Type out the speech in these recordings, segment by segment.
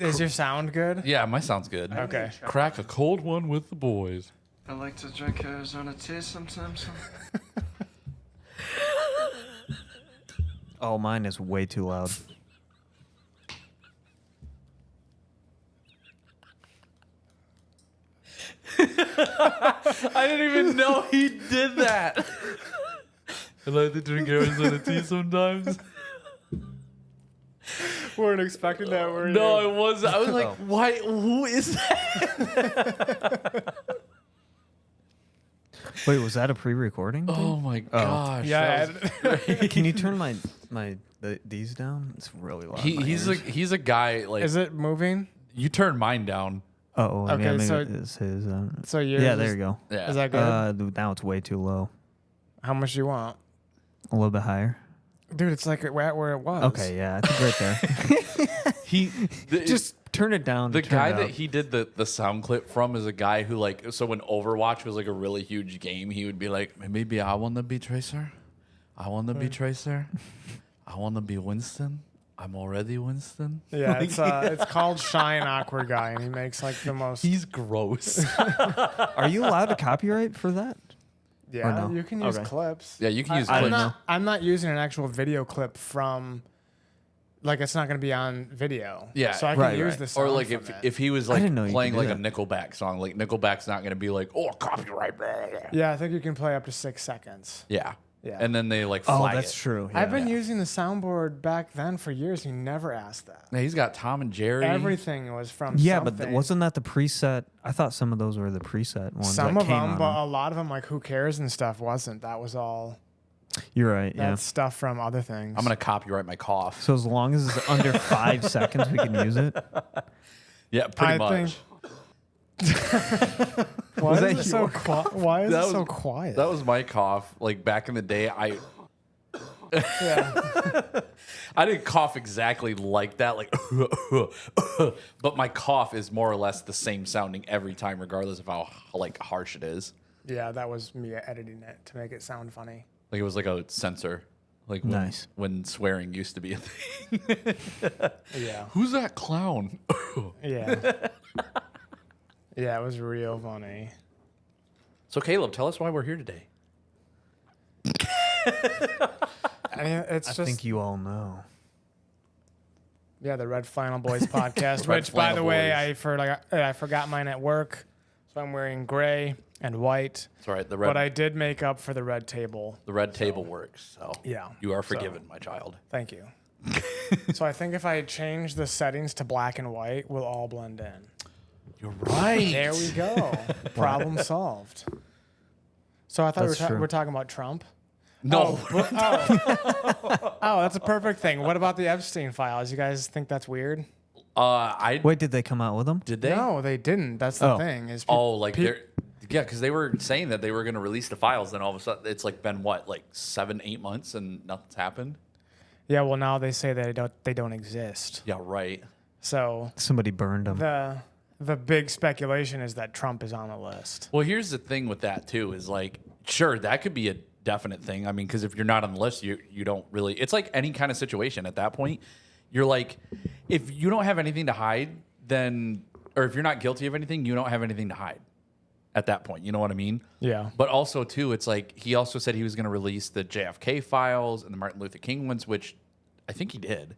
Is your sound good? Yeah, my sound's good. Okay. Crack a cold one with the boys. I like to drink Arizona tea sometimes. Oh, mine is way too loud. I didn't even know he did that. I like to drink Arizona tea sometimes. Weren't expecting that. Were No, you? it was. I was like, why? Who is that? Wait, was that a pre-recording? Oh my gosh. Yeah. Can you turn these down? It's really loud. in my He's ears. a guy like. Is it moving? You turn mine down. Oh, Okay, yeah, maybe so- it's his. So yours Yeah, is- there you go. Yeah. Is that good? Now it's way too low. How much do you want? A little bit higher. Dude, it's like right where it was. Okay, yeah, I think right there. Just turn it down. The turn guy it that up. he did the sound clip from is a guy who like, so when Overwatch was like a really huge game, he would be like, maybe I want to be Tracer. I want to be Tracer. I want to be Winston. I'm already Winston. Yeah, it's called Shine Awkward Guy, and he makes like the most. He's gross. Are you allowed to copyright for that? Yeah, no? you can use Okay. clips. Yeah, you can use I'm clips. not, I'm not using an actual video clip from. Like it's not going to be on video. Yeah, so I can right, use right. this. Or like if he was like didn't know you playing could do like a that. Nickelback song, like Nickelback's not going to be like, oh, copyright. Blah, blah, blah. Yeah, I think you can play up to 6 seconds. Yeah. Yeah. And then they like Oh, flag that's it. true. I've been yeah. using the soundboard back then for years. He never asked that. Yeah, he's got Tom and Jerry. Everything was from. Yeah, something. but wasn't that the preset? I thought some of those were the preset ones. Some that of came them, on but a lot of them, like Who Cares and stuff, wasn't. That was all. You're right. Yeah. That's stuff from other things. I'm going to copyright my cough. So as long as it's under 5 seconds, we can use it. Yeah, pretty I much. Why is that it so quiet? Why is That it was- so quiet? That was my cough. Like back in the day, I yeah. I didn't cough exactly like that, like, but my cough is more or less the same sounding every time, regardless of how like harsh it is. Yeah, that was me editing it to make it sound funny. Like it was like a sensor, like when, Nice. when swearing used to be a thing. Yeah. Who's that clown? Yeah. Yeah, it was real funny. So Caleb, tell us why we're here today. I mean, it's I just think you all know. yeah, the Red Flannel Boys podcast. Red Which, by the Flannel way, Boys. I forgot mine at work, so I'm wearing gray and white. That's right. The But red, I did make up for the red table. the red table works. So Yeah. you are So- forgiven, my child. Thank you. So I think if I change the settings to black and white, we'll all blend in. You're right. There we go. Problem solved. So I thought That's we true. were talking about Trump. No. Oh, that's a perfect thing. What about the Epstein files? You guys think that's weird? I Wait, did they come out with them? did they? No, they didn't. That's the Oh. thing. Is Oh, like peop- they're yeah, because they were saying that they were going to release the files. Then all of a sudden, it's like been what, like 7-8 months, and nothing's happened. yeah. Well, now they say they don't exist. Yeah, right. So Somebody burned them. the big speculation is that Trump is on the list. Well, here's the thing with that too is like, sure, that could be a definite thing. I mean, because if you're not on the list, you don't really. It's like any kind of situation at that point. You're like, if you don't have anything to hide, then, or if you're not guilty of anything, you don't have anything to hide. At that point, you know what I mean? Yeah. But also too, it's like he also said he was going to release the JFK files and the Martin Luther King ones, which I think he did.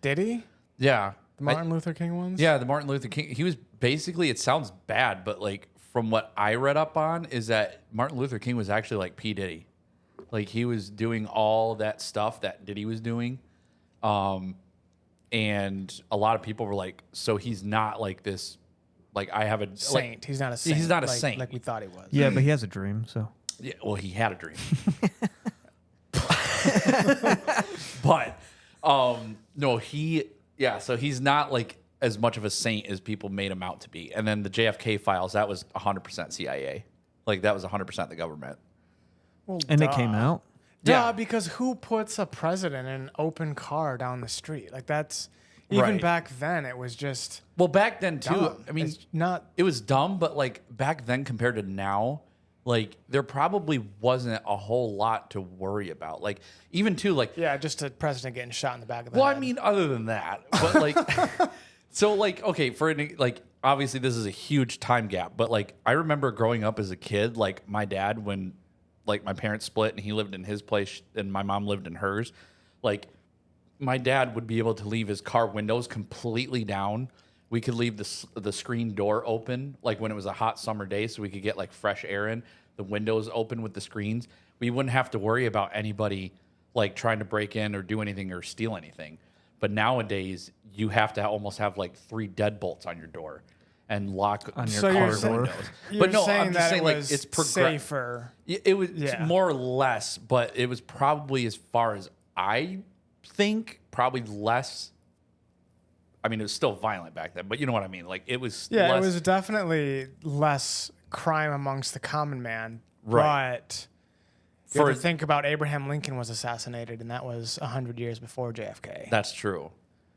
Did he? Yeah. The Martin Luther King ones? Yeah, the Martin Luther King. He was basically, it sounds bad, but like from what I read up on is that Martin Luther King was actually like P. Diddy. Like he was doing all that stuff that Diddy was doing. And a lot of people were like, so he's not like this, like I have a Saint. Like, He's not a saint. He's not a like, saint. like we thought he was. Yeah, but he has a dream, so. yeah, well, he had a dream. But no, so he's not like as much of a saint as people made him out to be. And then the JFK files, that was 100% CIA. Like that was 100% the government. Well, And duh. it came out? Yeah. Because who puts a president in an open car down the street? Like that's even Right. back then. It was just Well, back then too, dumb. I mean, It's not. it was dumb, but like back then compared to now, like there probably wasn't a whole lot to worry about. Like even too, like Yeah, just a president getting shot in the back of the well, head. I mean, other than that, but like, So like, okay, like obviously this is a huge time gap, but like I remember growing up as a kid, like my dad, when like my parents split and he lived in his place and my mom lived in hers, like my dad would be able to leave his car windows completely down. We could leave the screen door open, like when it was a hot summer day, so we could get like fresh air in. The windows open with the screens. We wouldn't have to worry about anybody like trying to break in or do anything or steal anything. But nowadays, you have to almost have like 3 deadbolts on your door and lock On your car car door. windows. You're But no, saying I'm just that saying it like was it's safer. It was Yeah. more or less, but it was probably, as far as I think, probably less. I mean, it was still violent back then, but you know what I mean. Like it was. Yeah, less, it was definitely less crime amongst the common man. Right. But you have to think about Abraham Lincoln was assassinated, and that was 100 years before JFK. That's true.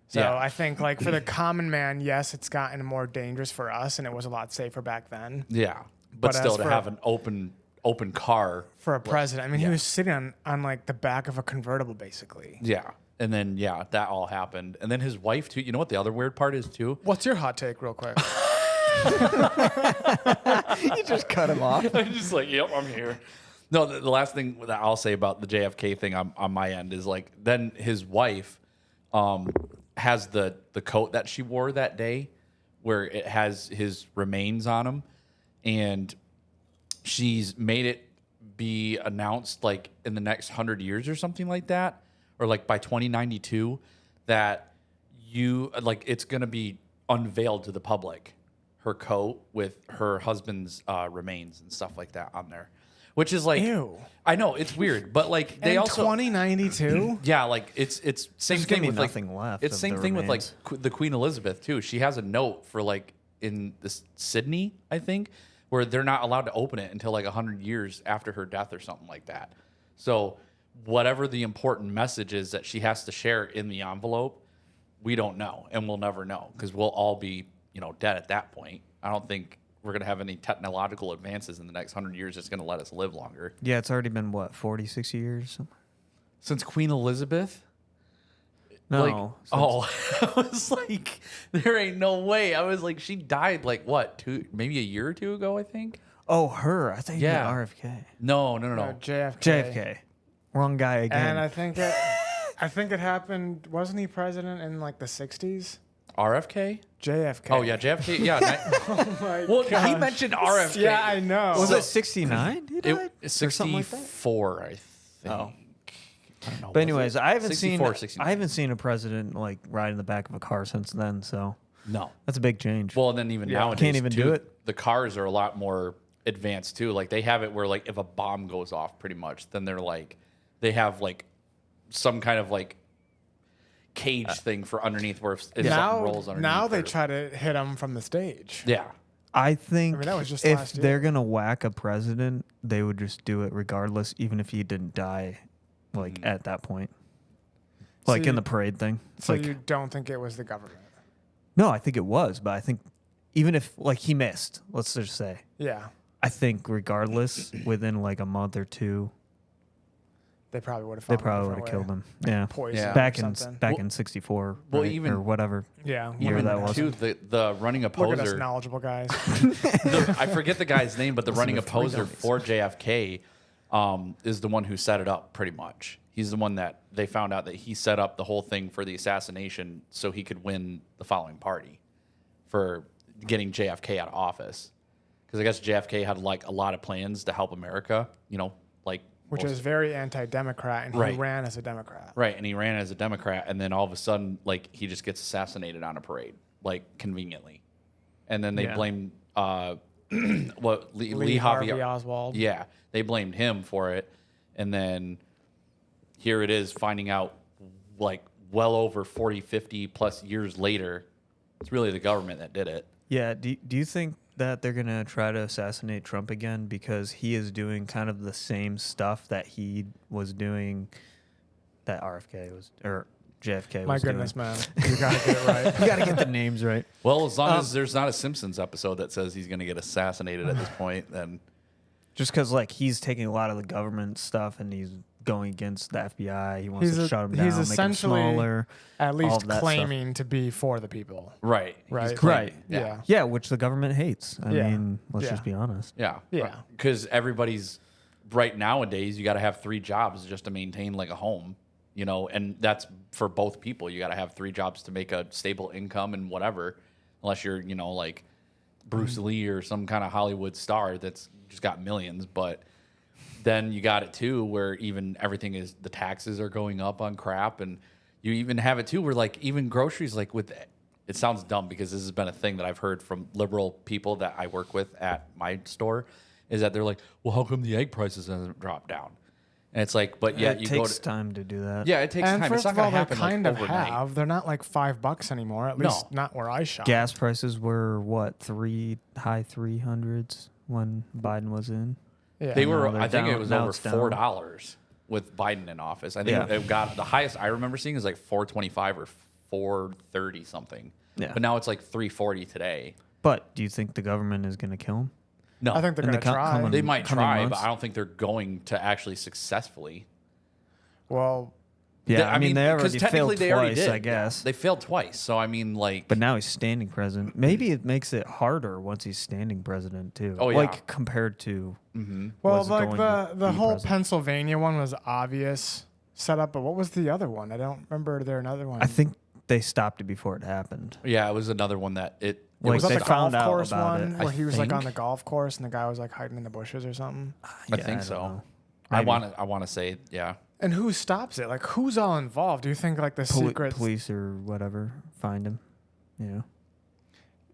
So yeah. I think, like, for the common man, yes, it's gotten more dangerous for us, and it was a lot safer back then. Yeah, but But still as to for- have an open car. For a president, I mean, yeah. he was sitting on like the back of a convertible, basically. Yeah, and then that all happened, and then his wife too. You know what the other weird part is too? What's your hot take, real quick? You just cut him off. I'm just like, yep, I'm here. No, the last thing that I'll say about the JFK thing on my end is like, then his wife has the coat that she wore that day where it has his remains on him, and she's made it be announced like in the next 100 years or something like that, or like by 2092 that it's going to be unveiled to the public, her coat with her husband's remains and stuff like that on there, which is like, Ew. I know it's weird, but like they In also 2092? yeah, like it's same There's thing gonna be with like nothing left it's of same the thing with like remains. the Queen Elizabeth too. She has a note for like in this Sydney, I think, where they're not allowed to open it until like 100 years after her death or something like that. So whatever the important message is that she has to share in the envelope, we don't know, and we'll never know because we'll all be dead at that point. I don't think we're going to have any technological advances in the next 100 years that's going to let us live longer. Yeah, it's already been, what, 40, 60 years? Since Queen Elizabeth? No. Like, oh, I was like, there ain't no way. I was like, she died like what, maybe a year or two ago, I think? Oh, her. I thought you Yeah. meant RFK. No. JFK. JFK. Wrong guy again. And I think it happened. Wasn't he president in like the 60s? RFK? JFK. Oh, yeah, JFK. Yeah. Oh my Well, he gosh. mentioned RFK. Yeah, I know. was So- it 69 he died? It's Or something like that? 64, I think. Oh. I don't know. But anyways, I haven't 64, 69. I haven't seen a president like ride in the back of a car since then, so No. that's a big change. Well, and then even Yeah. nowadays, Can't even too, do it. the cars are a lot more advanced too. Like they have it where like if a bomb goes off, pretty much, then they have like some kind of like cage thing for underneath where if something rolls underneath. now they or- try to hit him from the stage. Yeah. I think that was just if last year. they're gonna whack a president, they would just do it regardless, even if he didn't die, like at that point, like So in you- the parade thing. It's So like you don't think it was the government? no, I think it was, but I think even if like he missed, let's just say, Yeah, I think regardless, within like a month or two, they probably would have. they probably would have killed him. Yeah, Poison. Yeah. or back in something. back in '64, well, right? even- or whatever. Yeah, year Even that was. too, the running Look at us opposer. knowledgeable guys. I forget the guy's name, but the running to three opposer dummies. for JFK is the one who set it up pretty much. He's the one that they found out that he set up the whole thing for the assassination so he could win the following party for getting JFK out of office. Because I guess JFK had like a lot of plans to help America, like Which most- is very anti-democrat, and Right. he ran as a Democrat. right, and he ran as a Democrat, and then all of a sudden, like he just gets assassinated on a parade, like conveniently, and then they Yeah. blamed Lee Lee Harvey Harvey Oswald. Yeah, they blamed him for it, and then here it is finding out like well over 40, 50 plus years later, it's really the government that did it. Yeah. Do you think that they're gonna try to assassinate Trump again because he is doing kind of the same stuff that he was doing, that RFK was or JFK My was goodness, doing? man, you gotta get it right. You gotta get the names right. Well, as long as there's not a Simpsons episode that says he's going to get assassinated at this point, then Just because like he's taking a lot of the government stuff and he's going against the FBI. He wants He's to a- shut them down, he's make them essentially smaller. At all least of that claiming to be for the people. Right. Right. He's claiming- Right. Yeah. Yeah, which the government hates. I Yeah. mean, let's Yeah. just be honest. Yeah. Yeah. Because everybody's right nowadays, you got to have 3 jobs just to maintain like a home, you know, and that's for both people. You got to have 3 jobs to make a stable income and whatever, unless you're, you know, like Bruce Lee or some kind of Hollywood star that's just got millions. But then you got it too, where even everything is, the taxes are going up on crap. And you even have it too, where like even groceries, like with, it sounds dumb because this has been a thing that I've heard from liberal people that I work with at my store, is that they're like, well, how come the egg prices haven't dropped down? And it's like, but yeah, It you takes go to, time to do that. yeah, it takes And time. first It's not of all, going to they happen kind like of overnight. have. They're not like $5 anymore. At No. least not where I shop. Gas prices were what, high 300s when Biden was in. Yeah. They were, they're I think down- it was now over it's down. $4 with Biden in office. I think Yeah. it got, the highest I remember seeing is like $4.25 or $4.30 something. Yeah. But now it's like $3.40 today. But do you think the government is going to kill him? No, I think they're And going the to co- try. coming- they might coming try, months? but I don't think they're going to actually successfully. Well, Yeah, I mean, they because already technically failed they already twice, did. I guess. They failed twice. So I mean, like, But now he's standing president. Maybe it makes it harder once he's standing president too. Oh, yeah. Like compared to well, was like going the to the be whole president. Pennsylvania one was obvious setup, but what was the other one? I don't remember. There another one. I think they stopped it before it happened. yeah, it was another one that it Like, was that they the golf found out course about one it, where I he was like on the think. golf course and the guy was like hiding in the bushes or something. I Yeah, think don't so. know. I Maybe. want to say, yeah. And who stops it? Like who's all involved? Do you think like the secret? Police or whatever find him. You know.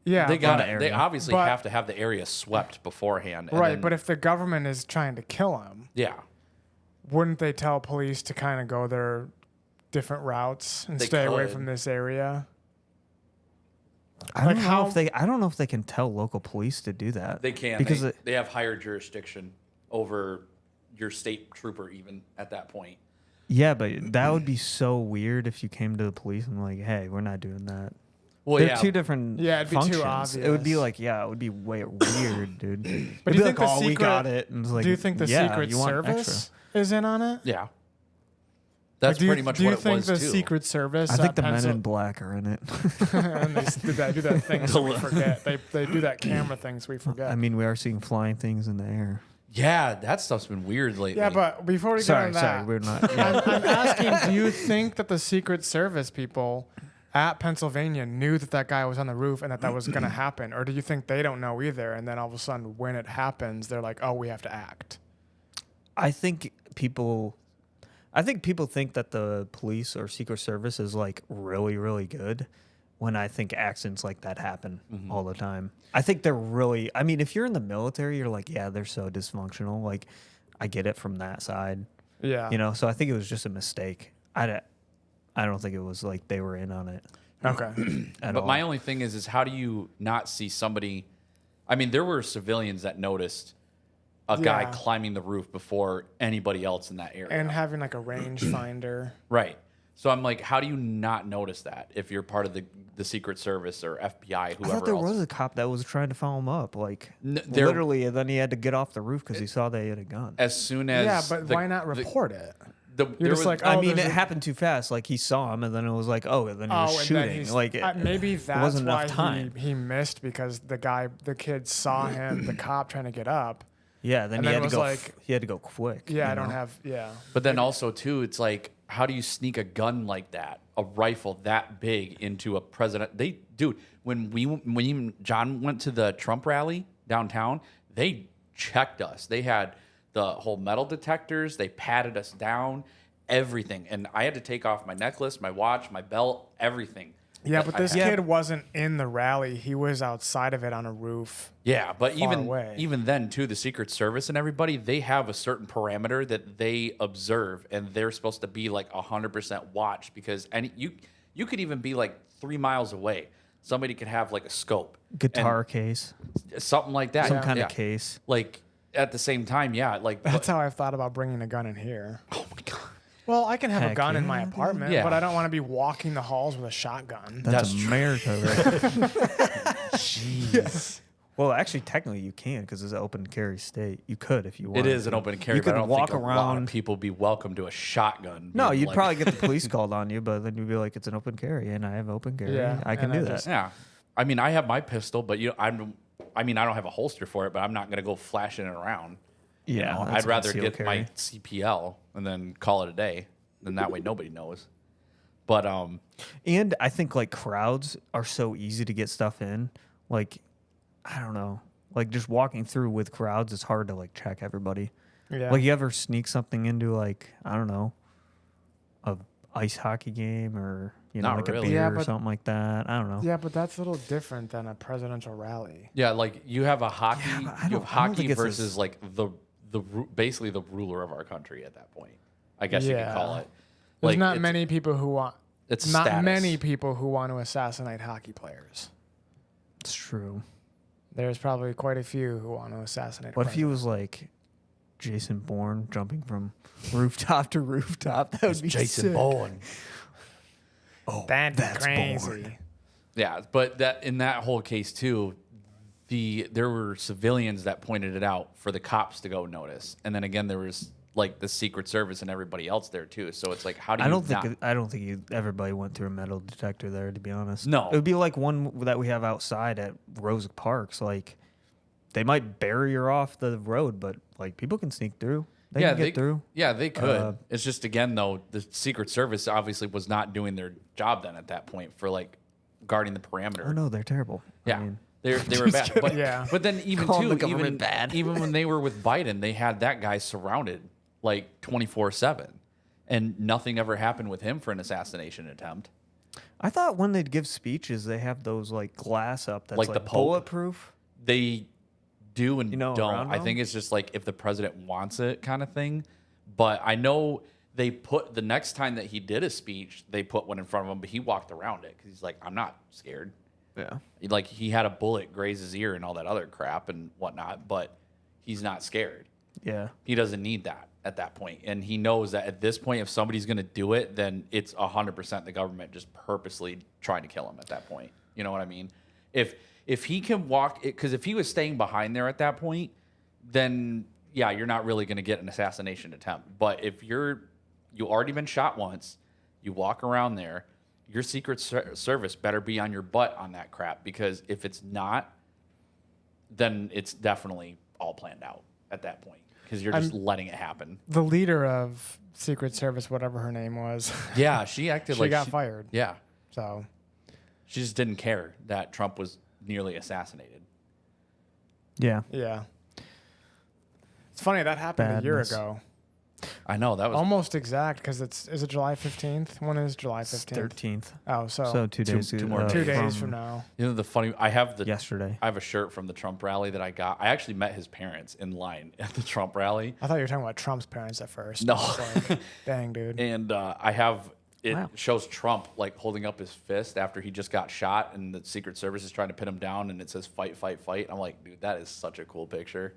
Yeah, They but- got the it. They area. obviously But- have to have the area swept beforehand. And right. then- But if the government is trying to kill him, yeah, wouldn't they tell police to kind of go their different routes and They stay away could. from this area? I don't Like know how- if they. I don't know if they can tell local police to do that. they can because they, it- they have higher jurisdiction over your state trooper even at that point. yeah, but that would be so weird if you came to the police and like, hey, we're not doing that. Well, They're yeah, two different Yeah, it'd be too functions. It would be obvious. like, yeah, it would be way weird, dude. But It'd do you be think like, the oh, we secret? got it. And it's like, do you think the yeah, Secret you want Service is in on it? yeah. That's Like, do you- pretty much do you what it think was the too. Secret Service? I think the Men Pencil- in Black are in it. and they do that thing so we forget. They do that camera thing so we forget. I mean, we are seeing flying things in the air. Yeah, that stuff's been weird lately. yeah, but before we get Sorry, on that, we're not. Yeah. I'm asking, do you think that the Secret Service people at Pennsylvania knew that that guy was on the roof and that that was going to happen? Or do you think they don't know either? And then all of a sudden, when it happens, they're like, oh, we have to act. I think people think that the police or Secret Service is like really, really good when I think accidents like that happen all the time. I think they're really, I mean, if you're in the military, you're like, yeah, they're so dysfunctional. Like, I get it from that side, Yeah. you know? So I think it was just a mistake. I don't think it was like they were in on it Okay. at But all. my only thing is how do you not see somebody? I mean, there were civilians that noticed a guy Yeah. climbing the roof before anybody else in that area. And having like a rangefinder. right. So I'm like, how do you not notice that if you're part of the Secret Service or FBI, I whoever thought there else? was a cop that was trying to follow him up, like there- literally, and then he had to get off the roof because he saw they had a gun. As soon as Yeah, but the- why not report it? You're You're just like, I oh, mean, there's it a- happened too fast. Like he saw him, and then it was like, oh, and then he was and then shooting. he's- Like maybe it that's wasn't why enough time. he missed because the kid saw him, the cop trying to get up. Yeah, then and he then had to was go. like- He had to go quick. Yeah, you I don't know? have. Yeah. But then also too, it's like, how do you sneak a gun like that, a rifle that big into a president? When John went to the Trump rally downtown, they checked us. They had the whole metal detectors. They patted us down, everything, and I had to take off my necklace, my watch, my belt, everything. Yeah, that but I this had. kid wasn't in the rally. He was outside of it on a roof. Yeah, but far even away. even then too, the Secret Service and everybody, they have a certain parameter that they observe, and they're supposed to be like 100% watch because you could even be like 3 miles away. Somebody could have like a scope, Guitar case, and something like that, some kind yeah. of case. Like at the same time, yeah, like That's how I've thought about bringing a gun in here. oh my god, Well, I can have a Heck gun in my yeah, dude. apartment, Yeah. but I don't want to be walking the halls with a shotgun. That's That's true. America, right? jeez. Well, actually, technically, you can because it's an open carry state. You could if you It wanted is an to. open carry, You but could I don't walk think a lot of around. people be welcome to a shotgun. No, being you'd like- probably get the police called on you, but then you'd be like, "It's an open carry, and I have open carry. Yeah, I can and do I that." just- Yeah, I mean, I have my pistol, but I don't have a holster for it, but I'm not gonna go flashing it around. You know, that's I'd rather concealed get my carry. CPL and then call it a day. Then that way nobody knows. But And I think like crowds are so easy to get stuff in. Like, I don't know. Like just walking through with crowds, it's hard to like check everybody. Yeah. Like you ever sneak something into like, I don't know, a ice hockey game or Not like really. a beer Yeah, or but- something like that. I don't know. Yeah, but that's a little different than a presidential rally. yeah, like you have a hockey, but I you don't- have I don't hockey think it's versus as- like basically the ruler of our country at that point. I guess you could call Yeah. it. There's Like, not it's- many people who want. It's not status. many people who want to assassinate hockey players. It's true. There's probably quite a few who want to assassinate. What if he was like Jason Bourne jumping from rooftop to rooftop? That would be sick. Bourne. Oh, That'd be that's crazy. Bourne. Yeah, but that in that whole case too, there were civilians that pointed it out for the cops to go notice, and then again there was like the Secret Service and everybody else there too. So it's like, how do you? I don't think everybody went through a metal detector there. To be honest, No. It would be like one that we have outside at Rosa Parks. Like they might barrier off the road, but like people can sneak through. They can get through. Yeah, they could. Uh, It's just again though, the Secret Service obviously was not doing their job then at that point for like guarding the perimeter. Oh no, they're terrible. Yeah. I mean, They were bad, but Yeah. But then even Calling too, the government bad. even when they were with Biden, they had that guy surrounded like 24/7, and nothing ever happened with him for an assassination attempt. I thought when they'd give speeches, they have those like glass up that's Like like, the Pope? bulletproof. They do and You know, don't. around I them? think it's just like if the president wants it, kind of thing. But I know they put the next time that he did a speech, they put one in front of him, but he walked around it because he's like, I'm not scared. Yeah. Like he had a bullet graze his ear and all that other crap and whatnot, but he's not scared. Yeah. He doesn't need that at that point. And he knows that at this point, if somebody's going to do it, then it's 100% the government just purposely trying to kill him at that point. You know what I mean? If he can walk it, because if he was staying behind there at that point, then yeah, you're not really going to get an assassination attempt. But if you already been shot once, you walk around there, your Secret Service better be on your butt on that crap, because if it's not, then it's definitely all planned out at that point, because you're just letting it happen. The leader of Secret Service, whatever her name was, Yeah, she acted she like got fired. Yeah, So she just didn't care that Trump was nearly assassinated. Yeah. yeah, it's funny that happened a year Badness. ago, I know that was almost exact because is it July 15th? When is July 15th? 13th. Oh, so, So 2 Two- days. two more 2 days. days from now. you know the funny. I have Yesterday. I have a shirt from the Trump rally that I got. I actually met his parents in line at the Trump rally, I thought you were talking about Trump's parents at first. No. I was like, dang, dude. and I have it Wow. shows Trump like holding up his fist after he just got shot, and the Secret Service is trying to pin him down, and it says "fight, fight, fight." I'm like, dude, that is such a cool picture.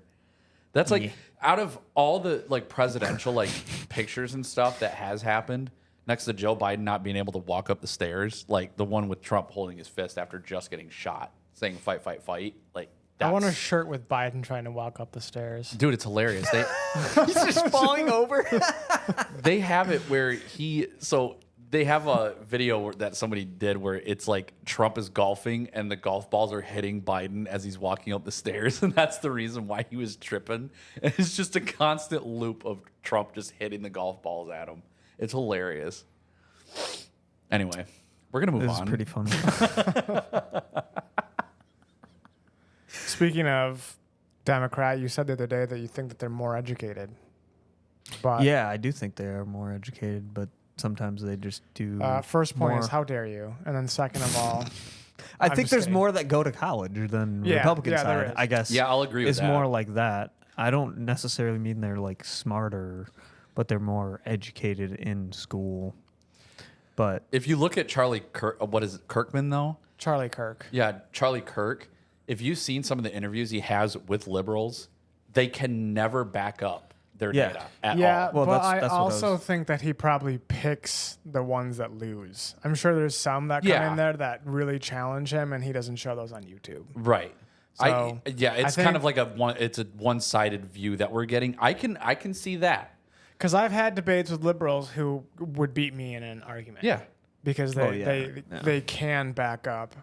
That's like out of all the like presidential like pictures and stuff that has happened, next to Joe Biden not being able to walk up the stairs, like the one with Trump holding his fist after just getting shot, saying "fight, fight, fight." Like I want a that's- shirt with Biden trying to walk up the stairs. dude, it's hilarious. He's just falling over. They have it where they have a video that somebody did where it's like Trump is golfing and the golf balls are hitting Biden as he's walking up the stairs, and that's the reason why he was tripping. It's just a constant loop of Trump just hitting the golf balls at him. It's hilarious. Anyway, we're gonna move This is on. pretty funny. Speaking of Democrat, you said the other day that you think that they're more educated. But Yeah, I do think they are more educated, but sometimes they just do. first point is more. how dare you, and then second of all, I I'm think just there's kidding. more that go to college than Yeah, Republican yeah, there side. is. I guess. Yeah, I'll agree with It's that. more like that. I don't necessarily mean they're like smarter, but they're more educated in school. But If you look at Charlie what is it, Kirkman though? Charlie Kirk. Yeah, Charlie Kirk. If you've seen some of the interviews he has with liberals, they can never back up their Yeah. data at Yeah, all. Well, but that's I what I also was- think that he probably picks the ones that lose. I'm sure there's some that come Yeah. in there that really challenge him, and he doesn't show those on YouTube. Right. So It's kind of like it's a one-sided view that we're getting. I can see that. because I've had debates with liberals who would beat me in an argument. Yeah. Because they can back up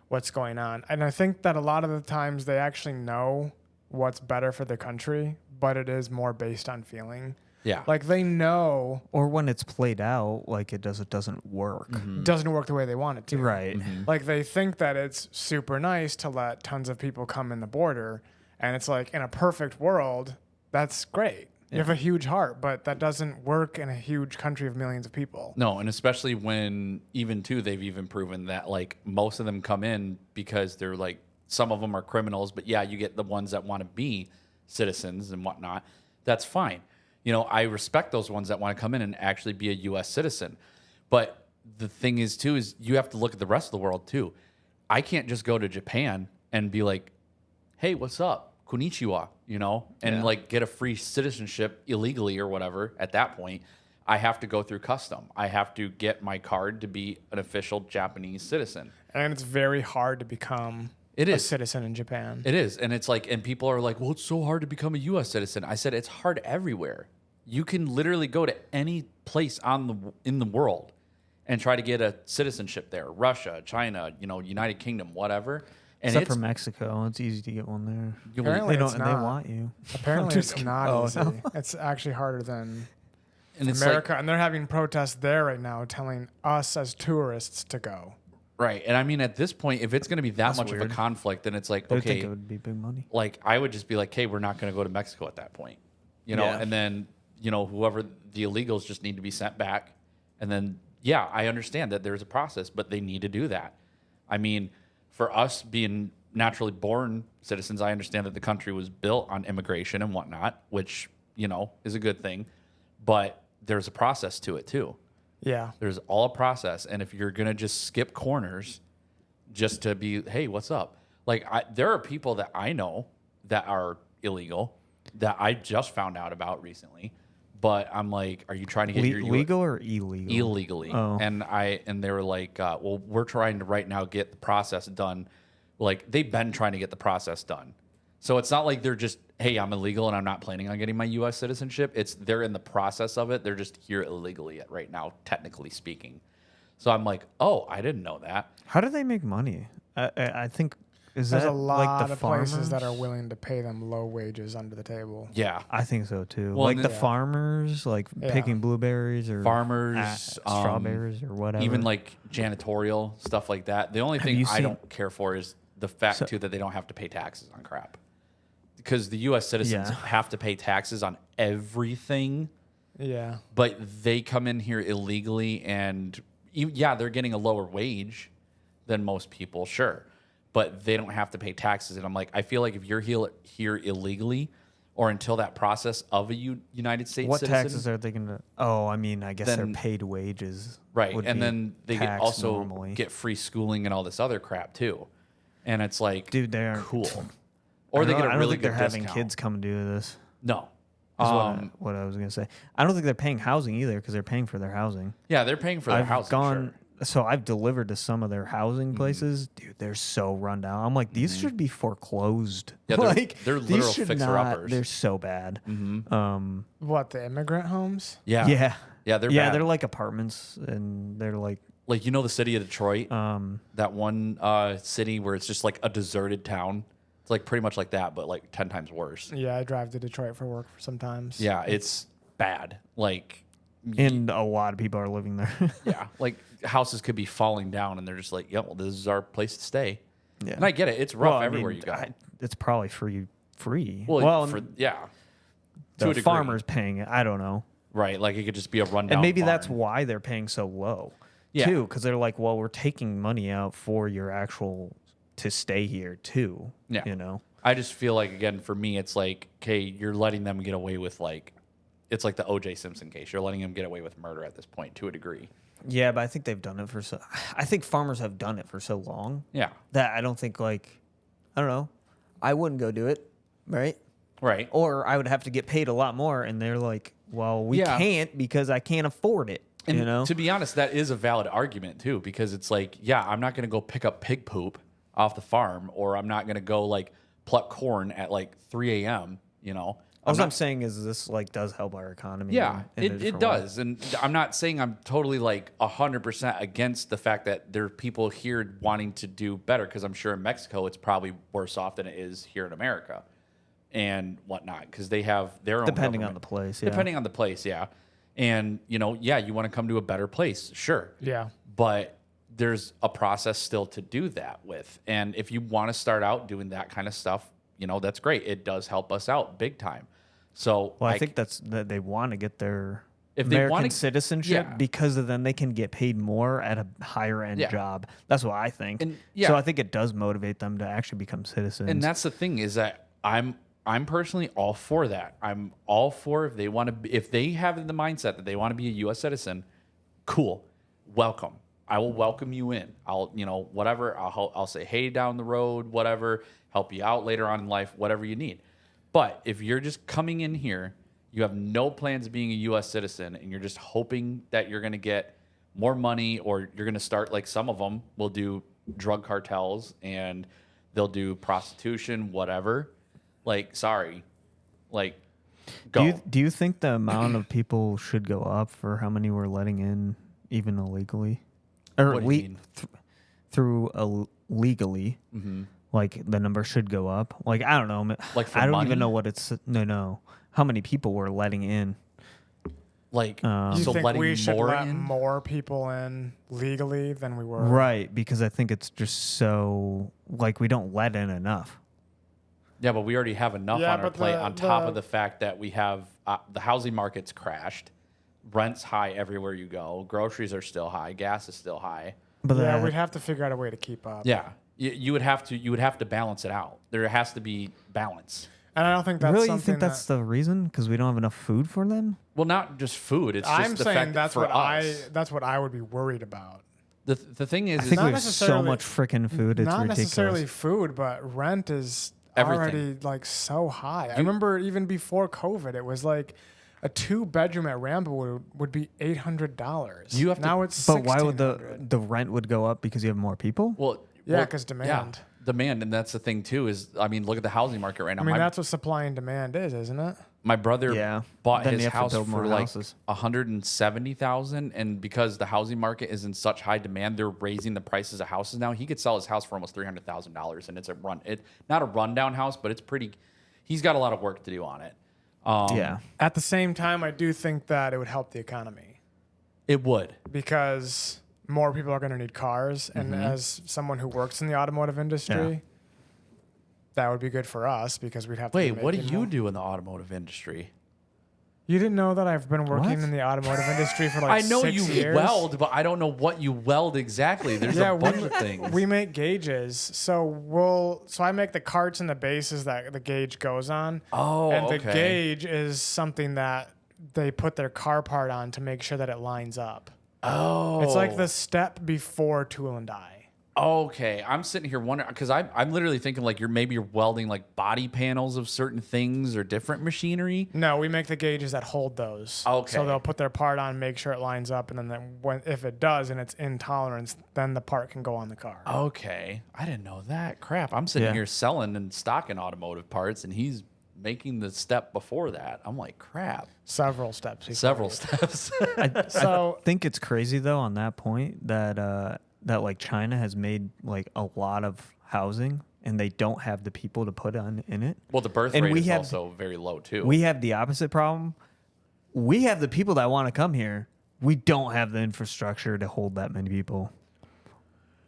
what's going on. And I think that a lot of the times they actually know what's better for the country, but it is more based on feeling. Yeah. Like they know Or when it's played out, like it doesn't work. it doesn't work the way they want it to. Right. Like they think that it's super nice to let tons of people come in the border. And it's like in a perfect world, that's great. You have a huge heart, but that doesn't work in a huge country of millions of people. No, and especially when they've even proven that like most of them come in because they're like some of them are criminals, but yeah, you get the ones that want to be citizens and whatnot. That's fine. You know, I respect those ones that want to come in and actually be a U.S. citizen. But the thing is too is you have to look at the rest of the world too. I can't just go to Japan and be like, "Hey, what's up? Konnichiwa," you know, and like get a free citizenship illegally or whatever. At that point, I have to go through custom. I have to get my card to be an official Japanese citizen. And it's very hard to become a citizen in Japan. It is. And it's like, and people are like, well, it's so hard to become a U.S. citizen. I said, it's hard everywhere. You can literally go to any place in the world and try to get a citizenship there. Russia, China, you know, United Kingdom, whatever. And Except for Mexico, it's easy to get one there. Apparently They it's don't. not. They want you. Apparently it's not Oh, easy. no. It's actually harder than and it's America. like, And they're having protests there right now telling us as tourists to go. right. And I mean, at this point, if it's going to be that That's much of weird. a conflict, then it's like, They would think okay, it would be big money. like I would just be like, hey, we're not going to go to Mexico at that point, you know, Yeah. and then, you know, whoever the illegals just need to be sent back. And then, yeah, I understand that there's a process, but they need to do that. I mean, for us being naturally born citizens, I understand that the country was built on immigration and whatnot, which, you know, is a good thing, but there's a process to it too. Yeah. There's all a process. And if you're going to just skip corners just to be, hey, what's up? Like there are people that I know that are illegal that I just found out about recently, but I'm like, are you trying to get your legal or illegal? illegally? Oh. And they were like, well, we're trying to right now get the process done. Like they've been trying to get the process done. So it's not like they're just, hey, I'm illegal and I'm not planning on getting my U.S. citizenship. It's they're in the process of it. They're just here illegally right now, technically speaking. So I'm like, oh, I didn't know that. How do they make money? I think is There's that a lot like the of places that are farmers? willing to pay them low wages under the table. Yeah. I think so too. Well, like and the then- farmers, like Yeah. picking blueberries or Farmers, strawberries or whatever. Even like janitorial, stuff like that. The only thing you I seen- don't care for is the fact, too, that they don't have to pay taxes on crap. Because the U.S. citizens Yeah. have to pay taxes on everything. Yeah. But they come in here illegally and, yeah, they're getting a lower wage than most people, sure. But they don't have to pay taxes. And I'm like, I feel like if you're here illegally or until that process of a United States what citizen. taxes are they going to? Oh, I mean, I guess Then- their paid wages. Right. would And be then they get taxed also normally. get free schooling and all this other crap, too. And it's like, Dude, they're cool. Or they get a I don't really think they're good having discount. kids come do this. No. Is what I was gonna say. I don't think they're paying housing either because they're paying for their housing. Yeah, they're paying for their housing. So I've delivered to some of their housing places. Dude, they're so run down. I'm like, these should be foreclosed. Yeah, they're- like they're these literal should fixer-uppers. They're so bad. What, the immigrant homes? Yeah. Yeah, Yeah, they're yeah. bad. They're like apartments, and they're like Like, you know, the city of Detroit, that one city where it's just like a deserted town. It's like pretty much like that, but like 10 times worse. Yeah, I drive to Detroit for work sometimes. Yeah, it's bad. Like, and a lot of people are living there. yeah, like houses could be falling down and they're just like, yeah, well, this is our place to stay. Yeah. And I get it. It's rough Well, I everywhere mean, you go. it's probably free. Well, yeah. To a The degree. farmers paying it. I don't know. Right. Like it could just be a rundown. And maybe that's barn. why they're paying so low, Yeah. too, because they're like, well, we're taking money out for your actual to stay here too. Yeah. You know. I just feel like, again, for me, it's like, okay, you're letting them get away with like, it's like the O.J. Simpson case. You're letting them get away with murder at this point to a degree. Yeah, but I think they've done it for so. I think farmers have done it for so long Yeah. that I don't think like, I don't know, I wouldn't go do it, right? Right. Or I would have to get paid a lot more, and they're like, well, we Yeah. can't because I can't afford it. And you know. to be honest, that is a valid argument too, because it's like, yeah, I'm not going to go pick up pig poop off the farm, or I'm not going to go like pluck corn at like 3 a.m. You know, All I'm saying is this like does help our economy. yeah, in a it different way. does. And I'm not saying I'm totally like 100% against the fact that there are people here wanting to do better, because I'm sure in Mexico it's probably worse off than it is here in America and whatnot, because they have their own Depending on government. the place, yeah. Depending on the place, yeah. And, you know, yeah, you want to come to a better place, sure. Yeah. But there's a process still to do that with. And if you want to start out doing that kind of stuff, you know, that's great. It does help us out big time. So Well, I think that they want to get their If they American wanna- citizenship yeah. because then they can get paid more at a higher end Yeah. job. That's what I think. And, yeah. So I think it does motivate them to actually become citizens. And that's the thing, is that I'm personally all for that. I'm all for if they want to, if they have the mindset that they want to be a U.S. citizen, cool, welcome. I will welcome you in. I'll, you know, whatever. I'll say, hey, down the road, whatever. Help you out later on in life, whatever you need. But if you're just coming in here, you have no plans of being a U.S. citizen, and you're just hoping that you're going to get more money, or you're going to start, like some of them will do drug cartels and they'll do prostitution, whatever. Like, sorry, like, go. Do you think the amount of people should go up for how many we're letting in, even illegally, or What do you mean? through legally? Mm-hmm. Like the number should go up. Like I don't know. Like for I don't money? even know what it's. No. How many people we're letting in? Like, You so think letting we should more let in? more people in legally than we were? Right, because I think it's just so like we don't let in enough. Yeah, but we already have enough Yeah, on our but plate, on top the- of the fact that we have the housing market's crashed, rent's high everywhere you go, groceries are still high, gas is still high. But Yeah, we'd have to figure out a way to keep up. Yeah, you would have to balance it out. There has to be balance. And I don't think that's really, you something think that's the reason? Because we don't have enough food for them? Well, not just food. It's just I'm the saying fact that that's for what us, that's what I would be worried about. the thing is, I think not we have so necessarily- much freaking food. It's Not ridiculous. necessarily food, but rent is Everything. already like so high. I remember even before COVID, it was like a 2-bedroom at Rambo would be $800. You have to- now it's But why would $1,600. the rent would go up because you have more people? well, Yeah, 'cause demand. demand, and that's the thing too. Is I mean, look at the housing market right now. I mean, my, that's what supply and demand is, isn't it? my brother Yeah. bought Then his you have to house build for more like houses. $170,000, and because the housing market is in such high demand, they're raising the prices of houses now. He could sell his house for almost $300,000, and it's not a rundown house, but it's pretty. He's got a lot of work to do on it. Yeah. At the same time, I do think that it would help the economy It would. because more people are going to need cars. And as someone who works in the automotive industry, that would be good for us because we'd have to. Wait, be what do making you more. do in the automotive industry? You didn't know that I've been working What? in the automotive industry for like I know 6 you years? weld, but I don't know what you weld exactly. There's a bunch of things. We make gauges. So I make the carts and the bases that the gauge goes on. Oh, and the okay. gauge is something that they put their car part on to make sure that it lines up. Oh, It's like the step before tool and die. Okay, I'm sitting here wondering because I'm literally thinking like you're welding like body panels of certain things or different machinery. No, we make the gauges that hold those. Okay. So they'll put their part on, make sure it lines up, and then if it does and it's in tolerance, then the part can go on the car. Okay, I didn't know that. Crap, I'm sitting Yeah. here selling and stocking automotive parts, and he's making the step before that. I'm like, crap. Several steps. before Several you. steps. So I think it's crazy though on that point that that like China has made like a lot of housing and they don't have the people to put in it. Well, the birth And rate we is have- also very low too. We have the opposite problem. We have the people that want to come here. We don't have the infrastructure to hold that many people.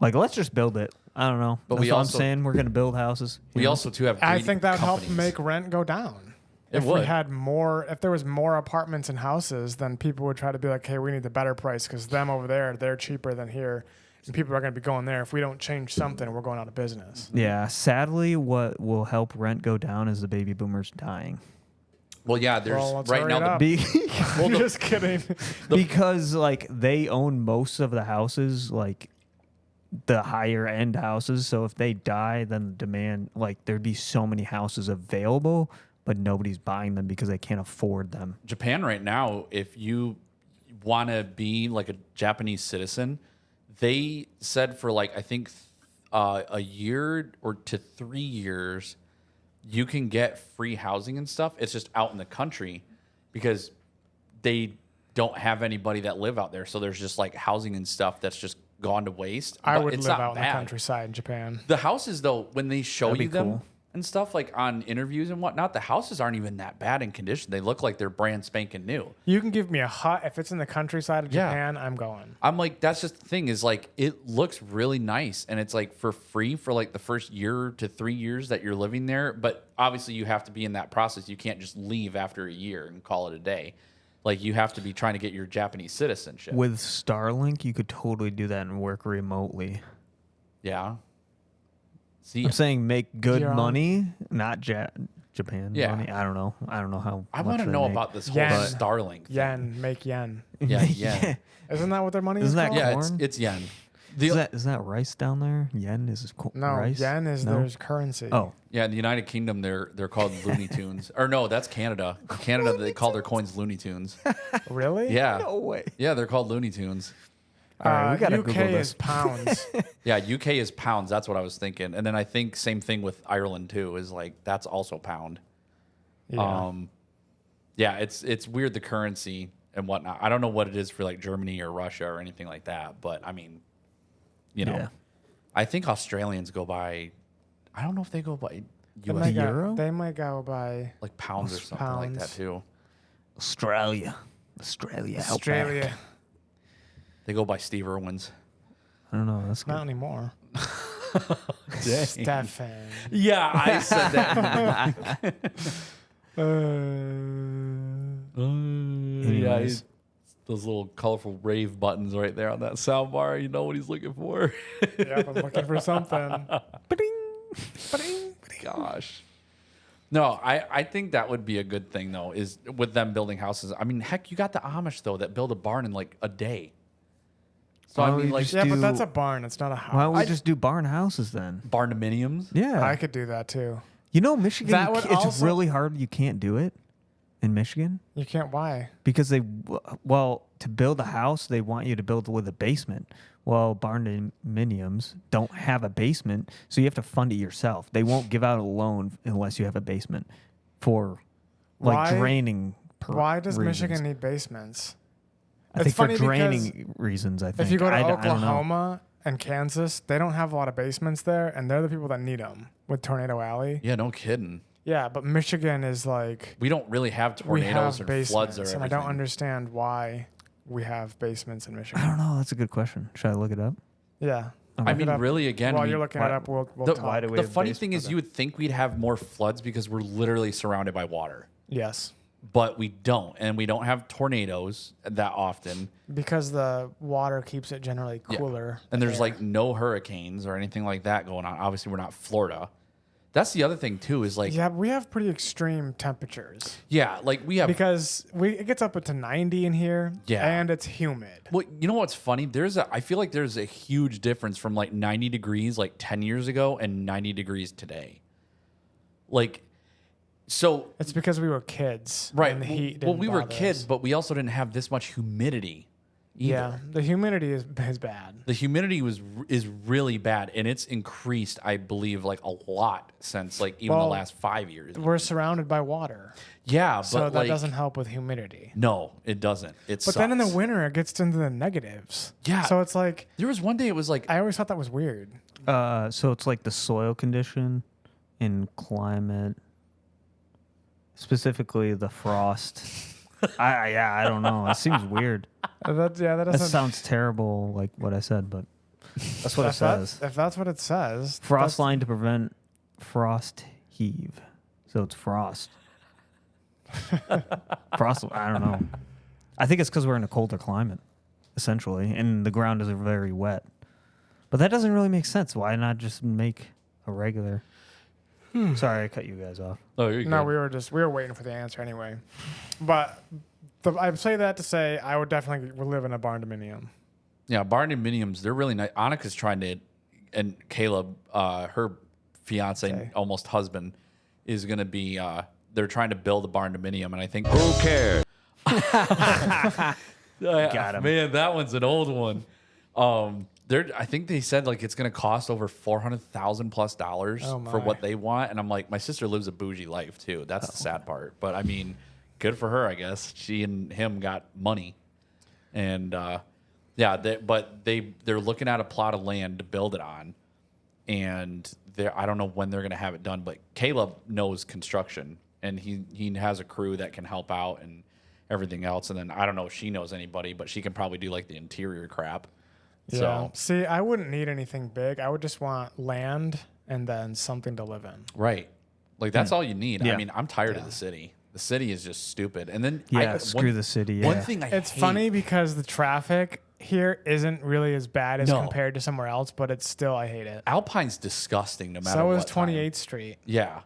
Like, let's just build it. I don't know. But That's we what also- I'm saying. We're going to build houses. we you know? also too have. I greedy think that would help companies. make rent go down. It If would. we had more, if there was more apartments and houses, then people would try to be like, "Hey, we need the better price because them over there, they're cheaper than here, and people are going to be going there. If we don't change something, we're going out of business." Yeah. Sadly, what will help rent go down is the baby boomers dying. Well, yeah. There's Well, let's right hurry now. it The up. Be- I'm just kidding. because like they own most of the houses, like the higher end houses. So if they die, then the demand, like there'd be so many houses available, but nobody's buying them because they can't afford them. Japan right now, if you want to be like a Japanese citizen, they said for like I think a year or to 3 years, you can get free housing and stuff. It's just out in the country because they don't have anybody that live out there. So there's just like housing and stuff that's just gone to waste. I But would it's live not out in the bad. countryside in Japan. The houses, though, when they show That'd you be them cool. and stuff like on interviews and whatnot, the houses aren't even that bad in condition. They look like they're brand spanking new. You can give me a hut if it's in the countryside of Yeah. Japan. I'm going. I'm like, that's just the thing is like, it looks really nice and it's like for free for like the first year to 3 years that you're living there. But obviously you have to be in that process. You can't just leave after a year and call it a day. Like you have to be trying to get your Japanese citizenship. With Starlink, you could totally do that and work remotely. Yeah. See, I'm saying make good Your own- money, not Japan Yeah. money. I don't know. I don't know how. I much want to they know make. about this whole Yen. Starlink thing. Yen, make yen. Yeah, yen. Isn't that what their money Isn't is that called? Yeah, Corn? it's yen. Is that rice down there? Yen is No, rice. yen is No? their currency. Oh, Yeah, in the United Kingdom, they're called Looney Tunes. Or no, that's Canada. Canada, they call their coins Looney Tunes. Really? Yeah, no way. yeah, they're called Looney Tunes. All right, we gotta UK Google is this. pounds. Yeah, UK is pounds. That's what I was thinking. And then I think same thing with Ireland too. Is like that's also pound. Yeah. Yeah, it's weird the currency and whatnot. I don't know what it is for like Germany or Russia or anything like that. But I mean, you know, Yeah. I think Australians go by. I don't know if they go by They US might go- euro? They might go by like pounds or something like that Pounds. too. Australia. Outback. Australia. They go by Steve Irwin's. I don't know. That's Not good. anymore. Dang. Stefan. Yeah, I said that. Yeah, Anyways. those little colorful rave buttons right there on that sound bar. You know what he's looking for. Yeah, I'm looking for something. Gosh. No, I think that would be a good thing though. Is with them building houses. I mean, heck, you got the Amish though that build a barn in like a day. So Why I don't mean, we like just Yeah, but do- that's a barn. It's not a house. Why don't we just do barn houses then? barndominiums. Yeah. I could do that too. You know, Michigan, That would it's also- really hard. You can't do it in Michigan You can't. Why? because to build a house, they want you to build with a basement. Well, barndominiums don't have a basement, so you have to fund it yourself. They won't give out a loan unless you have a basement for like Why- draining. Why does reasons. Michigan need basements? I It's think for funny because draining reasons. I think If you go to I don't know. Oklahoma and Kansas, they don't have a lot of basements there, and they're the people that need them with Tornado Alley. Yeah, no kidding. Yeah, but Michigan is like We don't really have we tornadoes have or basements, floods or and everything. I don't understand why we have basements in I Michigan. don't know. That's a good question. Should I look it up? Yeah. I Look mean, it up. really, again, While we- you're looking why- it up, we'll the, talk. why do we the have funny base- thing is, you would think we'd have more floods because we're literally surrounded by water, Yes, but we don't, and we don't have tornadoes that often. because the water keeps it generally Yeah. cooler. And there's air. like no hurricanes or anything like that going on. Obviously, we're not Florida. That's the other thing too. Is like, yeah, we have pretty extreme temperatures like we have. because it gets up to 90 in here. Yeah. and it's humid. Well, you know what's funny? I feel like there's a huge difference from like 90 degrees like 10 years ago and 90 degrees today. Like, so It's because we were kids. right. And the heat. Well, didn't we were bother kids, us. but we also didn't have this much humidity. Either. Yeah, the humidity is bad. The humidity is really bad, and it's increased, I believe, like a lot since like even the Well, last 5 years. We're surrounded by water, Yeah, but so that like, doesn't help with humidity. No, it doesn't. It But then in the sucks. winter, it gets into the negatives. Yeah. So it's like There was one day it was like I always thought that was weird. So it's like the soil condition in climate, specifically the frost. I don't know. It seems weird. That That doesn't. sounds terrible, like what I said, but that's what it if, that- says. if that's what it says, Frost that's- line to prevent frost heave. So it's frost. Frost. I don't know. I think it's because we're in a colder climate, essentially, and the ground is very wet. But that doesn't really make sense. Why not just make a regular? Sorry, I cut you guys off. oh, you're No, good. we were waiting for the answer anyway. But I say that to say I would definitely live in a barn dominium. Yeah, barndominiums, they're really nice. Annika's trying to, and Caleb, her fiance, Okay. almost husband, is going to be. They're trying to build a barndominium, and I think Who cares? Got him. Man, that one's an old one. I think they said like it's going to cost over $400,000+ Oh, for my. what they want, and I'm like, my sister lives a bougie life too. That's the sad part. But I mean, good for her, I guess. She and him got money, and yeah, they're looking at a plot of land to build it on, and I don't know when they're going to have it done. But Caleb knows construction, and he has a crew that can help out and everything else. And then I don't know if she knows anybody, but she can probably do like the interior crap. Yeah. So See, I wouldn't need anything big. I would just want land and then something to live in. right, like that's all you need. Yeah. I mean, I'm tired of the city. The city is just stupid. And then Screw the city. Yeah. One thing It's hate- funny because the traffic here isn't really as bad as No. compared to somewhere else, but it's still, I hate it. Alpine's disgusting no matter So what. is 28th Street. Yeah.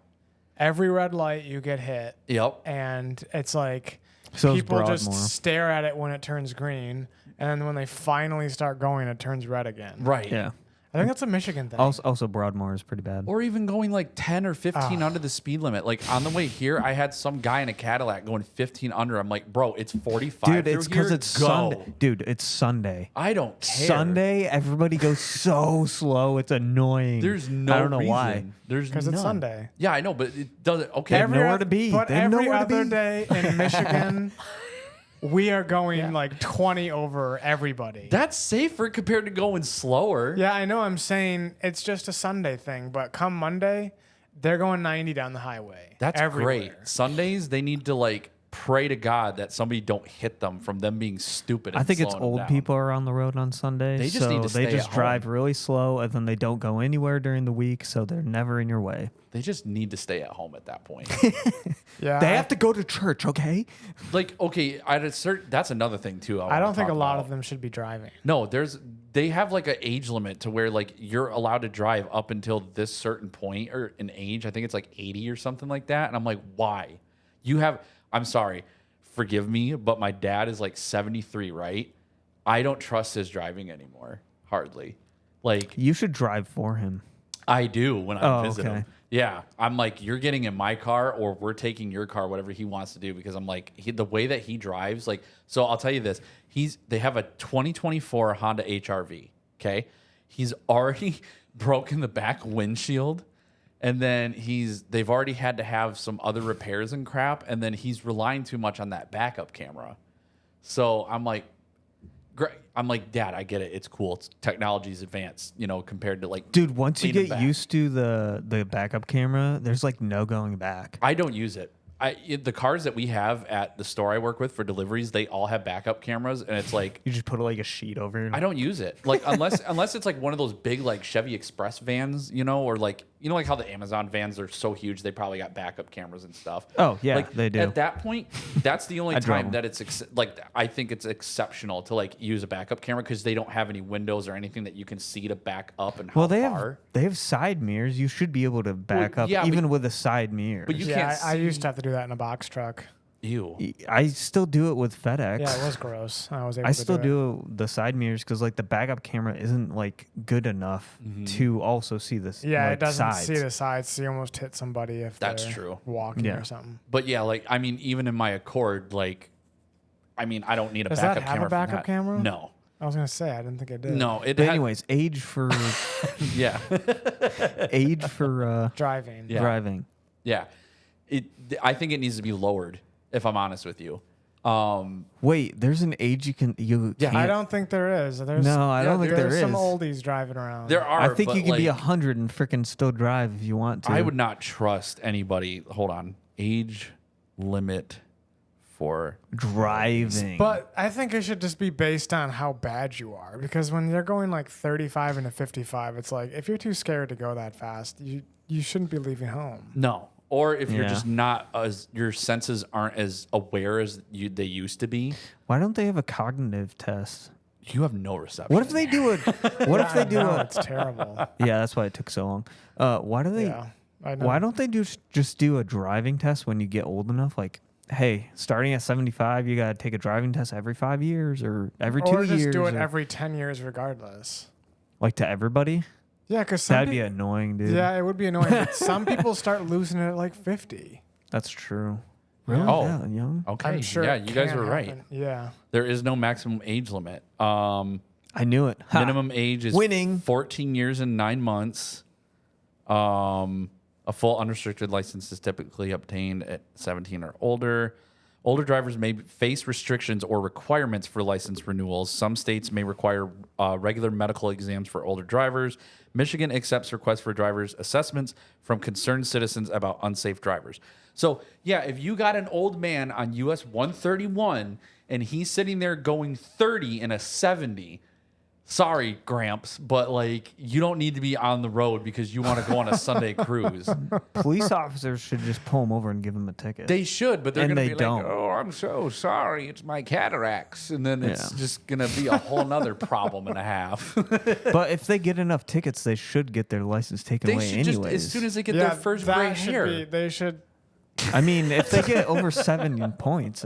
Every red light you get hit, Yep. and it's like So is people just Broadmoor. stare at it when it turns green, and then when they finally start going, it turns red again. Right. Yeah. I think that's a Michigan thing. Also, Broadmoor is pretty bad. Or even going like 10 or 15 under the speed limit. Like on the way here, I had some guy in a Cadillac going 15 under. I'm like, bro, it's 45. Dude, it's because it's Sunday. Go. Dude, it's Sunday. I don't care. Sunday, everybody goes so slow. It's annoying. There's no I don't know reason. why. There's Because it's none. Sunday. Yeah, I know, but it doesn't. Okay. have nowhere to be. But They have every nowhere to other be. day in Michigan, we are going like 20 over everybody. That's safer compared to going slower. Yeah, I know. I'm saying it's just a Sunday thing, but come Monday, they're going 90 down the highway. That's everywhere. great. Sundays, they need to like pray to God that somebody don't hit them from them being stupid. I and think it's slowing them old down. people are on the road on Sunday. They just so need to they stay just at drive home. really slow and then they don't go anywhere during the week, so they're never in your way. They just need to stay at home at that point. Yeah, They have to go to church, okay? Like, okay, that's another thing too. I don't think a lot about. of them should be driving. No, they have like an age limit to where like you're allowed to drive up until this certain point or an age. I think it's like 80 or something like that. And I'm like, why? I'm sorry, forgive me, but my dad is like 73, right? I don't trust his driving anymore, hardly. Like You should drive for him. I do when I Oh, visit okay. him. Yeah, I'm like, you're getting in my car or we're taking your car, whatever he wants to do, because I'm like, the way that he drives, like, so I'll tell you this. They have a 2024 Honda HRV, okay? He's already broken the back windshield, and then they've already had to have some other repairs and crap, and then he's relying too much on that backup camera. So I'm like, great. I'm like, Dad, I get it. It's cool. Technology's advanced, compared to like. Dude, once you leaning get back. used to the backup camera, there's like no going back. I don't use it. The cars that we have at the store I work with for deliveries, they all have backup cameras, and it's like You just put like a sheet over it. I don't use it. Like unless it's like one of those big like Chevy Express vans, or like like how the Amazon vans are so huge they probably got backup cameras and stuff. Oh, yeah, like, they do. At that point, that's the only I drove time 'em. that it's like I think it's exceptional to like use a backup camera because they don't have any windows or anything that you can see to back up and how Well, far. they have side mirrors. You should be able to back up yeah, but- even with a side mirror. But you Yeah, can't I see- used to have to do that in a box truck. Ew. I still do it with FedEx. Yeah, it was gross. I was able I to still do do the side mirrors because like the backup camera isn't like good enough to also see this. it. Yeah, like, it doesn't sides. see the sides, so you almost hit somebody if That's they're true. walking Yeah. or something. But yeah, like I mean, even in my Accord, like I don't need a Does that backup have a camera. for backup that. camera? No. I was gonna say I didn't think it did. No, it But had- anyways, age for yeah. Driving. Yeah. driving. Yeah. I think it needs to be lowered, if I'm honest with you. Wait, there's an age you Yeah, can't. I don't think there is. There's, No, I don't think there's there some is. oldies driving around. There are. I think but you can be like, 100 and freaking still drive if you want to. I would not trust anybody. Hold on. Age limit for driving. But I think it should just be based on how bad you are, because when you're going like 35 into 55, it's like if you're too scared to go that fast, you shouldn't be leaving home. no. Or if you're Yeah. just not as your senses aren't as aware as they used to be, Why don't they have a cognitive test? you have no reception. What if they do a? What if they do No, a? it's terrible. Yeah, that's why it took so long. Why do they? Yeah, I know. Why don't they just do a driving test when you get old enough? Like, hey, starting at 75, you got to take a driving test every 5 years or every 2 or years. just do it or- every 10 years regardless. like to everybody. Yeah, because That'd be annoying, dude. Yeah, it would be annoying. But some people start losing it at like 50. That's true. Really? Oh. That young? Okay. I'm sure. Yeah, it you guys can were right. happen. Yeah. There is no maximum age limit. I I knew it. Ha. Minimum age is Winning. 14 years and 9 months. A full unrestricted license is typically obtained at 17 or older. Older drivers may face restrictions or requirements for license renewals. Some states may require regular medical exams for older drivers. Michigan accepts requests for drivers' assessments from concerned citizens about unsafe drivers. So, yeah, if you got an old man on US 131 and he's sitting there going 30 in a 70, sorry, Gramps, but like you don't need to be on the road because you want to go on a Sunday cruise. Police officers should just pull him over and give him a ticket. They should, but they're And going to they be like, don't. "Oh, I'm so sorry, it's my cataracts," and then it's Yeah. just going to be a whole nother problem and a half. But if they get enough tickets, they should get their license taken They away should just, anyways. as soon as they get Yeah, their first that gray should hair, be- they should. I mean, if they get over 7 points,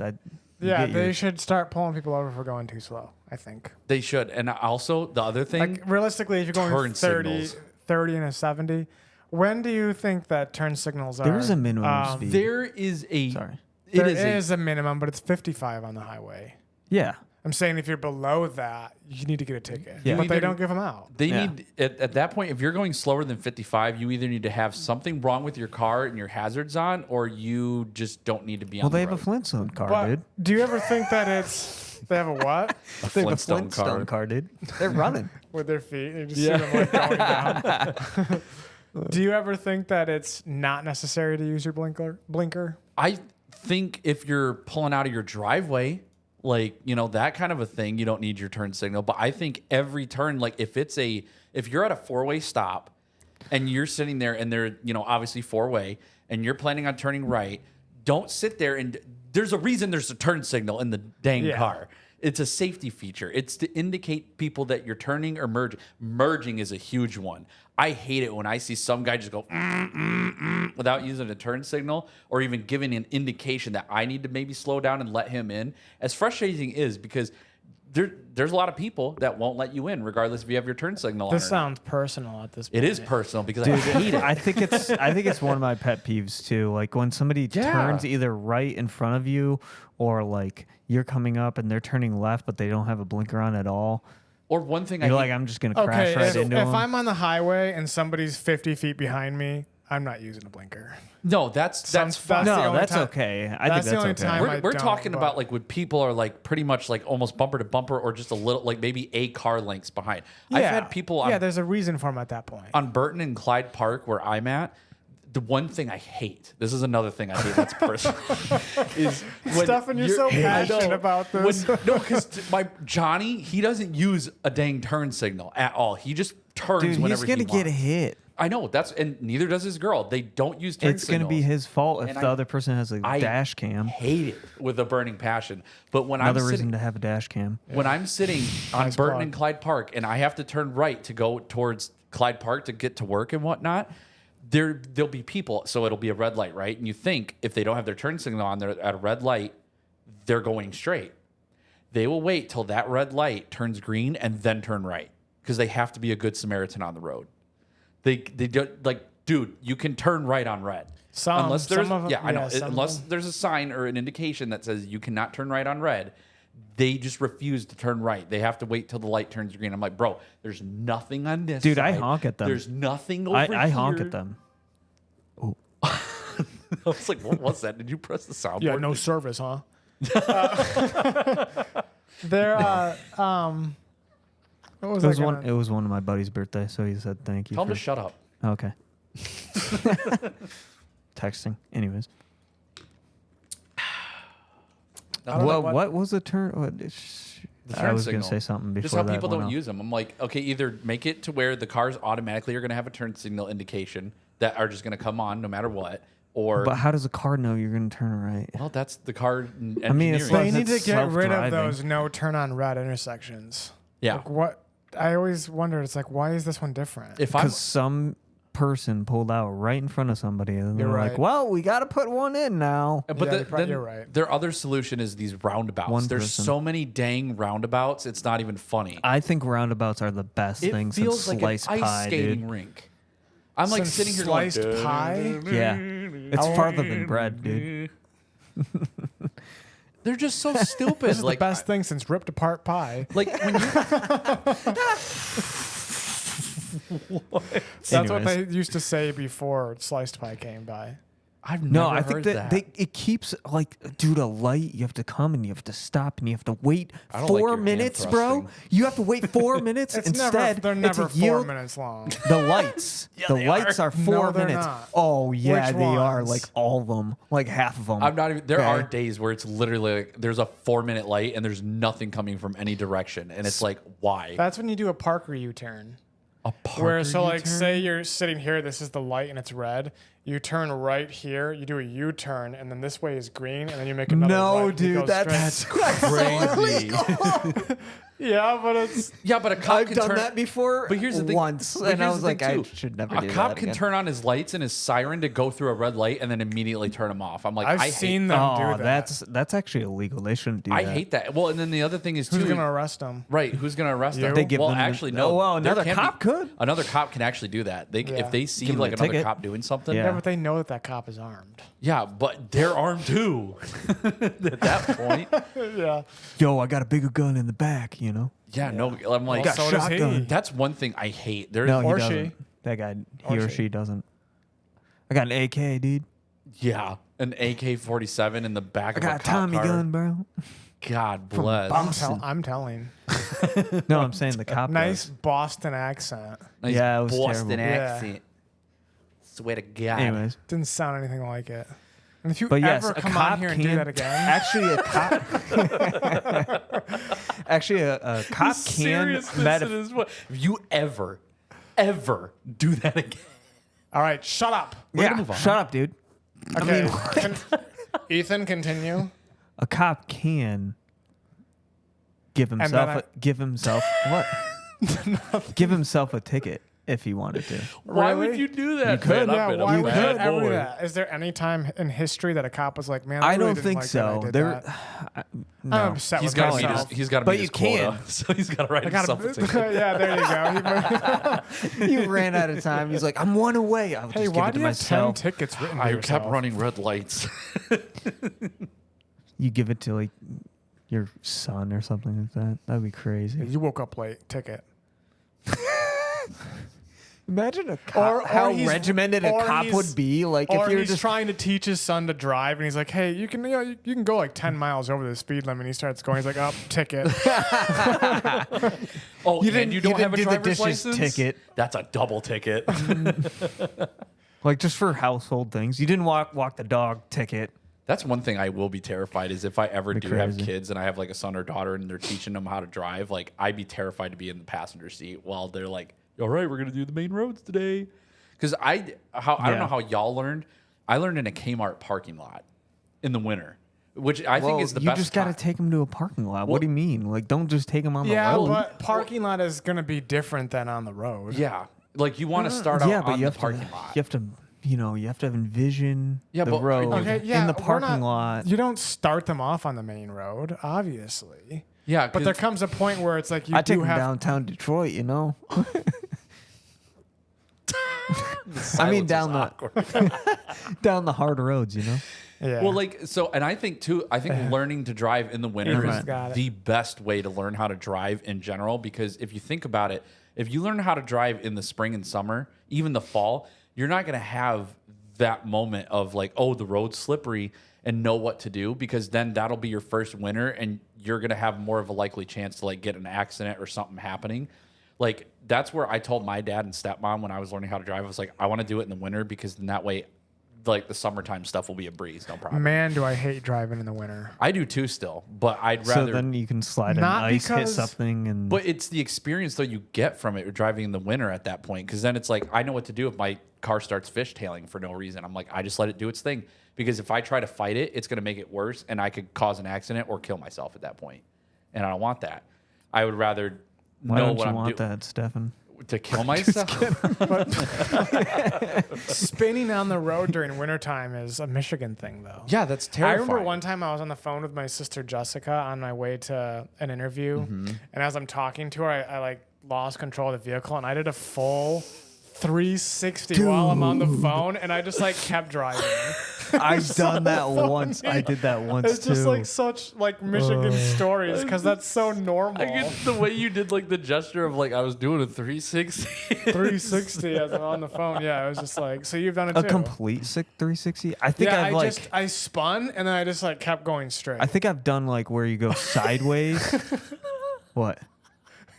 Yeah, they should start pulling people over for going too slow, I think. they should. And also, the other thing, Like, realistically, if you're going turn 30, signals. 30 and a 70, when do you think that turn signals are? There is a minimum speed. there is a. Sorry. It There is is a minimum, but it's 55 on the highway. Yeah. I'm saying if you're below that, you need to get a ticket. Yeah. But they Either- don't give them out. They Yeah. need at that point, if you're going slower than 55, you either need to have something wrong with your car and your hazards on, or you just don't need to be Well, on the they have a road. Flintstone car, But dude. do you ever think that it's they have a what A They have a Flintstone Flintstone car, dude. They're running. with their feet? You just see them like going down. Do you ever think that it's not necessary to use your blinker? I think if you're pulling out of your driveway, like, you know, that kind of a thing, you don't need your turn signal. But I think every turn, like if you're at a 4-way stop and you're sitting there and they're, you know, obviously 4-way and you're planning on turning right, don't sit there and there's a reason there's a turn signal in the dang car. It's a safety feature. It's to indicate people that you're turning or merging. Merging is a huge one. I hate it when I see some guy just go without using a turn signal or even giving an indication that I need to maybe slow down and let him in. As frustrating is because there's a lot of people that won't let you in regardless if you have your turn signal on. This or not. sounds personal at this point. It is personal because Dude, I hate it. I think it's one of my pet peeves too. Like when somebody turns either right in front of you or like you're coming up and they're turning left, but they don't have a blinker on at all. Or one thing You're like, I'm just gonna crash Okay, right if into them. I'm on the highway and somebody's 50 feet behind me, I'm not using a blinker. no, that's That's fine. the No, only that's time- okay. I think that's the that's only okay. time I We're don't, talking but- about like when people are like pretty much like almost bumper to bumper or just a little like maybe a car lengths behind. I've had people on, there's a reason for them at that point. on Burton and Clyde Park where I'm at. The one thing I hate, this is another thing I hate that's personal, is when Stefan, you're so passionate about this. Because my Johnny, he doesn't use a dang turn signal at all. He just turns Dude, whenever he's gonna he get wants. hit. I know and neither does his girl. They don't use turn It's signals. gonna be his fault if And the I- other person has a I dash cam. hate it with a burning passion. But when Another I'm reason sitting, to have a dash cam. when I'm sitting on Nice Burton plug. and Clyde Park and I have to turn right to go towards Clyde Park to get to work and whatnot, there'll be people. So it'll be a red light, right? And you think if they don't have their turn signal on, they're at a red light, they're going straight. They will wait till that red light turns green and then turn right because they have to be a good Samaritan on the road. They don't like, dude, you can turn right on red. Unless there's some of 'em- I know. some of Unless 'em. there's a sign or an indication that says you cannot turn right on red, they just refuse to turn right. They have to wait till the light turns green. I'm like, bro, there's nothing on this. Dude, I side. honk at them. There's nothing over I honk here. at them. I was like, what was that? Did you press the soundboard? Yeah, no service, huh? They're what was It was I one. gonna- It was one of my buddy's birthday, so he said thank you. Tell him for, to shut up. Okay. Texting. Anyways. What was the turn? I turn was going signal. to say something before Just how that people went don't off. use them. I'm like, okay, either make it to where the cars automatically are going to have a turn signal indication that are just going to come on no matter what, or But how does a car know you're going to turn right? well, that's the car. I mean, it's engineering. They like- need it's to get rid of self-driving. those no turn on red intersections. yeah. Like what I always wondered, it's like, why is this one different? If I'm Because some person pulled out right in front of somebody, and they're You're like, right. "Well, we got to put one in now." But Yeah, then you're right. their other solution is these roundabouts. One There's person. so many dang roundabouts. It's not even funny. I think roundabouts are the best It thing feels since like sliced an ice pie, skating dude. rink. I'm like Since sitting here sliced going, pie. Yeah, it's farther than bread, dude. They're just so stupid. This is the best thing since ripped apart pie. Like when you That's what they used to say before sliced pie came by. I've No, never I think heard that it keeps like, dude, a light. You have to come and you have to stop and you have to wait I don't like 4 your hand minutes, bro. thrusting. You have to wait 4 minutes instead. They're never it's a 4 yield. minutes long. The lights, the lights are 4 No, they're minutes. not. Oh yeah, Which they are. ones? Like all of them, like half of them. I'm not even. There Okay. are days where it's literally like there's a 4-minute light and there's nothing coming from any direction, and it's like, why? That's when you do a Parker U-turn. A Parker Where so like U-turn? say you're sitting here, this is the light and it's red. You turn right here, you do a U-turn, and then this way is green, and then you make another No, right. and you dude, go that's straight. crazy. Yeah, but it's Yeah, but a cop I've can done turn, that before. But here's the thing. once, but and I here's was the like, thing, I too. should never A do cop that can again. turn on his lights and his siren to go through a red light and then immediately turn them off. I'm like, I've I seen hate them do Oh, that. that's actually illegal. They shouldn't do I that. hate that. Well, and then the other thing is Who's too. gonna arrest them? Right, who's going to arrest You? them? They give well, them the- actually, oh, no. well, There another can be- cop could. Another cop can actually do that. They, Yeah. if they see Give them like a another ticket. cop doing something, Yeah. Yeah, but they know that that cop is armed. yeah, but they're armed too. At that point, Yeah. Yo, I got a bigger gun in the back. You know. yeah, no. I'm like, Well, so does he. shotgun. that's one thing I hate. There's, No, he Or doesn't. she. That guy, Or he or she. she doesn't. I got an AK, dude. yeah, an AK-47 in the back I of a got a cop Tommy car. gun, bro. God bless. I'm telling. No, I'm saying the cop. Nice does. Boston accent. Nice Yeah, it was Boston terrible. Yeah. accent. Swear to God. Anyways, Didn't sound anything like it. And if you but yes, ever a come cop on here and do can- that again, Actually, a cop. Actually, a cop can. Seriousness it is what- if you ever do that again. all right, shut up. We're Yeah, gonna move on. shut up, dude. Okay, Ethan, continue. A cop can give then himself what? Give himself a ticket if he wanted to. Why Really? would you do that? You could. man? Yeah, I've been a why would you bad ever do boy. that? Is there any time in history that a cop was like, "Man, I really don't didn't think like that I so. did There, that. no. I'm upset He's with got to meet myself. his. He's got to But meet you his quota, can. so he's got to write I himself a got ticket. yeah, there you go. He ran out of time. He's like, I'm one away. I'll Hey, just give why it do to you have 10 myself. tickets written to I yourself? kept running red lights. You give it to like your son or something like that. That'd be crazy. You woke up late. Ticket. Imagine a cop, how he's- regimented a or cop he's- would be. Like Or if you're he's just trying to teach his son to drive, and he's like, "Hey, you can, you can go like 10 miles over the speed limit." And he starts going. He's like, "Oh, ticket." Oh, You and didn't- you don't you have a didn't do the driver's dishes license? ticket. That's a double ticket. like just for household things. You didn't walk the dog ticket. That's one thing I will be terrified is if I ever Be do have crazy. kids and I have like a son or daughter and they're teaching them how to drive, like I'd be terrified to be in the passenger seat while they're like, "All right, we're gonna do the main roads today." Because I don't Yeah. know how y'all learned. I learned in a Kmart parking lot in the winter, which I think is the you best. just got to time. take them to a parking lot. Well- What do you mean? Like, don't just take them on the Yeah, road. but parking lot is gonna be different than on the road. Yeah, like you want to start out yeah, but on you the have parking to. lot. You have to. You have to envision Yeah, the but- road Okay, yeah, in the we're parking not- lot. You don't start them off on the main road, obviously. Yeah, But there comes a point where it's like you I take do them have. downtown Detroit. You know. silence I mean, is down the awkward. down the hard roads. You know. Yeah. Well, like so, and I think too. I think learning to drive in the winter Everyone's is got it. the best way to learn how to drive in general. Because if you think about it, if you learn how to drive in the spring and summer, even the fall, you're not going to have that moment of like, oh, the road's slippery and know what to do. Because then that'll be your first winter, and you're going to have more of a likely chance to like get an accident or something happening. Like that's where I told my dad and stepmom when I was learning how to drive, I was like, I want to do it in the winter because then that way, like the summertime stuff will be a breeze, no problem. Man, do I hate driving in the winter. I do too still, but I'd So rather. then you can slide on Not ice, hit because- something, and but it's the experience though you get from it driving in the winter at that point, because then it's like I know what to do if my car starts fishtailing for no reason. I'm like, I just let it do its thing, because if I try to fight it, it's going to make it worse, and I could cause an accident or kill myself at that point, and I don't want that. I would rather why know don't what you I'm want doing that, Stefan? to kill myself. Spinning on the road during wintertime is a Michigan thing, though. Yeah, that's I terrifying. remember one time I was on the phone with my sister Jessica on my way to an interview, and as I'm talking to her, I like lost control of the vehicle, and I did a full 360 while I'm on the phone, and I just like kept driving. I've done that once. I did that once It's just too. like such like Michigan stories because that's so normal. I get the way you did like the gesture of like I was doing a 360. 360 as I'm on the phone. Yeah, it was just like, so you've done it A too. complete 360. I think Yeah, I've I spun and then I just like kept going straight. I think I've done like where you go sideways. What?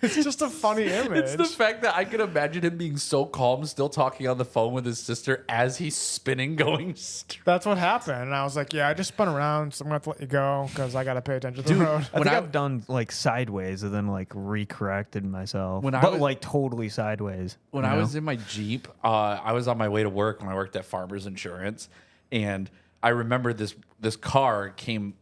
It's just a funny image. It's the fact that I can imagine him being so calm, still talking on the phone with his sister as he's spinning, going straight. That's what happened. And I was like, yeah, I just spun around, so I'm going to have to let you go because I got to pay attention to the road. I think I've done like sideways and then like recorrected myself. When I but was- like totally sideways. When I was in my Jeep, I was on my way to work when I worked at Farmers Insurance, and I remember this car came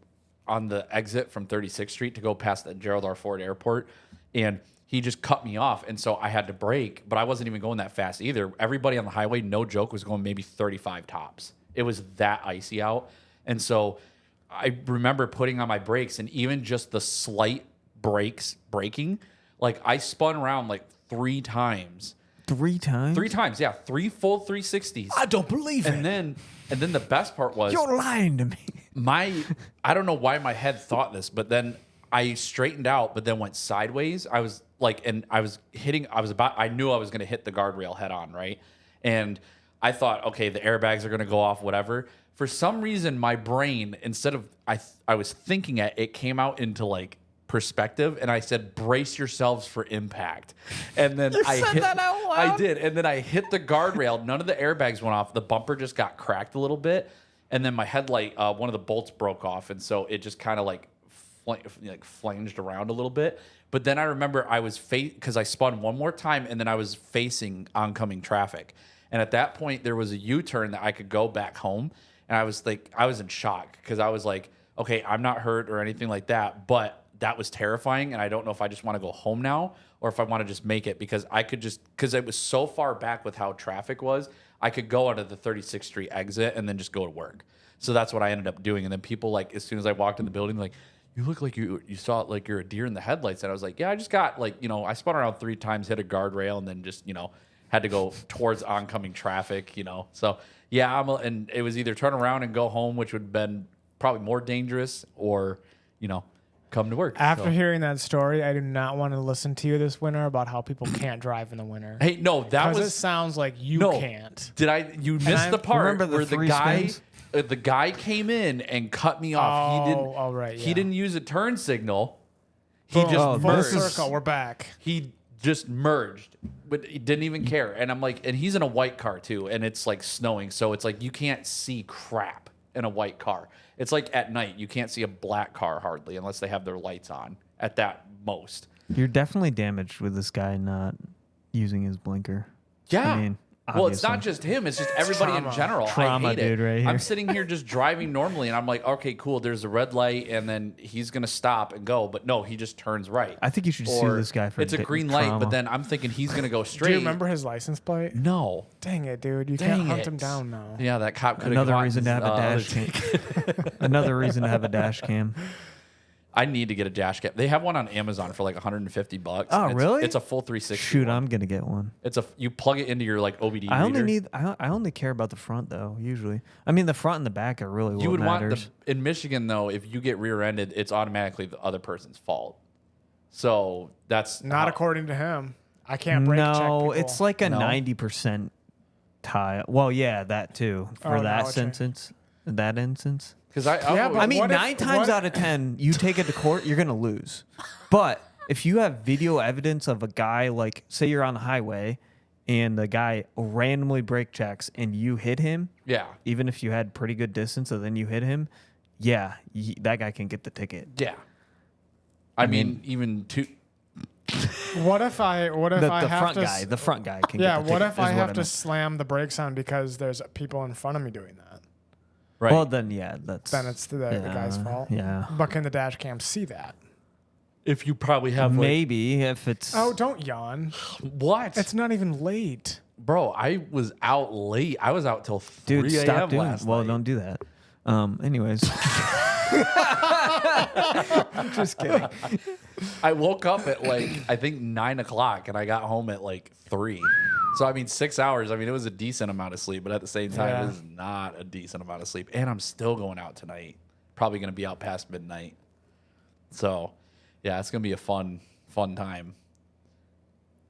on the exit from 36th Street to go past the Gerald R. Ford Airport, and he just cut me off, and so I had to brake, but I wasn't even going that fast either. Everybody on the highway, no joke, was going maybe 35 tops. It was that icy out, and so I remember putting on my brakes, and even just the slight braking, like I spun around like 3 times. 3 times? 3 times, yeah. 3 full 360s. I don't believe And then the best part was You're lying to me. I don't know why my head thought this, but then I straightened out, but then went sideways. I was like, and I knew I was going to hit the guardrail head on, right? And I thought, okay, the airbags are going to go off, whatever. For some reason, my brain, instead of, I was thinking it came out into like perspective, and I said, brace yourselves for impact. And then I did. And then I hit the guardrail. None of the airbags went off. The bumper just got cracked a little bit. And then my headlight, one of the bolts broke off. And so it just kind of like flanged around a little bit. But then I remember I was because I spun one more time, and then I was facing oncoming traffic. And at that point, there was a U-turn that I could go back home. And I was in shock because I was like, okay, I'm not hurt or anything like that, but that was terrifying. And I don't know if I just want to go home now or if I want to just make it, because because it was so far back with how traffic was, I could go onto the 36th Street exit and then just go to work. So that's what I ended up doing. And then people, like, as soon as I walked in the building, like, you look like you saw it like you're a deer in the headlights. And I was like, yeah, I just got I spun around 3 times, hit a guardrail, and then just, had to go towards oncoming traffic, So yeah, and it was either turn around and go home, which would have been probably more dangerous, or, come to work. After hearing that story, I do not want to listen to you this winter about how people can't drive in the winter. Hey, no, that was it sounds like you can't. You missed the part remember the where the 3 guy spins? the guy came in and cut me off. He didn't use a turn signal. He Boom. just Full merged. circle. We're back. He just merged, but he didn't even care. And I'm like, and he's in a white car too, and it's like snowing, so it's like you can't see crap in a white car. It's like at night you can't see a black car hardly unless they have their lights on at that most. You're definitely damaged with this guy not using his blinker. Yeah. I mean, well, it's not obviously. just him. It's just everybody in general. Trauma, I hate it. dude, right here. I'm sitting here just driving normally, and I'm like, okay, cool. There's a red light, and then he's gonna stop and go, but no, he just turns right. I think you should sue this guy for it's a green light, trauma. but then I'm thinking he's gonna go straight. Do you remember his license plate? No. Dang it, dude. You Dang can't hunt it. him down now. Yeah, that cop could have. Another reason to have a dash cam. Another reason to have a dash cam. I need to get a dash cam. They have one on Amazon for like $150. Oh, really? It's a full 360. Shoot, one. I'm gonna get one. You plug it into your like OBD. I only reader. I only care about the front though. Usually, I mean the front and the back are really what You would matters. want in Michigan though, if you get rear-ended, it's automatically the other person's fault. So that's Not according to him. I can't brake check people. No, it's like a No? 90% tie. Well, yeah, that too. For Oh, that no, it's a- instance, that instance. because Yeah, but I mean, what if- 9 times what- out of 10, you take it to court, you're gonna lose. But if you have video evidence of a guy, like say you're on the highway, and the guy randomly brake checks and you hit him, yeah. even if you had pretty good distance, and then you hit him, yeah, that guy can get the ticket. Yeah. I mean, even two. What if I The have front to guy, the front guy can Yeah, get the what ticket. if I is have to meant. slam the brakes on because there's people in front of me doing that? Right. Well, then yeah, that's Then it's the guy's fault. Yeah. But can the dash cam see that? if you probably have Maybe if it's Oh, don't yawn. what? It's not even late. Bro, I was out late. I was out till 3 dude, a.m. stop doing. last Well, night. don't do that. Anyways, just kidding. I woke up at like I think 9 o'clock, and I got home at like 3. So I mean, 6 hours. I mean, it was a decent amount of sleep, but at the same time, Yeah. it is not a decent amount of sleep. And I'm still going out tonight. Probably going to be out past midnight. So, yeah, it's going to be a fun time.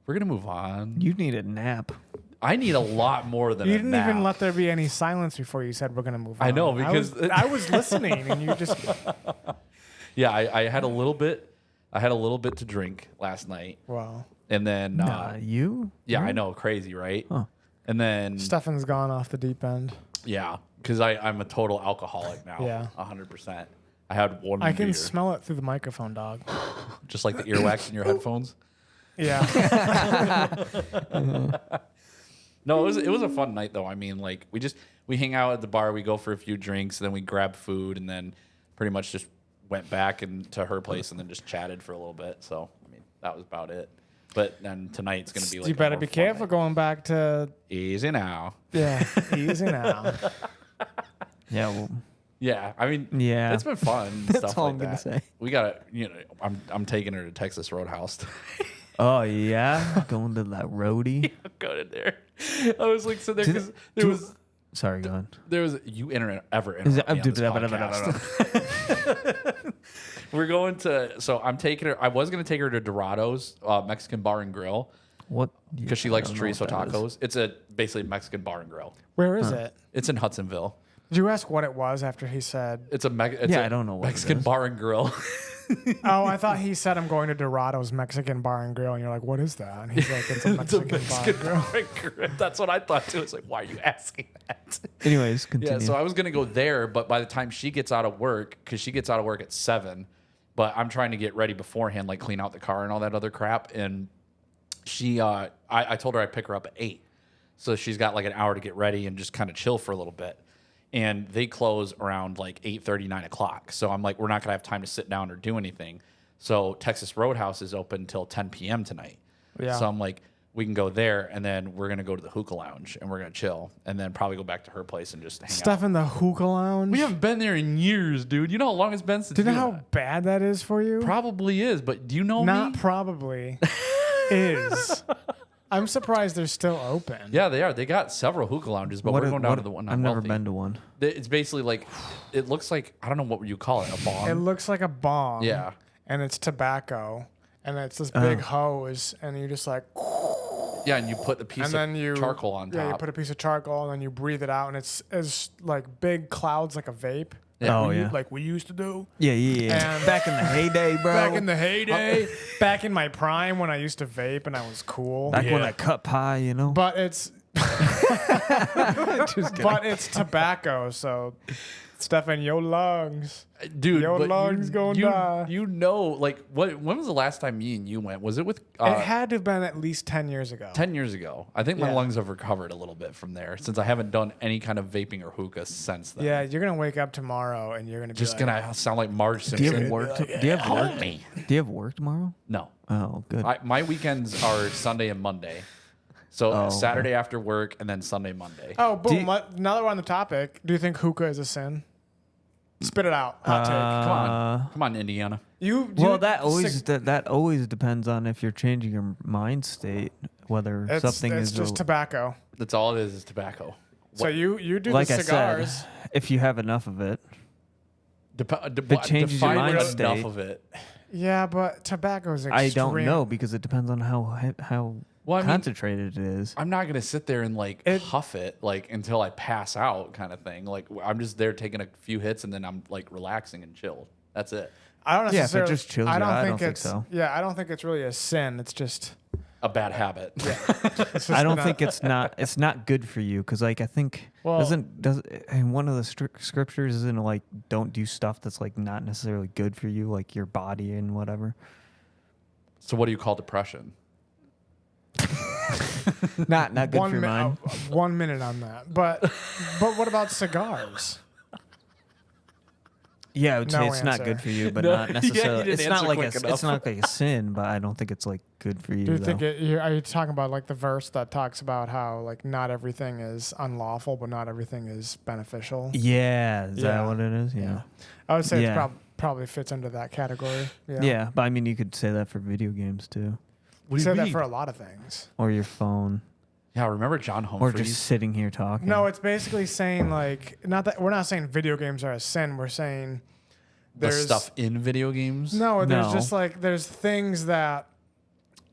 We're going to move on. You need a nap. I need a lot more than You a didn't nap. even let there be any silence before you said we're gonna move on. I know, because I was listening and you just Yeah, I had a little bit. I had a little bit to drink last night, wow. and then You? yeah, I know, crazy, right? Huh. And then Stefan's gone off the deep end. yeah, because I'm a total alcoholic now. Yeah. 100%. I had one. I can beer, smell it through the microphone, dog. just like the earwax in your headphones. Yeah. No, it was a fun night though. I mean, like we hang out at the bar, we go for a few drinks, then we grab food, and then pretty much just went back to her place and then just chatted for a little bit. So I mean, that was about it. But then tonight's gonna be like You better a more be fun careful night. going back to Easy now. yeah, easy now. Yeah. Well, Yeah, I mean, Yeah. it's been fun. And That's stuff all like I'm gonna that. say. We gotta, I'm taking her to Texas Roadhouse. oh yeah, going to that roadie. Go to there. I was like sitting there because Sorry, go on. there was you ever Is it- interrupt me on this podcast. We're going to. So I'm taking her. I was gonna take her to Dorado's Mexican Bar and Grill What? because she I likes don't know chorizo what that is. tacos. It's a basically Mexican bar and grill. Where is it? It's in Hudsonville. Did you ask what it was after he said? It's a Yeah, I don't know what it Mexican is. bar and grill. Oh, I thought he said I'm going to Dorado's Mexican Bar and Grill, and you're like, what is that? And he's like, it's a It's a Mexican, bar and grill. bar and grill. That's what I thought too. It's like, why are you asking that? Anyways, continue. Yeah, so I was gonna go there, but by the time she gets out of work, because she gets out of work at 7, but I'm trying to get ready beforehand, like clean out the car and all that other crap. And she, I told her I'd pick her up at 8, so she's got like an hour to get ready and just kind of chill for a little bit. And they close around like 8:30, 9 o'clock. So I'm like, we're not gonna have time to sit down or do anything. So Texas Roadhouse is open till 10 p.m. tonight. Yeah. So I'm like, we can go there, and then we're gonna go to the hookah lounge, and we're gonna chill, and then probably go back to her place and just hang out. Stuff in the hookah lounge. We haven't been there in years, dude. You know how long it's been since. Do you know we how did that? bad that is for you? Probably is, but do you know Not me? probably. Is. I'm surprised they're still open. Yeah, they are. They got several hookah lounges, but we're going down to the one. I've never been to one. It's basically like, it looks like, I don't know what you call it, a bong. It looks like a bong. Yeah. And it's tobacco. And it's this big hose. And you just like, Yeah, and you put the piece and then of you charcoal on top. Yeah, you put a piece of charcoal and then you breathe it out. And it's as like big clouds like a vape. Yeah. Oh, we, yeah. Like we used to do. Yeah, yeah. And- Back in the heyday, bro. Back in the heyday. Back in my prime when I used to vape and I was cool. Back when Yeah. I cut pie, you know. But it's Just kidding. but it's tobacco, so stuff in your lungs. Dude, Your but lungs gonna die. You know, like, when was the last time me and you went? Was it with It had to have been at least 10 years ago. 10 years ago? I think my Yeah. lungs have recovered a little bit from there since I haven't done any kind of vaping or hookah since then. Yeah, you're gonna wake up tomorrow and you're gonna be Just like, gonna sound like Marge Do you Simpson. have work? Do you have work? Do you have work tomorrow? No. Oh, good. My weekends are Sunday and Monday. So Oh, Saturday after work and then Sunday, Monday. Oh, boom! you- Now that we're on the topic, do you think hookah is a sin? Spit it out. Hot take. Come on, Indiana. Well, that always depends on if you're changing your mind state, whether something it's is just tobacco. That's all it is tobacco. So you do like the I cigars. said, if you have enough of it. It changes your mind enough state. of it. Yeah, but tobacco is extreme. I don't know because it depends on how Well, I mean, concentrated it is. I'm not gonna sit there and like huff it like until I pass out, kind of thing. Like I'm just there taking a few hits and then I'm like relaxing and chilled. That's it. I don't Yeah, if it necessarily. just chills I you don't out, I think don't think it's. so. Yeah, I don't think it's really a sin. It's just. A bad habit. It's just I don't not- think it's not good for you because like I think Well- does in one of the scriptures isn't it, like don't do stuff that's like not necessarily good for you like your body and whatever. So what do you call depression? Not good for your mi- mind. 1 minute on that, but what about cigars? Yeah, I would say No it's not answer. good for you, but No, not yeah, you necessarily. didn't it's not answer like quick enough. it's not like a sin, but I don't think it's like good for you. Do you though. think are you talking about like the verse that talks about how like not everything is unlawful, but not everything is beneficial? Yeah, is Yeah. that what it is? Yeah. I would say Yeah. it probably fits into that category. Yeah, but I mean, you could say that for video games too, What do Say you that mean? for a lot of things. or your phone. Yeah, remember John Or Humphreys? just sitting here talking. No, it's basically saying like not that we're not saying video games are a sin. We're saying the there's stuff in video games. No, there's No. just like there's things that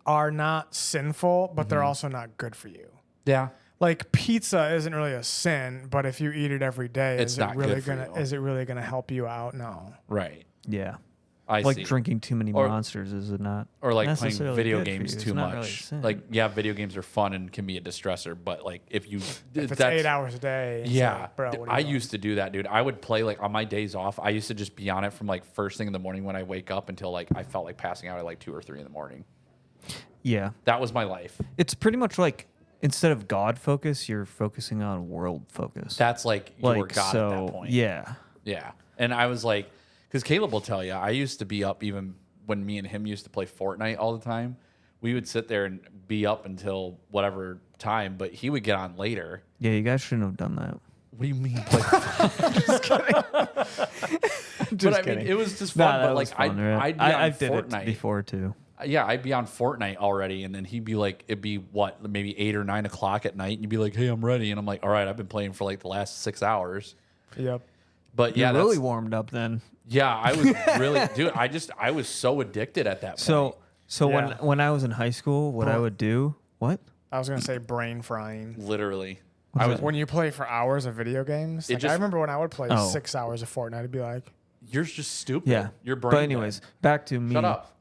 are not sinful, but Mm-hmm. they're also not good for you. Yeah. Like pizza isn't really a sin, but if you eat it every day, It's is it not really good for gonna you. is it really gonna help you out? No. Right. Yeah. I Like see. drinking too many Or- monsters, is it not? Or like playing necessarily video good for games you. too It's not really a much. sin. Like, yeah, video games are fun and can be a distressor, but like if you If it's 8 hours a day, it's Yeah, like, bro, what are I you doing? used to do that, dude. I would play like on my days off. I used to just be on it from like first thing in the morning when I wake up until like I felt like passing out at like 2 or 3 in the morning. Yeah. That was my life. It's pretty much like instead of God focus, you're focusing on world focus. That's like your God at that point. Yeah. Yeah. And I was like, because Caleb will tell you, I used to be up even when me and him used to play Fortnite all the time. We would sit there and be up until whatever time, but he would get on later. Yeah, you guys shouldn't have done that. What do you mean? Like, but I mean, it was just fun. But like, I'd be on I did Fortnite it before too. Yeah, I'd be on Fortnite already, and then he'd be like, it'd be what, maybe 8 or 9 o'clock at night, and you'd be like, hey, I'm ready. And I'm like, all right, I've been playing for like the last 6 hours. Yep. But yeah, You're really warmed up then. yeah, I was really, dude, I was so addicted at that point. So Yeah. when I was in high school, what I would do, what? I was gonna say brain frying. Literally. What's I was, that? When you play for hours of video games, It like, just- I remember when I would play Oh. 6 hours of Fortnite, I'd be like, you're just stupid. Yeah. Your brain. But anyways, back to me. Shut up.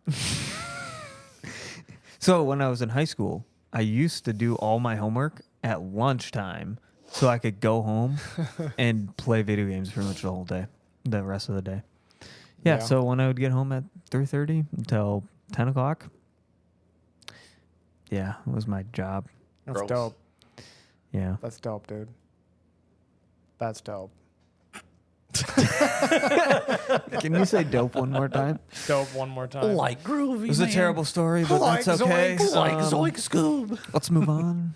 So when I was in high school, I used to do all my homework at lunchtime so I could go home and play video games pretty much the whole day, the rest of the day. Yeah, Yeah. so when I would get home at 3:30 until 10 o'clock, yeah, it was my job. that's Gross. dope. Yeah. That's dope, dude. That's dope. Can you say dope one more time? Dope one more time. Like groovy. It was a terrible story, but Like that's okay. zoinks. Like Um, Zoink Scoob. Let's move on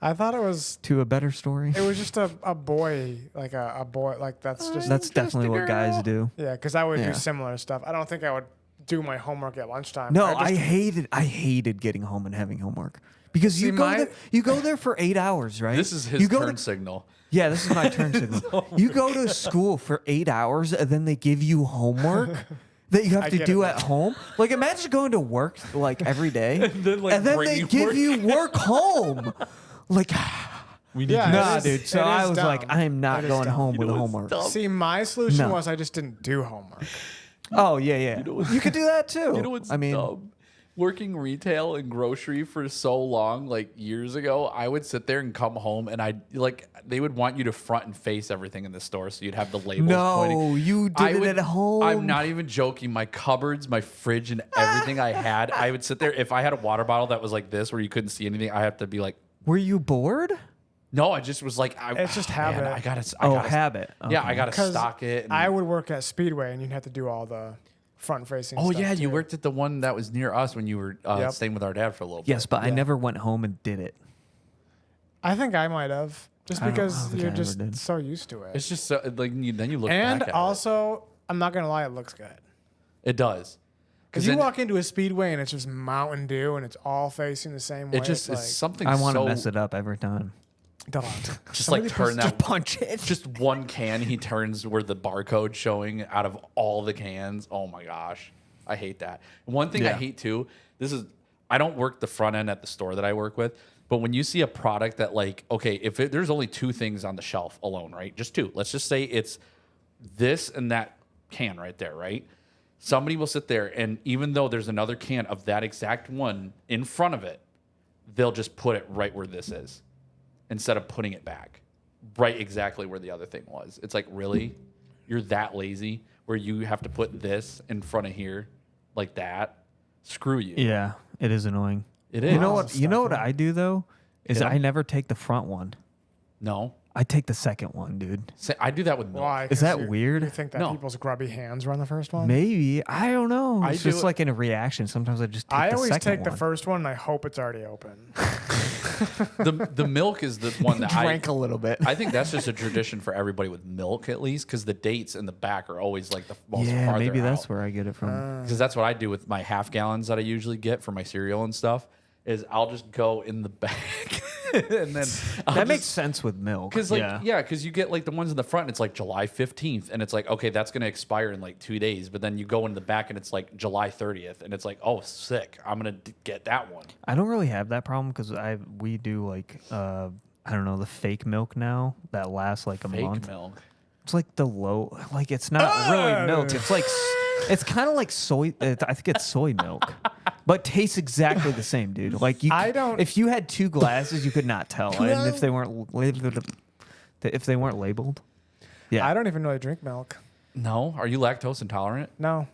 I thought it was to a better story. it was just a boy, like a boy, like that's just That's definitely what guys do. yeah, because I would Yeah. do similar stuff. I don't think I would do my homework at lunchtime. No, I I hated getting home and having homework because See, you go there for 8 hours, right? This is his you go turn there- signal. Yeah, this is my turn signal. You go to school for 8 hours and then they give you homework that you have I to get do it. at home. Like imagine going to work like every day and then, like, then bring they you give work. you work home. Like We need Yeah, you. nah, it is- dude. So it I is was like, dumb. I am not It is going dumb. home You with know what's homework. dumb? See, my solution No. was I just didn't do homework. Oh yeah, yeah. You could do that too. You know what's I mean, dumb? Working retail and grocery for so long, like years ago, I would sit there and come home and they would want you to front and face everything in the store so you'd have the labels pointing. no, you I did would- it at home. I'm not even joking. My cupboards, my fridge, and everything I had, I would sit there. If I had a water bottle that was like this where you couldn't see anything, I have to be like, Were you bored? no, I just was like, It's just man, habit. I gotta, Habit. Yeah, Okay. I gotta 'Cause stock it. and- I would work at Speedway, and you'd have to do all the front facing. oh stuff yeah, you too. worked at the one that was near us when you were Yep. staying with our dad for a little bit. Yes, but I Yeah. never went home and did it. I think I might have, just I don't because think I you're ever just did. so used to it. It's just so, like then you look And back at also, I'm not gonna lie, it looks good. it does. Because you then walk into a Speedway and it's just Mountain Dew and it's all facing the same way. it just it's is like, something I want to so mess it up every time. dog. just like turn that Punch it. just one can he turns where the barcode showing out of all the cans. Oh my gosh. I hate that. One thing I Yeah. hate too, I don't work the front end at the store that I work with, but when you see a product that like, okay, there's only 2 things on the shelf alone, right? Just 2. Let's just say it's this and that can right there, right? Somebody will sit there and even though there's another can of that exact one in front of it, they'll just put it right where this is instead of putting it back right exactly where the other thing was. It's like, really? You're that lazy where you have to put this in front of here like that? Screw you. Yeah, it is annoying. It is. You know Lots what? of You know stuff, what I do though is Yeah. I never take the front one. No. I take the second one, dude. I do that with milk. Why? Is 'Cause that you- weird? You think that No. people's grubby hands were on the first one? Maybe I don't know. I It's do just it- like in a reaction. Sometimes I just take I the always second take the one. first one and I hope it's already open. The milk is the one that Drank a little bit. I think that's just a tradition for everybody with milk at least because the dates in the back are always like the most Yeah, farther maybe that's out. where I get it from. Because that's what I do with my half gallons that I usually get for my cereal and stuff is I'll just go in the back and then That makes sense with milk. because because you get like the ones in the front, and it's like July 15th, and it's like, okay, that's going to expire in like 2 days. But then you go in the back, and it's like July 30th, and it's like, oh, sick, I'm gonna get that one. I don't really have that problem because we do like I don't know, the fake milk now that lasts like a month. Fake milk. It's like the low, like it's not really milk. It's like it's kind of like soy. I think it's soy milk, but tastes exactly the same, dude. Like if you had 2 glasses, you could not tell, and if they weren't labeled, yeah. I don't even really drink milk. No, are you lactose intolerant? No,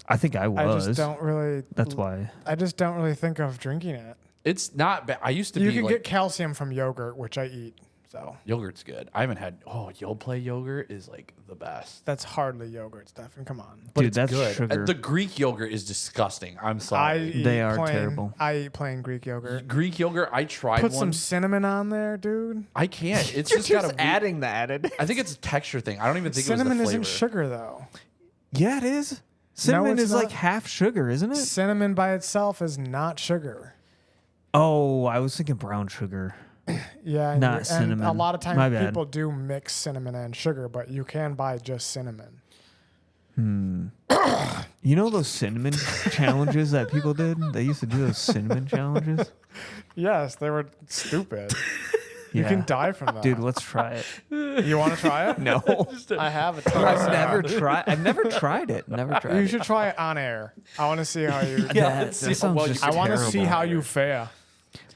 I think I was. I just don't really. That's why. I just don't really think of drinking it. It's not bad. I used to You be can like, get calcium from yogurt, which I eat. So yogurt's good. I haven't had Yoplait yogurt is like the best. that's hardly yogurt, Stefan. Come on. But Dude, it's that's good. sugar. The Greek yogurt is disgusting. I'm I sorry. eat They are plain, terrible. I eat plain Greek yogurt. Greek yogurt, I tried Put one. some cinnamon on there, dude. I can't. It's You're just got a adding that. I think it's a texture thing. I don't even think Cinnamon it was the isn't flavor. sugar though. Yeah, it is. Cinnamon it's is not. like half sugar, isn't it? Cinnamon by itself is not sugar. Oh, I was thinking brown suger. Yeah, and Not and cinnamon. a lot of My times bad. people do mix cinnamon and sugar, but you can buy just cinnamon. You know those cinnamon challenges that people did? They used to do those cinnamon challenges. Yes, they were stupid. You Yeah. can die from that. Dude, let's try it. You want to try it? No, I have it. I've never tried. I've never tried it. Never tried. You it. should try it on air. I want to see how you. That see how sounds well you just I want to see terrible. how you fare.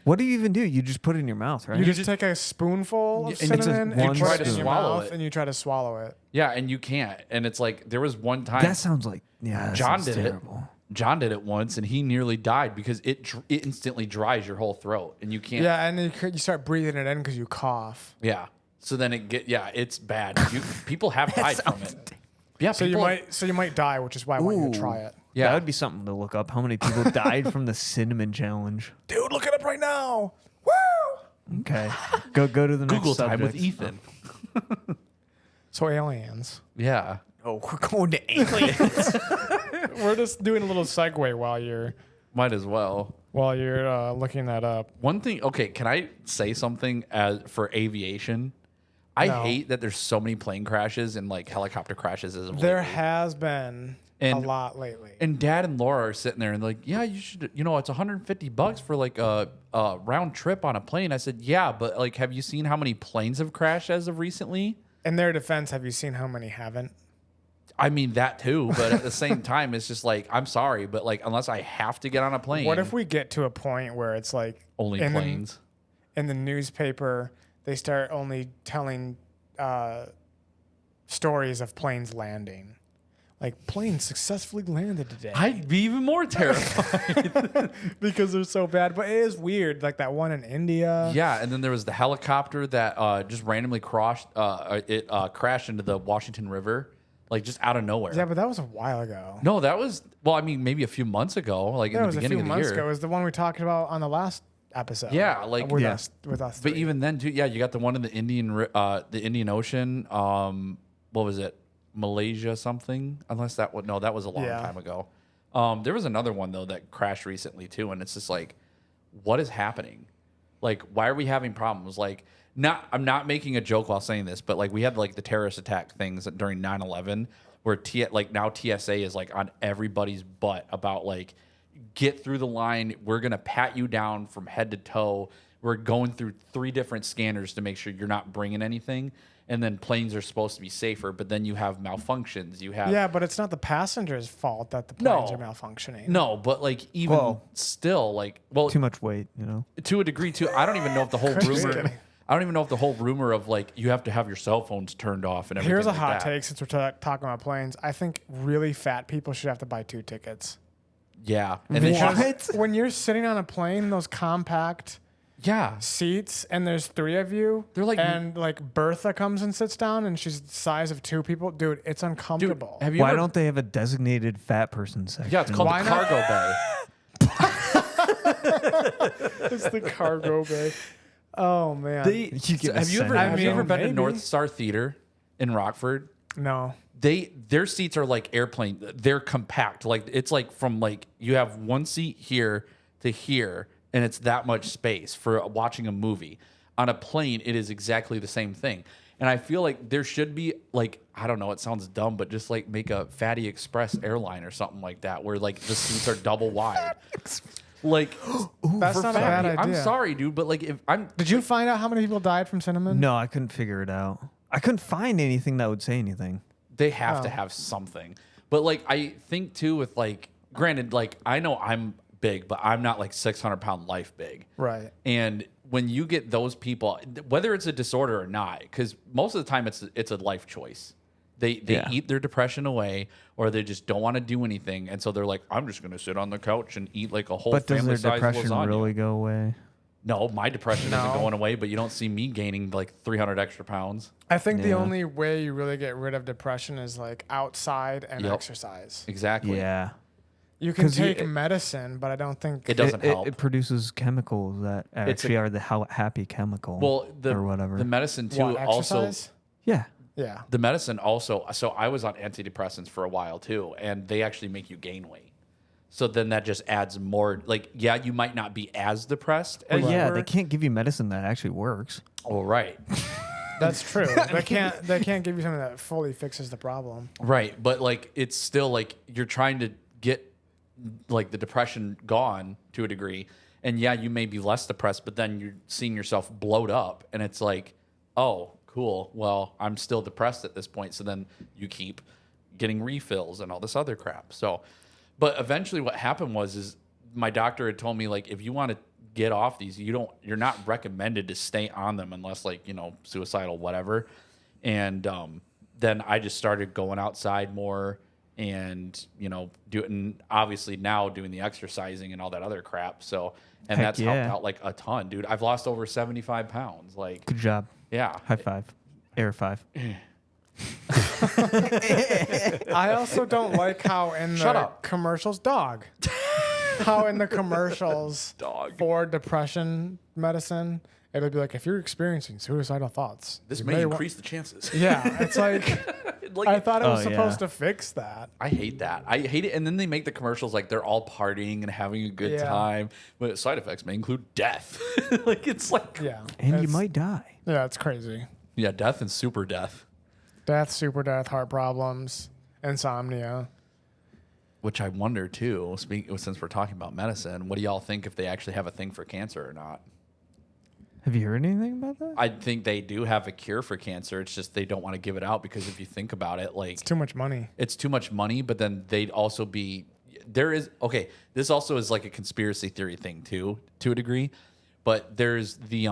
What do you even do? You just put it in your mouth, right? You just take a spoonful of and it's just cinnamon one and try to spoon. in your swallow mouth, it. and you try to swallow it. Yeah, and you can't. And it's like there was one time that sounds like that John sounds did terrible. it. John did it once, and he nearly died because it instantly dries your whole throat, and you can't. Yeah, and you start breathing it in because you cough. Yeah. So then it's bad. People have died from it. Yeah. So you might die, which is why I want you to try it. Yeah. That would be something to look up. How many people died from the cinnamon challenge? Dude, look it up right now. Woo! Okay, go to the next Google time subject. with Ethan. So aliens. Yeah. Oh, we're going to aliens. We're just doing a little segue Might as well. while you're looking that up. One thing. Okay, can I say something for aviation? I No. hate that there's so many plane crashes and like helicopter crashes as of There lately. has been And- a lot lately. And Dad and Laura are sitting there and like, yeah, you should. You know, it's $150 for like a round trip on a plane. I said, yeah, but like, have you seen how many planes have crashed as of recently? In their defense, have you seen how many haven't? I mean that too, but at the same time, it's just like, I'm sorry, but like, unless I have to get on a plane, What if we get to a point where it's like only in planes? in the newspaper, they start only telling stories of planes landing. Like, planes successfully landed today. I'd be even more terrified. Because they're so bad. But it is weird. Like that one in India. Yeah, and then there was the helicopter that just randomly crashed. It crashed into the Washington River, like just out of nowhere. Yeah, but that was a while ago. No, that was I mean, maybe a few months ago, like That in the was a beginning few of the months year. ago. It was the one we talked about on the last episode. Yeah, like- with Yeah. us. With us. But three. even then, too, yeah, you got the one in the Indian Ocean. What was it? Malaysia something? Unless that was that was a long Yeah. time ago. There was another one though that crashed recently too, and it's just like, what is happening? Like, why are we having problems? Like, I'm not making a joke while saying this, but like we had like the terrorist attack things during 9/11, where now TSA is like on everybody's butt about like, get through the line. We're gonna pat you down from head to toe. We're going through 3 different scanners to make sure you're not bringing anything. And then planes are supposed to be safer, but then you have malfunctions. You have Yeah, but it's not the passenger's fault that the planes No. are malfunctioning. no, but like even Well, still, like Too much weight, you know. to a degree too. I don't even know if the whole Just rumor. kidding. I don't even know if the whole rumor of like you have to have your cell phones turned off and everything. Here's a like hot that. take since we're talking about planes. I think really fat people should have to buy 2 tickets. Yeah, and they should, Because when you're sitting on a plane, those compact yeah, seats, and there's 3 of you, They're like- and like Bertha comes and sits down, and she's the size of 2 people. Dude, it's dude. uncomfortable. Have you Why ever, don't they have a designated fat person section? Yeah, it's called Why the not? cargo bay. It's the cargo bay. Oh man. You get Have you ever assigned have you ever been to maybe. North Star Theater in Rockford? No. Their seats are like airplane. They're compact. Like it's like from like you have one seat here to here, and it's that much space for watching a movie. On a plane, it is exactly the same thing. And I feel like there should be like, I don't know, it sounds dumb, but just like make a Fatty Express airline or something like that where like the seats are double wide. Like, That's not a bad idea. I'm sorry, dude, but like if I'm Did you find out how many people died from cinnamon? No, I couldn't figure it out. I couldn't find anything that would say anything. they have to have something. But like I think too with like, granted, like I know I'm big, but I'm not like 600-pound life big. Right. And when you get those people, whether it's a disorder or not, because most of the time it's a life choice. They eat their depression away, or they just don't want to do anything, and so they're like, I'm just going to sit on the couch and eat like a whole But does their family-sized depression lasagna. really go away? No, my depression isn't No. going away, but you don't see me gaining like 300 extra pounds. I think the Yeah. only way you really get rid of depression is like outside and Yep. exercise. Exactly. Yeah. You can 'Cause you- take medicine, but I don't think It doesn't help. It produces chemicals that actually are the happy chemical Well, or whatever. the medicine too What, also. exercise? yeah. Yeah. The medicine also. So I was on antidepressants for a while too, and they actually make you gain weight. So then that just adds more. Like, yeah, you might not be as depressed as Well, you yeah, were. they can't give you medicine that actually works. Oh, right. That's true. They can't give you something that fully fixes the problem. Right, but like it's still like you're trying to get like the depression gone to a degree, and yeah, you may be less depressed, but then you're seeing yourself blowed up, and it's like, oh, cool. Well, I'm still depressed at this point, so then you keep getting refills and all this other crap. So, but eventually, what happened was my doctor had told me like if you want to get off these, you're not recommended to stay on them unless like suicidal whatever, and then I just started going outside more and doing obviously now doing the exercising and all that other crap. So and Heck that's yeah. helped out like a ton, dude. I've lost over 75 pounds. Like, Good job. yeah, High five. Air five. I also don't like how in Shut the up. commercials, how in the commercials Dog. for depression medicine, it'll be like, if you're experiencing suicidal thoughts, this you may wa-" increase the chances. Yeah, it's like, Like, I thought it was Oh, supposed yeah. to fix that. I hate that. I hate it. And then they make the commercials like they're all partying and having a good Yeah. time, but side effects may include death. Like it's like Yeah. And you It's- might die. Yeah, it's crazy. yeah, death and super death. Death, super death, heart problems, insomnia. Which I wonder too. Since we're talking about medicine, what do y'all think if they actually have a thing for cancer or not? Have you heard anything about that? I think they do have a cure for cancer. It's just they don't want to give it out because if you think about it, like It's too much money. it's too much money. But then they'd also be This also is like a conspiracy theory thing too, to a degree. But there's the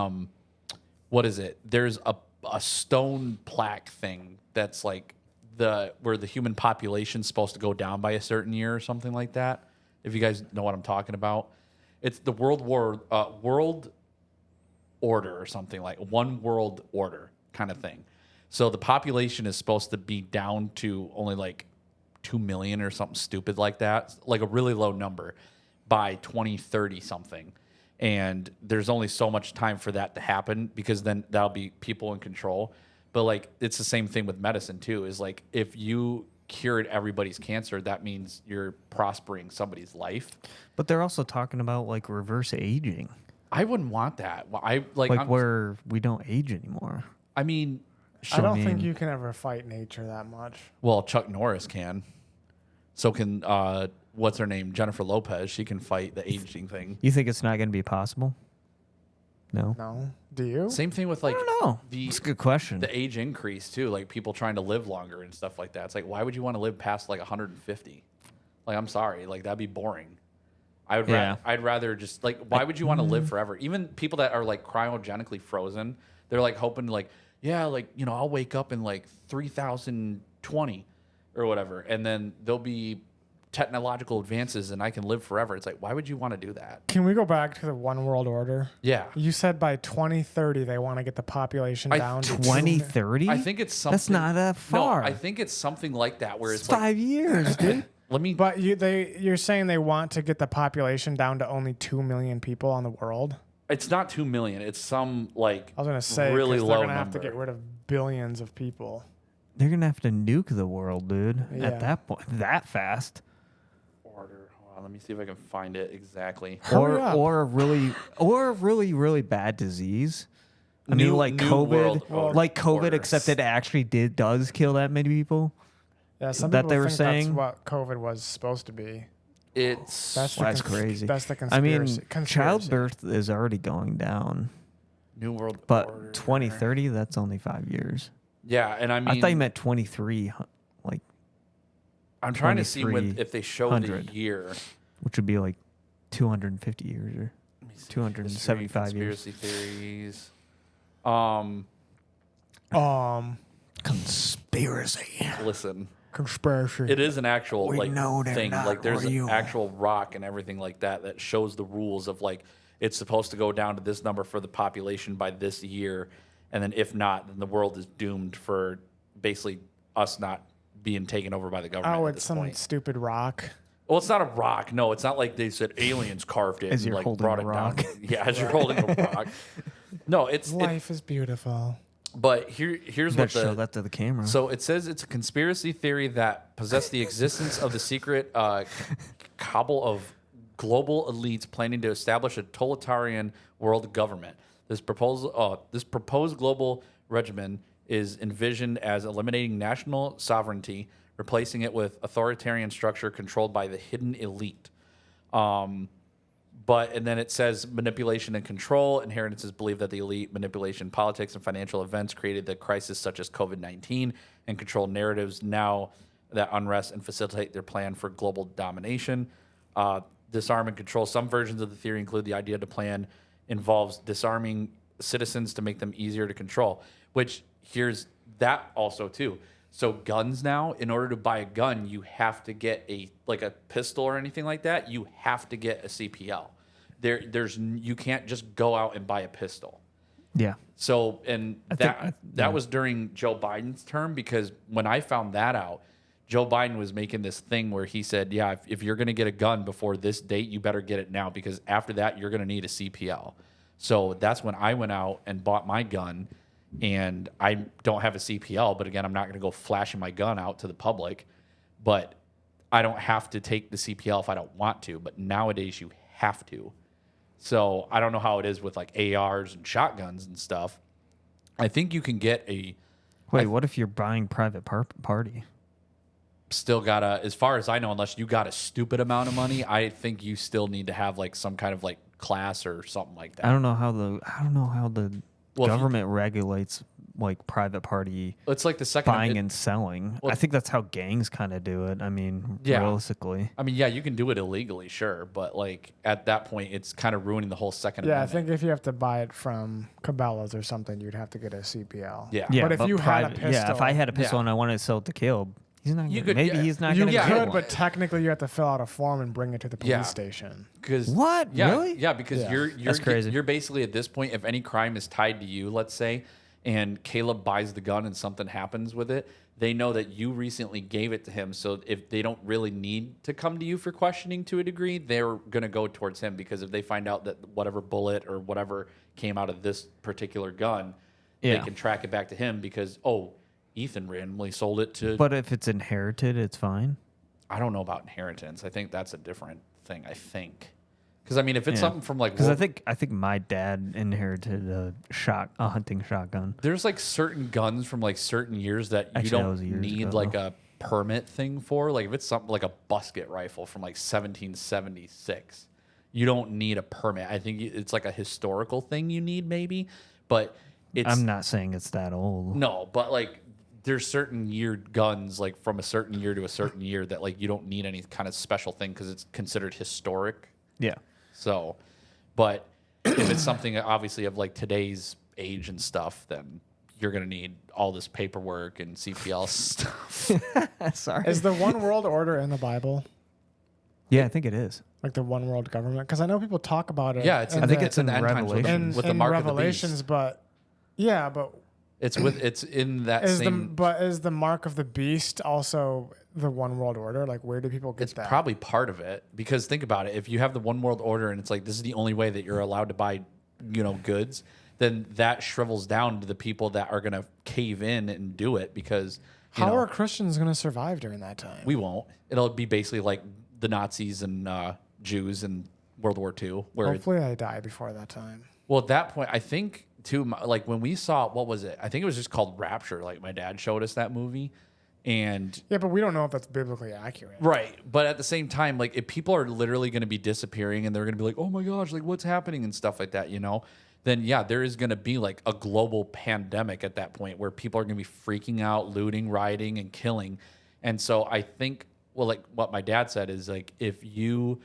what is it? There's a stone plaque thing that's like where the human population's supposed to go down by a certain year or something like that. If you guys know what I'm talking about, it's the world order or something, like one world order kind of thing. So the population is supposed to be down to only like 2 million or something stupid like that, like a really low number by 2030 something. And there's only so much time for that to happen because then that'll be people in control. But like it's the same thing with medicine too, is like if you cured everybody's cancer, that means you're prospering somebody's life. But they're also talking about like reverse aging. I wouldn't want that. I'm Where we don't age anymore. I mean, I don't think mean- you can ever fight nature that much. well, Chuck Norris can. So can what's her name? Jennifer Lopez. She can fight the aging thing. You think it's not going to be possible? No. No? Do you? Same thing with like I don't know. the It's a good question. the age increase too. Like people trying to live longer and stuff like that. It's like, why would you want to live past like 150? Like, I'm sorry, like that'd be boring. Yeah. I'd rather just like, why would you want to live forever? Even people that are like cryogenically frozen, they're like hoping like, yeah, like I'll wake up in like 3020 or whatever, and then there'll be technological advances and I can live forever. It's like, why would you want to do that? Can we go back to the one world order? Yeah, You said by 2030 they want to get the population down to 2030? I think it's something. That's not that far. No, I think it's something like that where It's it's like, 5 years, dude. let me. But you're saying they want to get the population down to only 2 million people on the world? It's not 2 million. It's some like I was going to say really 'cause low they're going to have number. to get rid of billions of people. They're going to have to nuke the world, dude, Yeah. at that point. That fast. Order. Let me see if I can find it exactly. Hurry up. or a really bad disease. I mean, like New COVID, world like COVID, order. except it actually does kill that many people. Yeah, some that people they were think saying. that's what COVID was supposed to be. It's That's That's crazy. That's the I conspiracy. mean, childbirth is already going down, New World but Order. 2030, that's only 5 years. Yeah, and I mean, I thought you meant 23, like, I'm trying to see if they show the 2300. year. which would be like 250 years or Let me see. 275 years. Conspiracy theories. Conspiracy. Listen, Conspiracy. it is an actual We like know they're thing. not Like there's an real. actual rock and everything like that shows the rules of like it's supposed to go down to this number for the population by this year, and then if not, then the world is doomed for basically us not being taken over by the government. Oh, at it's this some point. stupid rock. Well, it's not a rock. No, it's not like they said aliens carved it As and you're like holding brought a it rock. down. Yeah, as you're holding a rock. No, it's Life is beautiful. but here's You what better show the that to the camera. so it says it's a conspiracy theory that possessed the existence of the secret cabal of global elites planning to establish a totalitarian world government. This proposed global regimen is envisioned as eliminating national sovereignty, replacing it with authoritarian structure controlled by the hidden elite. And then it says manipulation and control. Inheritance is believed that the elite manipulation politics and financial events created the crisis such as COVID-19 and control narratives now that unrest and facilitate their plan for global domination. Disarm and control. Some versions of the theory include the idea the plan involves disarming citizens to make them easier to control, which here's that also too. So guns now, in order to buy a gun, you have to get a pistol or anything like that. You have to get a CPL. You can't just go out and buy a pistol. yeah. So and that yeah. was during Joe Biden's term, because when I found that out, Joe Biden was making this thing where he said, yeah, if you're going to get a gun before this date, you better get it now, because after that, you're going to need a CPL. So that's when I went out and bought my gun. And I don't have a CPL, but again, I'm not going to go flashing my gun out to the public. But I don't have to take the CPL if I don't want to. But nowadays, you have to. So I don't know how it is with like ARs and shotguns and stuff. I think you can get a. Wait, what if you're buying private party? Still gotta, as far as I know, unless you got a stupid amount of money, I think you still need to have like some kind of like class or something like that. I don't know how the Well, if you- government regulates like private party It's like the second buying and selling. Well- I think that's how gangs kind of do it. I mean, Yeah. realistically. I mean, yeah, you can do it illegally, sure, but like at that point, it's kind of ruining the whole Second Yeah, I Amendment. think if you have to buy it from Cabela's or something, you'd have to get a CPL. Yeah. Yeah, But if you had a pistol, yeah, if I had a pistol Yeah. and I wanted to sell it to Caleb, he's not. You Gonna, could- maybe yeah. he's not you going to yeah. get could, one. but technically you have to fill out a form and bring it to the police Yeah. station. Because What? Yeah, Really? Yeah, because Yeah. you're That's crazy. You're basically at this point, if any crime is tied to you, let's say, and Caleb buys the gun and something happens with it, they know that you recently gave it to him. So if they don't really need to come to you for questioning to a degree, they're going to go towards him, because if they find out that whatever bullet or whatever came out of this particular gun, they Yeah. can track it back to him because, Ethan randomly sold it to. But if it's inherited, it's fine. I don't know about inheritance. I think that's a different thing. I think. Because I mean, if it's Yeah. something from like, Because I think my dad inherited a hunting shotgun. there's like certain guns from like certain years that you Actually, that was don't years need ago. like a permit thing for. Like if it's something like a musket rifle from like 1776, you don't need a permit. I think it's like a historical thing you need maybe, but it's I'm not saying it's that old. no, but like there's certain year guns like from a certain year to a certain year that like you don't need any kind of special thing because it's considered historic. Yeah. So, but if it's something obviously of like today's age and stuff, then you're going to need all this paperwork and CPL stuff. Sorry. Is the one world order in the Bible? Yeah, I think it is. Like the one world government? Because I know people talk about it. Yeah, it's. in I think the- it's in the end times with the, in, with the in mark Revelations, of the beast. but yeah, but It's in that is same. is the mark of the beast also the one world order? Like, where do people get It's that? probably part of it, because think about it. If you have the one world order and it's like this is the only way that you're allowed to buy, goods, then that shrivels down to the people that are going to cave in and do it because How are Christians going to survive during that time? we won't. It'll be basically like the Nazis and Jews in World War II. Where Hopefully I die before that time. well, at that point, I think too. Like when we saw what was it? I think it was just called Rapture. Like my dad showed us that movie, and Yeah, but we don't know if that's biblically accurate. right. But at the same time, like if people are literally going to be disappearing and they're going to be like, oh my gosh, like what's happening and stuff like that, then yeah, there is going to be like a global pandemic at that point where people are going to be freaking out, looting, rioting, and killing. And so I think, well, like what my dad said is like if you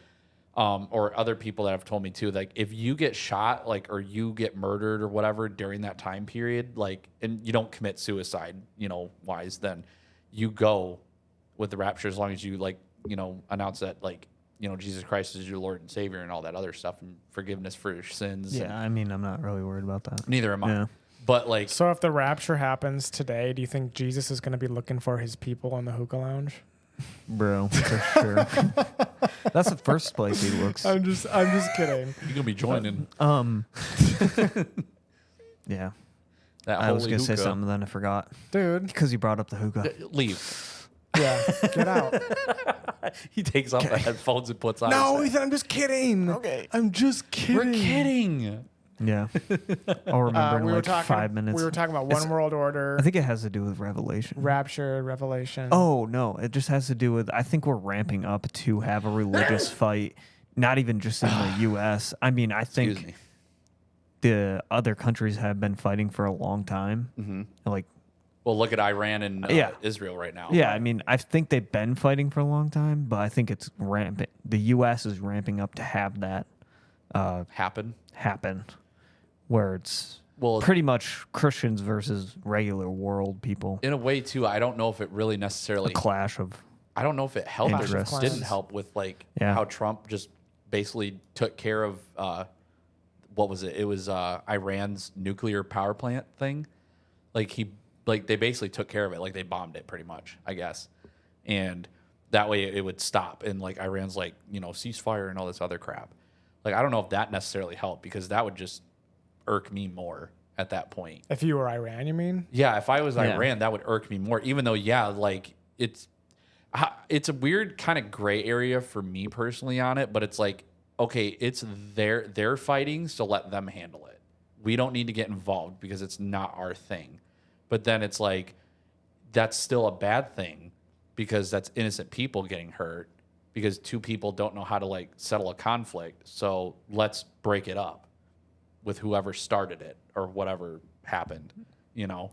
or other people that have told me too, like if you get shot, like or you get murdered or whatever during that time period, like and you don't commit suicide, wise, then you go with the rapture as long as you like, announce that like, Jesus Christ is your Lord and Savior and all that other stuff and forgiveness for your sins. Yeah, I mean, I'm not really worried about that. Neither am I. Yeah. But like, So if the rapture happens today, do you think Jesus is going to be looking for his people in the hookah lounge? Bro, for sure. That's the first place he looks. I'm just kidding. you're gonna be joining Yeah. that I was holy going to say hookah. something, then I forgot. Dude, Because you brought up the hookah. Leave. yeah, get out. He takes off the headphones and puts on. No, his Ethan, I'm just kidding. Okay. I'm just kidding. We're kidding. Yeah. I'll remember in we were like talking, 5 minutes. We were talking about one world order, I think it has to do with Revelation. rapture, revelation. Oh, no. It just has to do with, I think we're ramping up to have a religious fight, not even just in the U.S. I mean, I Excuse think me. the other countries have been fighting for a long time. Mm-hmm. Like, Well, look at Iran and Yeah. Israel right now. yeah, I mean, I think they've been fighting for a long time, but I think it's rampant. The U.S. is ramping up to have that happen. happen, where it's Well, pretty much Christians versus regular world people. in a way too, I don't know if it really A necessarily. clash of I don't know if it helped or Interests. didn't help with like Yeah. how Trump just basically took care of what was it? It was Iran's nuclear power plant thing. Like they basically took care of it. Like they bombed it pretty much, I guess. And that way it would stop. And like Iran's like, ceasefire and all this other crap. Like I don't know if that necessarily helped because that would just irk me more at that point. If you were Iran, you mean? Yeah, if I was Yeah. Iran, that would irk me more. Even though, yeah, like it's a weird kind of gray area for me personally on it. But it's like, okay, it's their fighting, so let them handle it. We don't need to get involved because it's not our thing. But then it's like that's still a bad thing because that's innocent people getting hurt because two people don't know how to like settle a conflict. So let's break it up with whoever started it or whatever happened,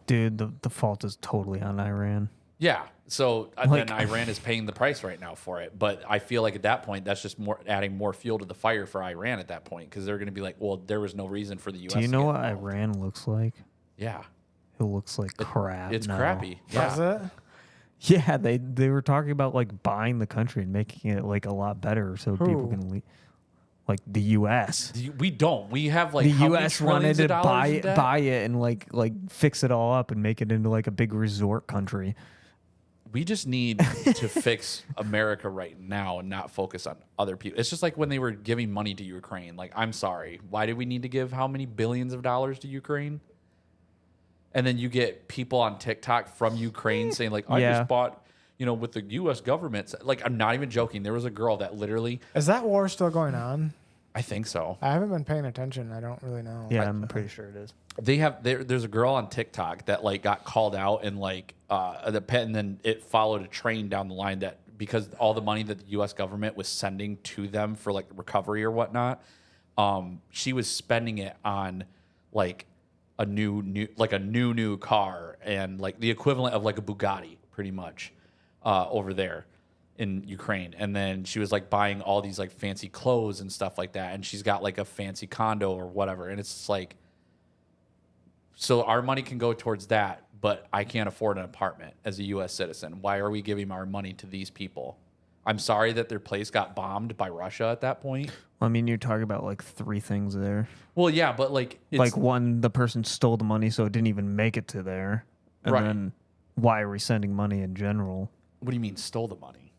dude. The fault is totally on Iran. Yeah. So Like- then Iran is paying the price right now for it. But I feel like at that point, that's just adding more fuel to the fire for Iran at that point because they're going to be like, well, there was no reason for the U.S. Do you to know get what involved. Iran looks like? Yeah. It looks like crap. It's now. crappy. Does Yeah. it? Yeah, they were talking about like buying the country and making it like a lot better so people Who? can leave. Like the U.S. We don't. We have like The how many U.S. wanted trillions of to dollars in debt? buy it and like fix it all up and make it into like a big resort country. We just need to fix America right now and not focus on other people. It's just like when they were giving money to Ukraine. Like, I'm sorry. Why did we need to give how many billions of dollars to Ukraine? And then you get people on TikTok from Ukraine saying, like, I Yeah. just bought, with the U.S. government. Like, I'm not even joking. There was a girl that literally, Is that war still going on? I think so. I haven't been paying attention. I don't really know. Yeah, I'm pretty sure it is. There's a girl on TikTok that like got called out and like the pet, and then it followed a train down the line that because all the money that the U.S. government was sending to them for like recovery or whatnot, she was spending it on like a new car and like the equivalent of like a Bugatti pretty much over there in Ukraine. And then she was like buying all these like fancy clothes and stuff like that, and she's got like a fancy condo or whatever, and it's just like, so our money can go towards that, but I can't afford an apartment as a U.S. citizen. Why are we giving our money to these people? I'm sorry that their place got bombed by Russia at that point. I mean, you're talking about like three things there. Well, yeah, but like, it's, Like one, the person stole the money, so it didn't even make it to there. And Right. then why are we sending money in general? what do you mean stole the money?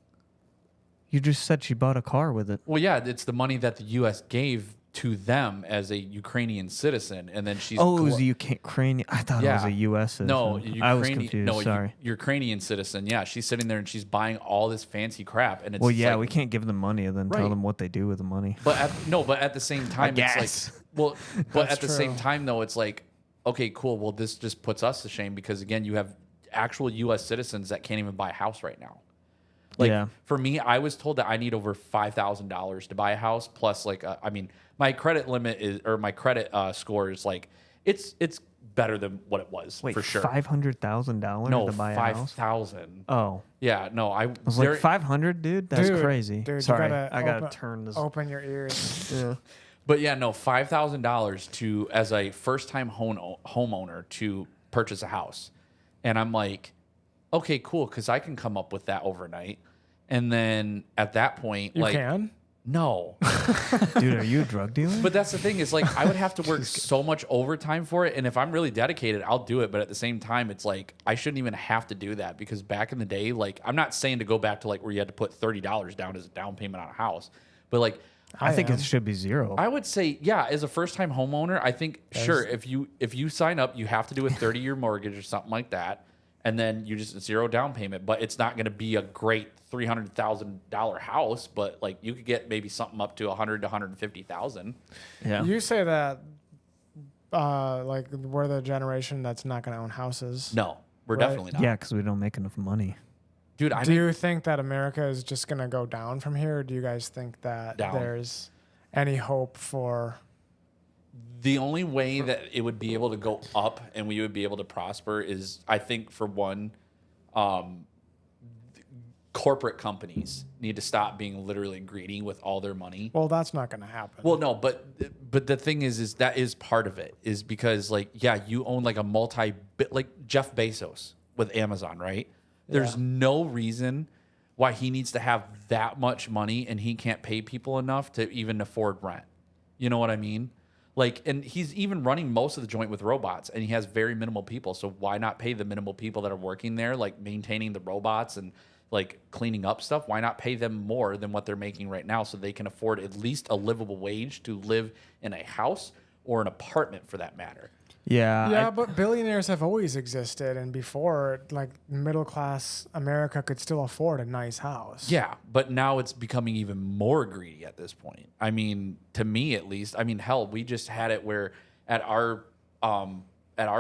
You just said she bought a car with it. Well, yeah, it's the money that the U.S. gave to them as a Ukrainian citizen, and then she's it was a Ukrainian. I thought it was a U.S. citizen. No, I was confused. No, Sorry. Ukrainian citizen. Yeah, she's sitting there and she's buying all this fancy crap, and it's Well, yeah, like, we can't give them money and then tell Right. them what they do with the money. But at the same time, it's guess. like, well, but That's at the same true. time though, it's like, okay, cool. Well, this just puts us to shame because again, you have actual U.S. citizens that can't even buy a house right now. Like Yeah. for me, I was told that I need over $5,000 to buy a house. Plus, like, I mean, my credit limit is, or my credit score is like, it's better than what it was Wait, for sure. $500,000 No, to buy a house? 5,000. Oh, Yeah, no, I I was like 500, dude. That's Dude, crazy. Dude, Sorry, you gotta I gotta open, turn this. Open your ears. Yeah. But yeah, no, $5,000 to as a first-time homeowner to purchase a house, and I'm like, okay, cool, because I can come up with that overnight, and then at that point, You like, can. no, Dude, are you a drug dealer? but that's the thing is like I would have to work so much overtime for it, and if I'm really dedicated, I'll do it. But at the same time, it's like I shouldn't even have to do that because back in the day, like I'm not saying to go back to like where you had to put $30 down as a down payment on a house, but like. I think am. it should be zero. I would say, yeah, as a first-time homeowner, I think sure if you sign up, you have to do a 30-year mortgage or something like that, and then you just zero down payment. But it's not going to be a great $300,000 house, but like you could get maybe something up to 100 to 150,000. yeah. You say that like we're the generation that's not going to own houses. No, we're Right. definitely not. Yeah, because we don't make enough money. Dude, I Do mean, you think that America is just going to go down from here? Or do you guys think that Down. there's any hope for? the only way that it would be able to go up and we would be able to prosper is, I think, for one, corporate companies need to stop being literally greedy with all their money. Well, that's not going to happen. Well, no, but the thing is that is part of it is because like, yeah, you own like a multi-bit, like Jeff Bezos with Amazon, right? There's Yeah. no reason why he needs to have that much money and he can't pay people enough to even afford rent. You know what I mean? Like, and he's even running most of the joint with robots and he has very minimal people. So why not pay the minimal people that are working there, like maintaining the robots and like cleaning up stuff? Why not pay them more than what they're making right now so they can afford at least a livable wage to live in a house or an apartment for that matter? Yeah. yeah, but billionaires have always existed, and before, like middle class America could still afford a nice house. Yeah, but now it's becoming even more greedy at this point. I mean, to me at least. I mean, hell, we just had it where at our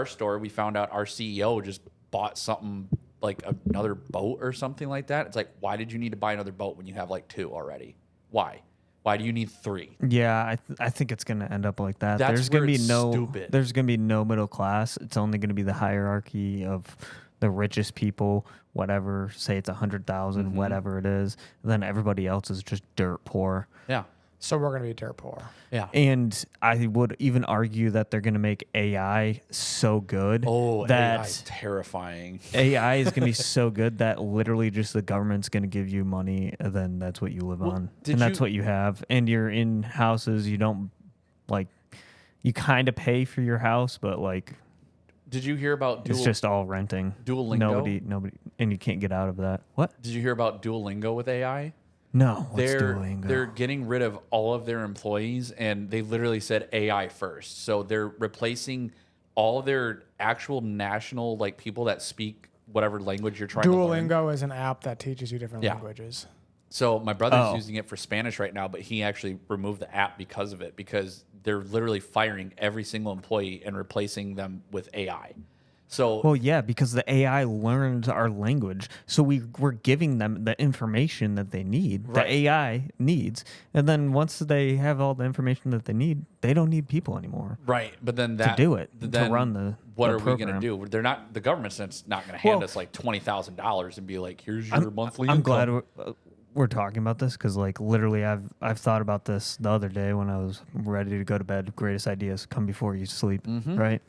store we found out our CEO just bought something like another boat or something like that. It's like, why did you need to buy another boat when you have like two already? Why? Why do you need three? Yeah, I think it's going to end up like that. That's There's going where to be it's no stupid. There's going to be no middle class. It's only going to be the hierarchy of the richest people, whatever, say it's 100,000, Mm-hmm. whatever it is. Then everybody else is just dirt poor. Yeah. So we're going to be dirt poor. Yeah. And I would even argue that they're going to make AI so good Oh, that AI is terrifying. AI is going to be so good that literally just the government's going to give you money and then that's what you live Well, on. did And that's you- what you have. And you're in houses, you don't like, you kind of pay for your house, but like Did you hear about it's just all renting. Duolingo? Nobody, and you can't get out of that. What? Did you hear about Duolingo with AI? No. What's They're Duolingo? getting rid of all of their employees, and they literally said AI first. So they're replacing all their actual national like people that speak whatever language you're trying to learn. Duolingo is an app that teaches you different Yeah. languages. So my brother's Oh. using it for Spanish right now, but he actually removed the app because of it, because they're literally firing every single employee and replacing them with AI. So Well, yeah, because the AI learns our language, so we're giving them the information that they need, Right. the AI needs, and then once they have all the information that they need, they don't need people anymore. right, but then that do it, to then run the what are we program. going to do? They're not, the government's not going to hand Well- us like $20,000 and be like, here's your monthly I'm income. glad we're talking about this because, like, literally, I've thought about this the other day when I was ready to go to bed. Greatest ideas come before you sleep, right?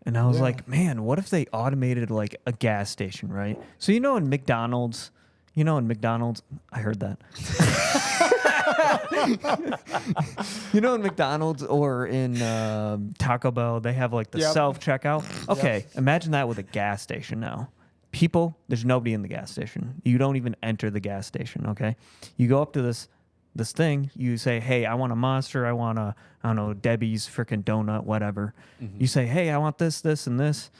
And I was Yeah. like, man, what if they automated like a gas station, right? So in McDonald's, I heard that. In McDonald's or in Taco Bell, they have like the Yep. self checkout. Okay, imagine that with a gas station now. People, there's nobody in the gas station. You don't even enter the gas station, okay? You go up to this this thing. You say, hey, I want a Monster. I want a, I don't know, Debbie's freaking donut, whatever. You say, hey, I want this, this, and this.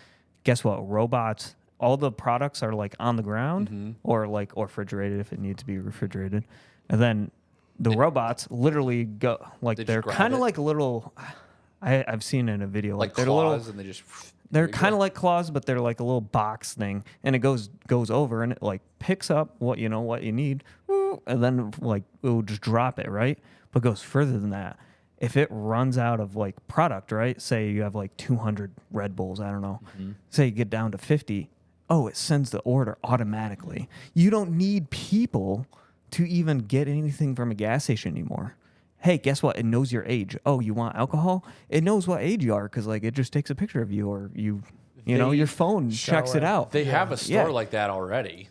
Guess what? Robots, all the products are like on the ground or like or refrigerated if it needs to be refrigerated. And then the robots literally go, like They just they're grab kind of it? like a little, I've seen it in a video. Like they're claws, a little, and they just. they're kind of like claws, but they're like a little box thing, and it goes over and it like picks up what you need, and then like it will just drop it, right? But goes further than that. If it runs out of like product, right? Say you have like 200 Red Bulls, I don't know. Say you get down to 50, it sends the order automatically. You don't need people to even get anything from a gas station anymore. Hey, guess what? It knows your age. Oh, you want alcohol? It knows what age you are because like it just takes a picture of you, or you know, your phone checks it out. They have a store like that already.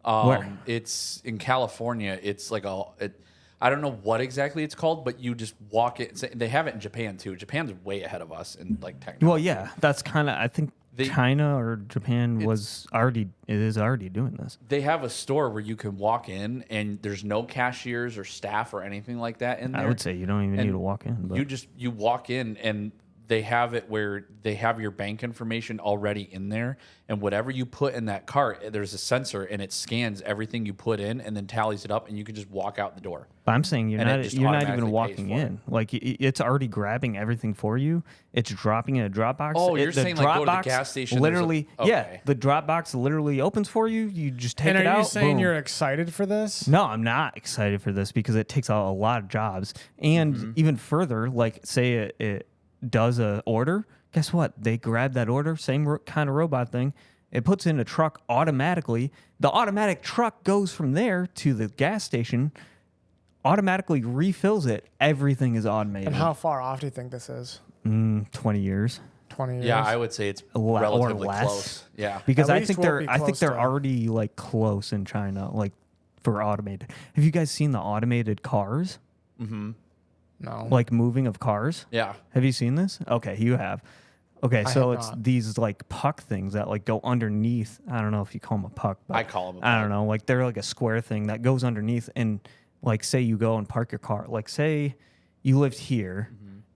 Where? It's in California. It's like I don't know what exactly it's called, but you just walk it. They have it in Japan too. Japan's way ahead of us in like technology. Well, yeah, that's kind of. I think China or Japan is already doing this. They have a store where you can walk in, and there's no cashiers or staff or anything like that in there. I would say you don't even need to walk in. But. You walk in, and they have it where they have your bank information already in there, and whatever you put in that cart, there's a sensor, and it scans everything you put in, and then tallies it up, and you can just walk out the door. But I'm saying you're not even automatically walking pays for in. Like it's already grabbing everything for you. It's dropping in a Dropbox. Oh, you're saying like go to the Dropbox gas station. Literally, okay. yeah. The Dropbox literally opens for you. You just take it out. And are you saying boom. you're excited for this? No, I'm not excited for this because it takes out a lot of jobs. And even further, like say it does a order. Guess what? They grab that order, same kind of robot thing. It puts in a truck automatically. The automatic truck goes from there to the gas station, automatically refills it. Everything is automated. And how far off do you think this is? 20 years. 20 years? Yeah, I would say it's Or relatively less. close. Yeah. Because At I least think we'll they're be I think close they're to- already like close in China, like for automated. Have you guys seen the automated cars? No. Like moving of cars? Yeah. Have you seen this? Okay, you have. Okay, so have it's not. these like puck things that like go underneath. I don't know if you call them a puck, but I call 'em a I puck. don't know. Like they're like a square thing that goes underneath, and like say you go and park your car. Like say you lived here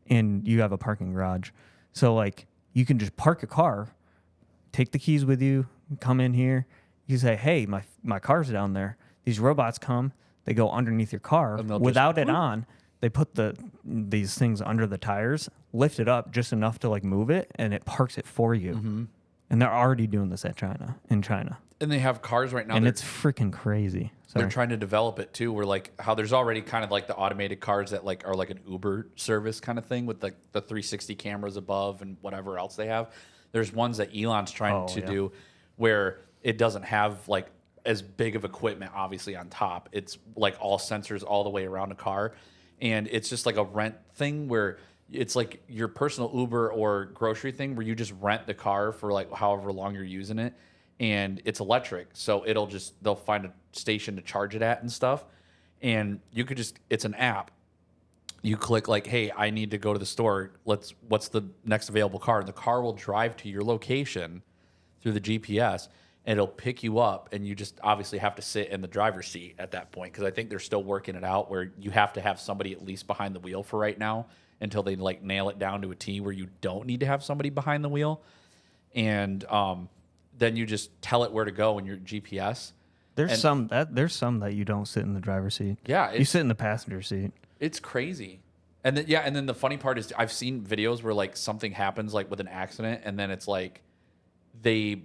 and you have a parking garage, so like you can just park your car, take the keys with you, come in here. You say, "Hey, my car's down there." These robots come, they go underneath your car And they'll without just- it on. They put these things under the tires, lift it up just enough to like move it, and it parks it for you. And they're already doing this in China. And they have cars right now. And they're- it's freaking crazy. They're Sorry. trying to develop it too, where like how there's already kind of like the automated cars that like are like an Uber service kind of thing with like the 360 cameras above and whatever else they have. There's ones that Elon's trying to do where it doesn't have like as big of equipment obviously on top. It's like all sensors all the way around a car, and it's just like a rent thing where it's like your personal Uber or grocery thing where you just rent the car for like however long you're using it. And it's electric, so they'll find a station to charge it at and stuff. And you could it's an app. You click like, hey, I need to go to the store. What's the next available car? And the car will drive to your location through the GPS, and it'll pick you up. And you just obviously have to sit in the driver's seat at that point, because I think they're still working it out where you have to have somebody at least behind the wheel for right now until they like nail it down to a T where you don't need to have somebody behind the wheel. And then you just tell it where to go in your GPS. There's some that you don't sit in the driver's seat. Yeah, You sit in the passenger seat. It's crazy. And then the funny part is I've seen videos where like something happens like with an accident, and then it's like they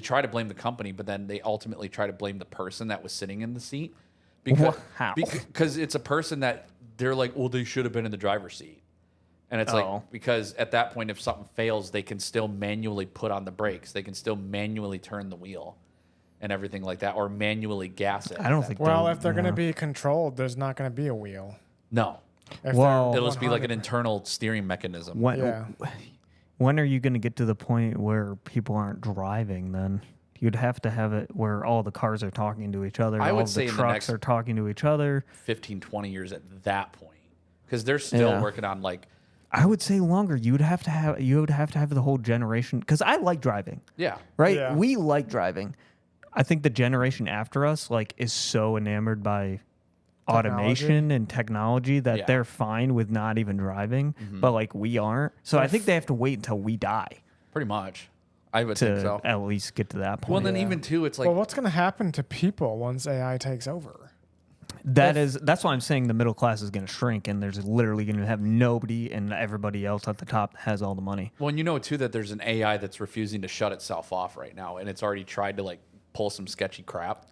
try to blame the company, but then they ultimately try to blame the person that was sitting in the seat. How? Because it's a person that they're like, well, they should have been in the driver's seat. And it's Oh. like, because at that point, if something fails, they can still manually put on the brakes. They can still manually turn the wheel and everything like that, or manually gas it. I don't think. Well, if they're going to be controlled, there's not going to be a wheel. No. If Well- they're It'll just be like an 100 internal steering mechanism. When are you going to get to the point where people aren't driving? Then you'd have to have it where all the cars are talking to each other. I all would of say the in the trucks next- are talking to each other. 15, 20 years at that point. Because they're still Yeah. working on like, I would say longer. You would have to have the whole generation, because I like driving. yeah. Right? Yeah. We like driving. I think the generation after us like is so enamored by automation and technology that they're fine with not even driving, but like we aren't. So I think they have to wait until we die Pretty much. I would think so. to at least get to that point. Well, then even too, it's like well, what's going to happen to people once AI takes over? That's why I'm saying the middle class is going to shrink, and there's literally going to have nobody, and everybody else at the top has all the money. well, and you know too that there's an AI that's refusing to shut itself off right now, and it's already tried to like pull some sketchy crap.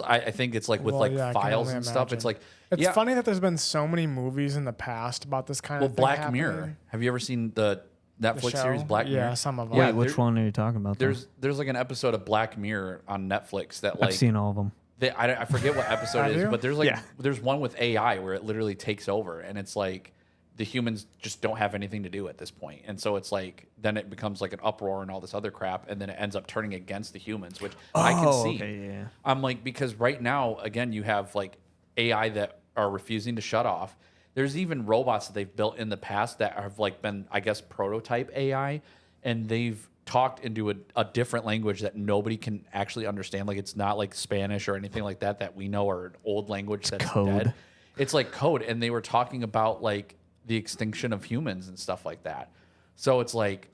I think it's like with Well, like yeah, I can files only and stuff. It's imagine. like It's funny that there's been so many movies in the past about this kind well, of thing Black happening. Mirror. Have you ever seen the The Netflix show? series Black Mirror? Yeah, some of them. Yeah, Wait, which one are you talking about? though? There's like an episode of Black Mirror on Netflix that like I've seen all of them. I forget what episode Have it is, you? but there's like Yeah. there's one with AI where it literally takes over, and it's like the humans just don't have anything to do at this point, and so it's like then it becomes like an uproar and all this other crap, and then it ends up turning against the humans, which I can see. Okay, yeah. I'm like, because right now again you have like AI that are refusing to shut off. There's even robots that they've built in the past that have like been, I guess, prototype AI, and they've talked into a different language that nobody can actually understand. Like it's not like Spanish or anything like that we know are an old language that's code. dead. It's like code, and they were talking about like the extinction of humans and stuff like that. So it's like,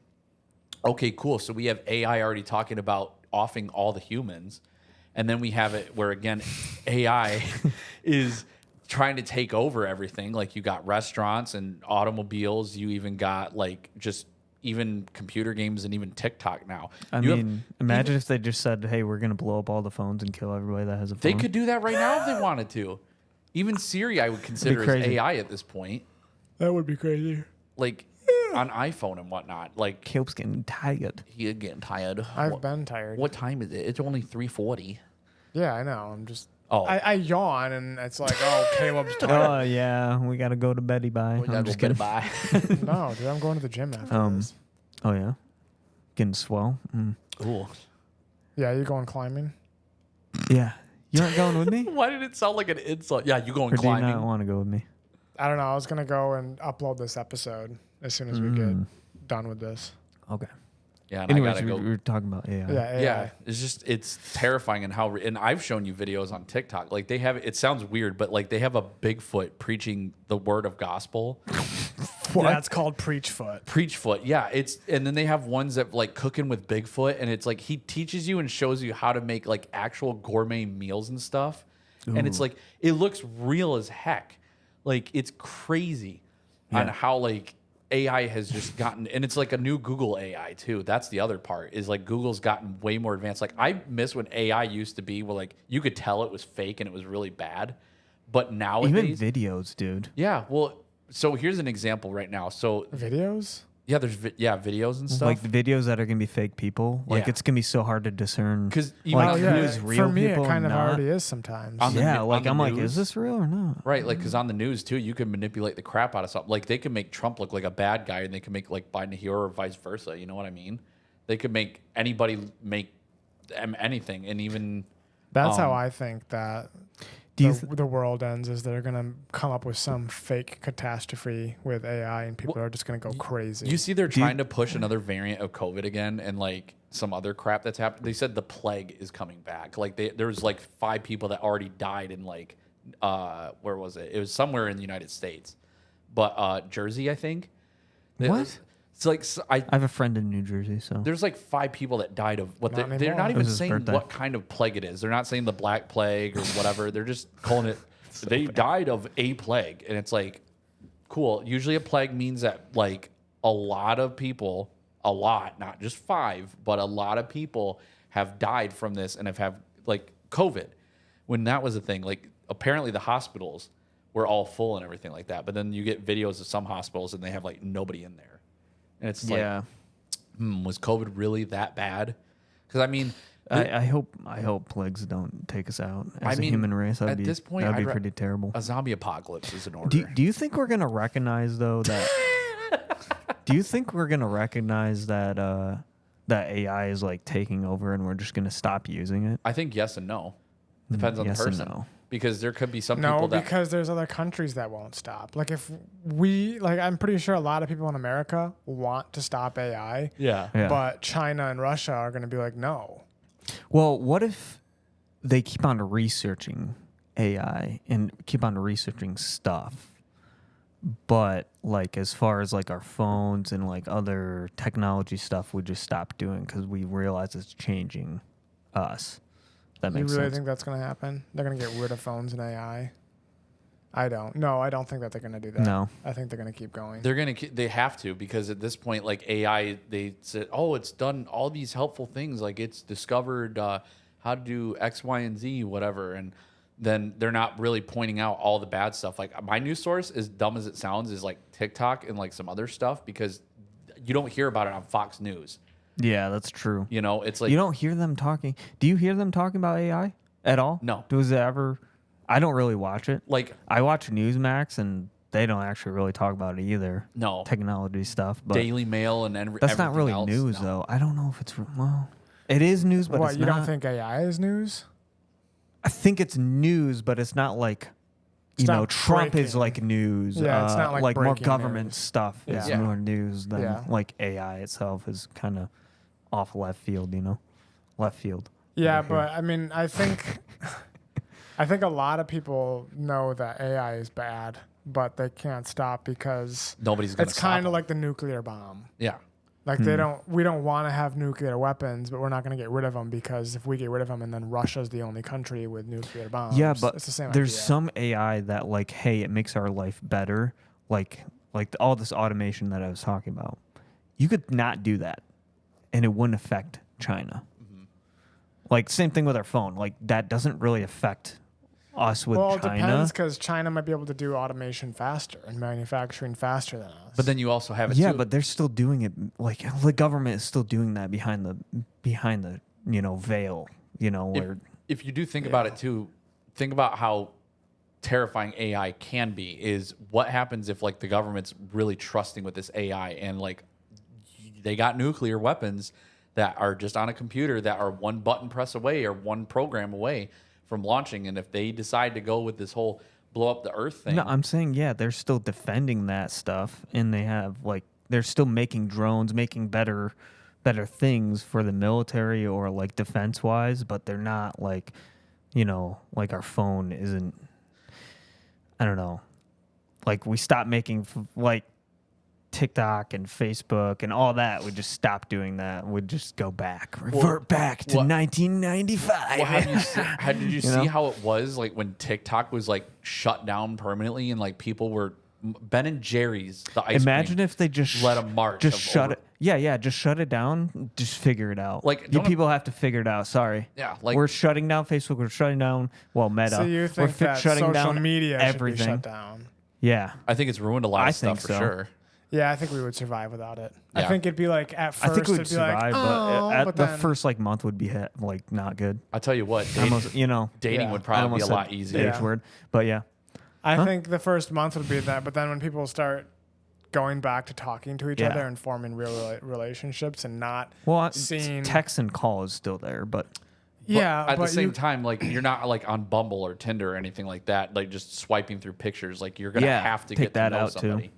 okay, cool. So we have AI already talking about offing all the humans, and then we have it where again, AI is trying to take over everything. Like you got restaurants and automobiles. You even got like just even computer games and even TikTok now. I You have- mean, imagine if they just said, "Hey, we're going to blow up all the phones and kill everybody that has a phone." they could do that right now if they wanted to. Even Siri, I would consider as crazy. AI at this point. That would be crazy. Like on iPhone and whatnot. Like Caleb's getting tired. you're getting tired. I've been tired. What time is it? It's only 3:40. Yeah, I know. I'm just. Oh. I yawn and it's like, oh, Caleb's tired. Oh yeah, we got to go to beddy bye. We gotta I'm go just get kidding. a bye. No, dude, I'm going to the gym after this. Oh yeah, getting swell. Ooh. Yeah, you going climbing? Yeah, you aren't going with me, Why did it sound like an insult? Yeah, you going or do you climbing? not want to go with me? I don't know. I was gonna go and upload this episode as soon as we get done with this. Okay. Yeah, and Anyways, I gotta we go. were talking about AI. Yeah, Yeah, it's terrifying and how and I've shown you videos on TikTok. Like they have it sounds weird, but like they have a Bigfoot preaching the word of gospel. Yeah, it's called Preachfoot. Preachfoot. Yeah, it's and then they have ones that like cooking with Bigfoot, and it's like he teaches you and shows you how to make like actual gourmet meals and stuff. And it's like it looks real as heck. Like it's crazy on how like AI has just gotten, and it's like a new Google AI too. That's the other part is like Google's gotten way more advanced. Like I miss when AI used to be where like you could tell it was fake and it was really bad, but Even nowadays, videos, dude. yeah. Well, so here's an example right now. So Videos? yeah, there's videos and stuff. Like the videos that are gonna be fake people. Like Yeah. it's gonna be so hard to discern. 'Cause even like on who the- is real For me, people it kind and of not. already is sometimes. On the- Yeah, on like the I'm like, news. is this real or not? Right, like because on the news too, you can manipulate the crap out of something. Like they can make Trump look like a bad guy, and they can make like Biden a hero, or vice versa. You know what I mean? They could make anybody make anything, and even That's how I think that Do you the world ends, is they're going to come up with some fake catastrophe with AI and people are just going to go crazy. you see they're trying to push another variant of COVID again, and like some other crap that's happened. They said the plague is coming back. Like there was like 5 people that already died in like where was it? It was somewhere in the United States, but Jersey, I think. What? It's like I have a friend in New Jersey, so there's like 5 people that died of what Not they're anymore. not It even was his saying birthday. what kind of plague it is. They're not saying the black plague or whatever. They're just calling it they died of a plague. And it's like, cool. Usually a plague means that like a lot of people, not just 5, but a lot of people have died from this and have like COVID. When that was a thing, like apparently the hospitals were all full and everything like that. But then you get videos of some hospitals and they have like nobody in there. And it's yeah. like, was COVID really that bad? Because I mean, I hope plagues don't take us out as I mean, a human race. at this point, that'd be I'd pretty terrible. a zombie apocalypse is in order. Do you think we're gonna recognize though that? Do you think we're gonna recognize that that AI is like taking over and we're just gonna stop using it? I think yes and no. Depends on yes the and person. no. Because there could be some no, people that because there's other countries that won't stop. Like if I'm pretty sure a lot of people in America want to stop AI, yeah. but China and Russia are going to be like, no. Well, what if they keep on researching AI and keep on researching stuff. But like as far as like our phones and like other technology stuff, we just stopped doing because we realize it's changing us. That You makes really sense. think that's going to happen? They're going to get rid of phones and AI? I don't. No, I don't think that they're going to do that. No. I think they're going to keep going. They have to, because at this point, like AI, they said, oh, it's done all these helpful things, like it's discovered how to do X, Y, and Z, whatever, and then they're not really pointing out all the bad stuff. Like my news source, as dumb as it sounds, is like TikTok and like some other stuff, because you don't hear about it on Fox News. Yeah, that's true. You know, it's like You don't hear them talking. Do you hear them talking about AI at all? No. Does it ever? I don't really watch it. like I watch Newsmax, and they don't actually really talk about it either. no Technology stuff, but Daily Mail and that's not really else, news, no. though. I don't know if it's well. It is news, but What, it's you not. don't think AI is news? I think it's news, but it's not like It's not Trump is breaking. like news. Yeah, it's not like more breaking government news. stuff is Yeah. more news than Yeah. like AI itself is kind of off left field. Left field. Yeah, over here. but I mean, I think a lot of people know that AI is bad, but they can't stop because Nobody's gonna it's stop kind of them. like the nuclear bomb. Yeah. Like we don't want to have nuclear weapons, but we're not going to get rid of them, because if we get rid of them, and then Russia's the only country with nuclear bombs. Yeah, but it's the same there's idea. some AI that like, hey, it makes our life better. Like all this automation that I was talking about. You could not do that, and it wouldn't affect China. Mm-hmm. Like same thing with our phone. Like that doesn't really affect us with Well, it China. depends, because China might be able to do automation faster and manufacturing faster than us. But then you also have it Yeah, too. but they're still doing it. Like the government is still doing that behind the veil. Where if you do think about it too, think about how terrifying AI can be. Is what happens if like the government's really trusting with this AI, and like they got nuclear weapons that are just on a computer, that are one button press away or one program away from launching, and if they decide to go with this whole blow up the earth thing. No, I'm saying they're still defending that stuff, and they have they're still making drones, making better things for the military or like defense wise, but they're not like our phone isn't. I don't know. Like we stopped making like TikTok and Facebook and all that. We just stopped doing that. We'd just go back, revert back to 1995. Well, did you see know? how it was like when TikTok was like shut down permanently, and like people were Ben and Jerry's, the ice Imagine cream, if they just let a march just of shut over- it. Yeah, just shut it down. Just figure it out. Like, you don't- people have to figure it out. Sorry. Yeah, like- we're shutting down Facebook. We're shutting down Meta. So you we're think that shutting social down media everything. should be shut down? Yeah, I think it's ruined a lot I of stuff think for so. sure. Yeah, I think we would survive without it. I Yeah. think it'd be like at first I think we would it'd be like, survive, oh, but at but the then, first month would be like not good. I'll tell you what, I almost, dating Yeah. would I probably be almost a said lot easier. H word, but yeah. I think the first month would be that, but then when people start going back to talking to each Yeah. other and forming real relationships and not Well, seeing text and call is still there, but yeah, At but the same you, time, like you're not like on Bumble or Tinder or anything like that, like just swiping through pictures. Like you're gonna Yeah, have to take get that to know out, too. somebody.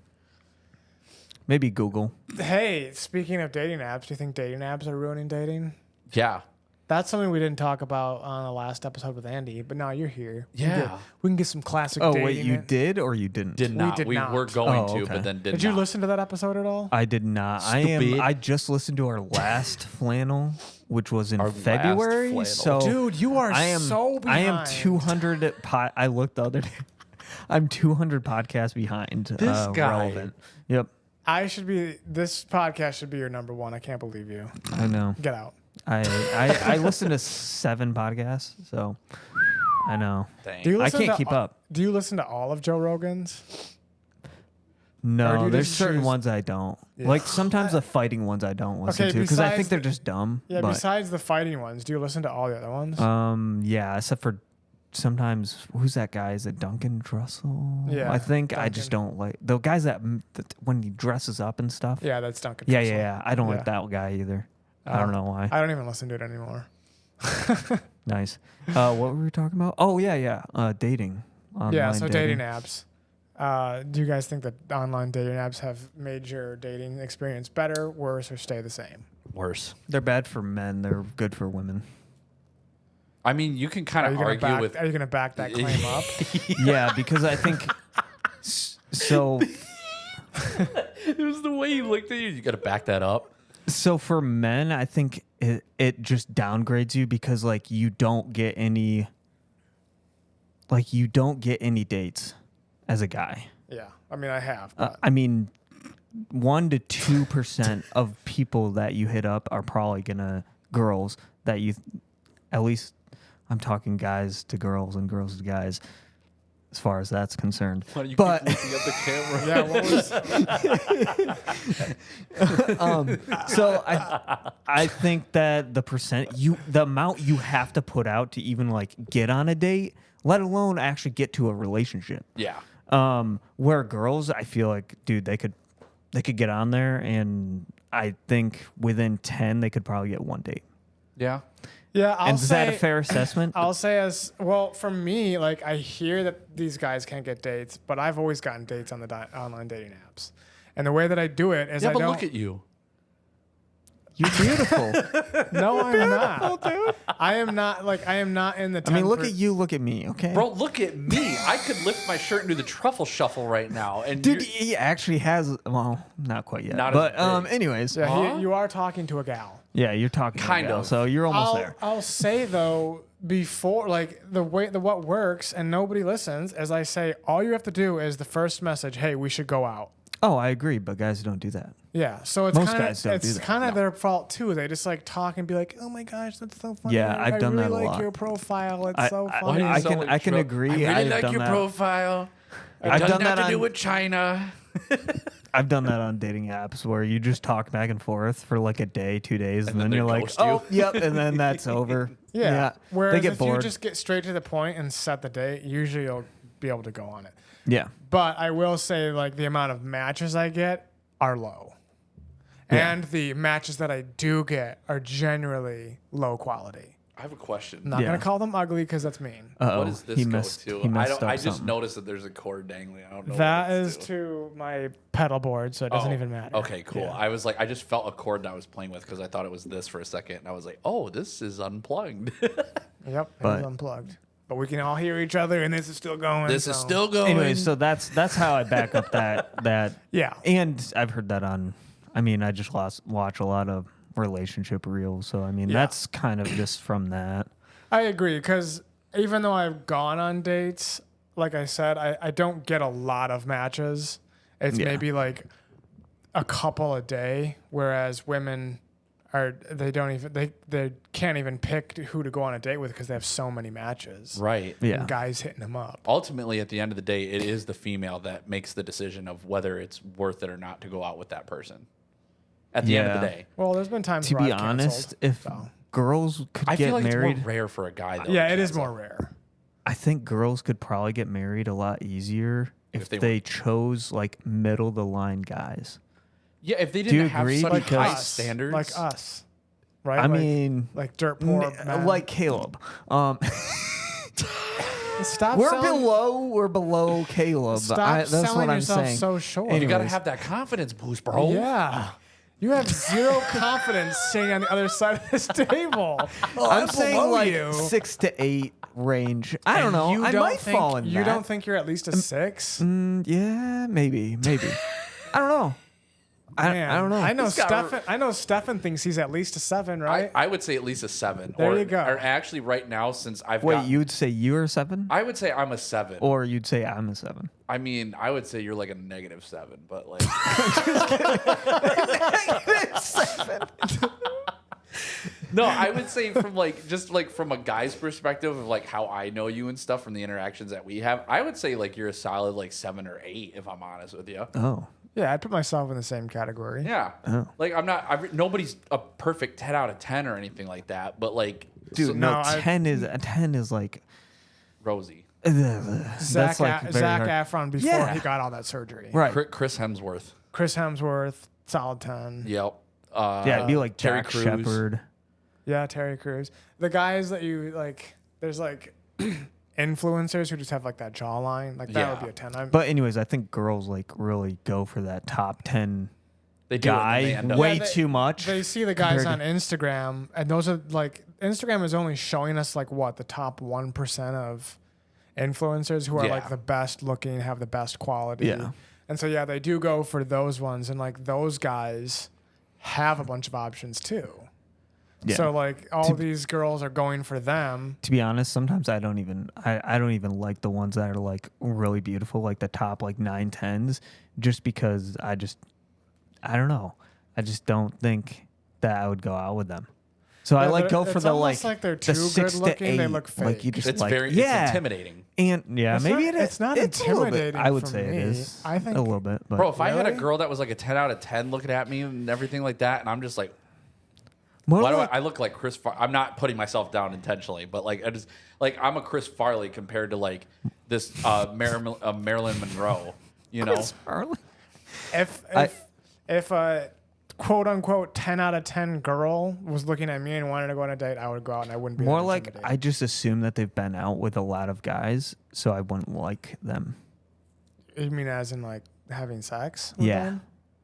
maybe Google. hey, speaking of dating apps, do you think dating apps are ruining dating? Yeah. That's something we didn't talk about on the last episode with Andy, but now you're here. Yeah. We can get some classic Oh dating. wait, you did or you didn't? Did not. did We not. were going Oh, to, okay. but then did Did you not. listen to that episode at all? I did not. Stupid. I just listened to our last flannel, which was in Our last February. flannel. So Dude, you are I am so I am behind. 200 I looked the other day. I'm 200 podcasts behind. This guy. Relevant. Yep, This podcast should be your number one. I can't believe you. I know. Get out. I listened to 7 podcasts, so I know. Dang. Do you I listen can't to keep all- up. Do you listen to all of Joe Rogan's? Or do No, you there's just certain choose- ones I don't. Yeah. Like sometimes the fighting ones I don't listen Okay, to because I besides think they're the- just dumb. Yeah, but, besides the fighting ones, do you listen to all the other ones? yeah, except for sometimes who's that guy? Is it Duncan Trussell? Yeah, I think I just Duncan. don't like the guys that when he dresses up and stuff. Yeah, that's Duncan. yeah, Trussell. yeah. I don't Yeah. like that guy either. I don't know why. I don't even listen to it anymore. Nice. What were we talking about? Oh yeah. Dating. Yeah, Online so dating apps. Do you guys think that online dating apps have made your dating experience better, worse, or stay the same? Worse. They're bad for men. They're good for women. I mean, you can kind of argue with. Are you gonna back that claim up? Yeah, because I think so. It was the way he looked at you. You got to back that up. So for men, I think it just downgrades you because like you don't get any dates as a guy. Yeah, I mean I have. But I mean, 1 to 2% of people that you hit up are probably girls that you, at least I'm talking guys to girls and girls to guys, as far as that's concerned. Why do you But keep looking at the camera? yeah, what was? so I think that the amount you have to put out to even like get on a date, let alone actually get to a relationship. Yeah. Where girls, I feel like, dude, they could get on there, and I think within 10 they could probably get one date. Yeah. Yeah, And is that a fair assessment? I'll say as well for me. Like I hear that these guys can't get dates, but I've always gotten dates on the online dating apps, and the way that I do it is Yeah, I but don't. look at you. You're beautiful. No, I'm not. Dude. I am not. Like I am not in the. 10%. I mean, look at you, look at me, okay? Bro, look at me. I could lift my shirt and do the truffle shuffle right now. And Dude, he actually has, well, not quite yet. Not but as big. anyways, Yeah, Huh? you are talking to a gal. yeah, you're talking to a Kind gal, of. so you're almost there. I'll say though, before like what works and nobody listens, as I say, all you have to do is the first message, hey, we should go out. Oh, I agree, but guys don't do that. Yeah, so it's Most kind guys don't of do it's that. kind of their fault too. They just like talk and be like, "Oh my gosh, that's so funny." Yeah, I've done I that a really like lot. your profile. It's so Why funny. do you I sound can like I can Trump? agree. I really I've like done your that. profile. I've done that to on- do with China. I've done that on dating apps where you just talk back and forth for like a day, 2 days, and then then they you're like, ghost you. "Oh, yep," and then that's over. Yeah. Whereas they get if bored. you just get straight to the point and set the date, usually you'll be able to go on it. Yeah. But I will say, like, the amount of matches I get are low. Yeah. And the matches that I do get are generally low quality. I have a question. I'm not Yeah. going to call them ugly because that's mean. Uh-oh. What does this he go messed, to? He messed up I just something. noticed that there's a cord dangling. I don't know. That what it's is to my pedal board, so it doesn't Oh, even matter. Okay, cool. Yeah. I was like, I just felt a cord that I was playing with because I thought it was this for a second, and I was like, oh, this is unplugged. Yep, But- it's unplugged. But we can all hear each other, and this is still going. this is so- still going. Anyway, so that's how I back up that. Yeah. And I've heard that on. I mean, I just watch a lot of relationship reels, so I mean, Yeah. that's kind of just from that. I agree, because even though I've gone on dates, like I said, I don't get a lot of matches. It's Yeah. maybe like a couple a day, whereas women they can't even pick who to go on a date with because they have so many matches. right. Yeah. And guys hitting them up. Ultimately, at the end of the day, it is the female that makes the decision of whether it's worth it or not to go out with that person. At the end of the Yeah. day, Well, there's been times To where be I've honest, canceled, if so. girls could I get feel like married, it's more rare for a guy. Though, Yeah, to it is cancel. more rare. I think girls could probably get married a lot easier if If they they were- chose like middle the line guys. Yeah, if they you didn't have agree? such Like high us, standards, like us, right? I Like- mean, like dirt poor men. like Caleb. Stop We're selling, below Caleb. Stop that's selling what I'm yourself saying. so short. you got to Anyways. have that confidence boost, bro. Yeah. You have zero confidence sitting on the other side of this table. I'm saying below like you. 6 to 8 range. I don't And know. you I don't might think, fall in You that. don't think you're at least a 6? Yeah, maybe. I don't know. Man, I don't know. I know This guy- Stefan. I know Stefan thinks he's at least a 7, right? I would say at least a 7. There you go. Or actually, right now, since I've Wait, got, you'd say you're a 7, I would say I'm a 7. or you'd say I'm a 7. I mean, I would say you're like a -7, but like, no, I would say from like just like from a guy's perspective of like how I know you and stuff from the interactions that we have, I would say like you're a solid like 7 or 8 if I'm honest with you. Oh, yeah, I'd put myself in the same category. Yeah, Oh. like I'm not. Nobody's a perfect 10 out of 10 or anything like that, but like, dude, so- no, no, I- 10 is like Rosie, Zach, that's like very Zach hard. Efron before Yeah. he got all that surgery. Right. Chris Hemsworth. Chris Hemsworth, solid 10. Yep. Yeah, it'd be like Terry Jack Crews. Shepard. Yeah, Terry Crews. The guys that you like, there's like influencers who just have like that jawline. Like that Yeah. would be a 10. But anyways, I think girls like really go for that top 10 They do, and then they guy end up- way Yeah, they- too much. They see the guys on compared Instagram, and those are like Instagram is only showing us like what the top 1% of influencers who are Yeah. like the best looking, have the best quality. Yeah. And so they do go for those ones, and like those guys have a bunch of options too. Yeah. So like all these girls are going for them. To be honest, sometimes I don't even like the ones that are like really beautiful, like the top like 9, 10s, just because I don't know. I just don't think that I would go out with them. So I Yeah, like go it's for the almost like like they're the too 6 good to looking, they 8. look Like you fake. just It's like very yeah. it's intimidating. And yeah, It's maybe not- it is. it's not a little bit. intimidating I would for say it me. is. I think- a little bit, but Bro, if I had a Really? girl that was like a 10 out of 10 looking at me and everything like that, and I'm just like, more why do like, I look like Chris I'm not putting myself down intentionally, but like I just like I'm a Chris Farley compared to like this Marilyn Monroe, you know? Harley? If a quote unquote 10 out of 10 girl was looking at me and wanted to go on a date, I would go out and I wouldn't be More that like intimidated. I just assume that they've been out with a lot of guys, so I wouldn't like them. You mean as in like having sex? with Yeah. them?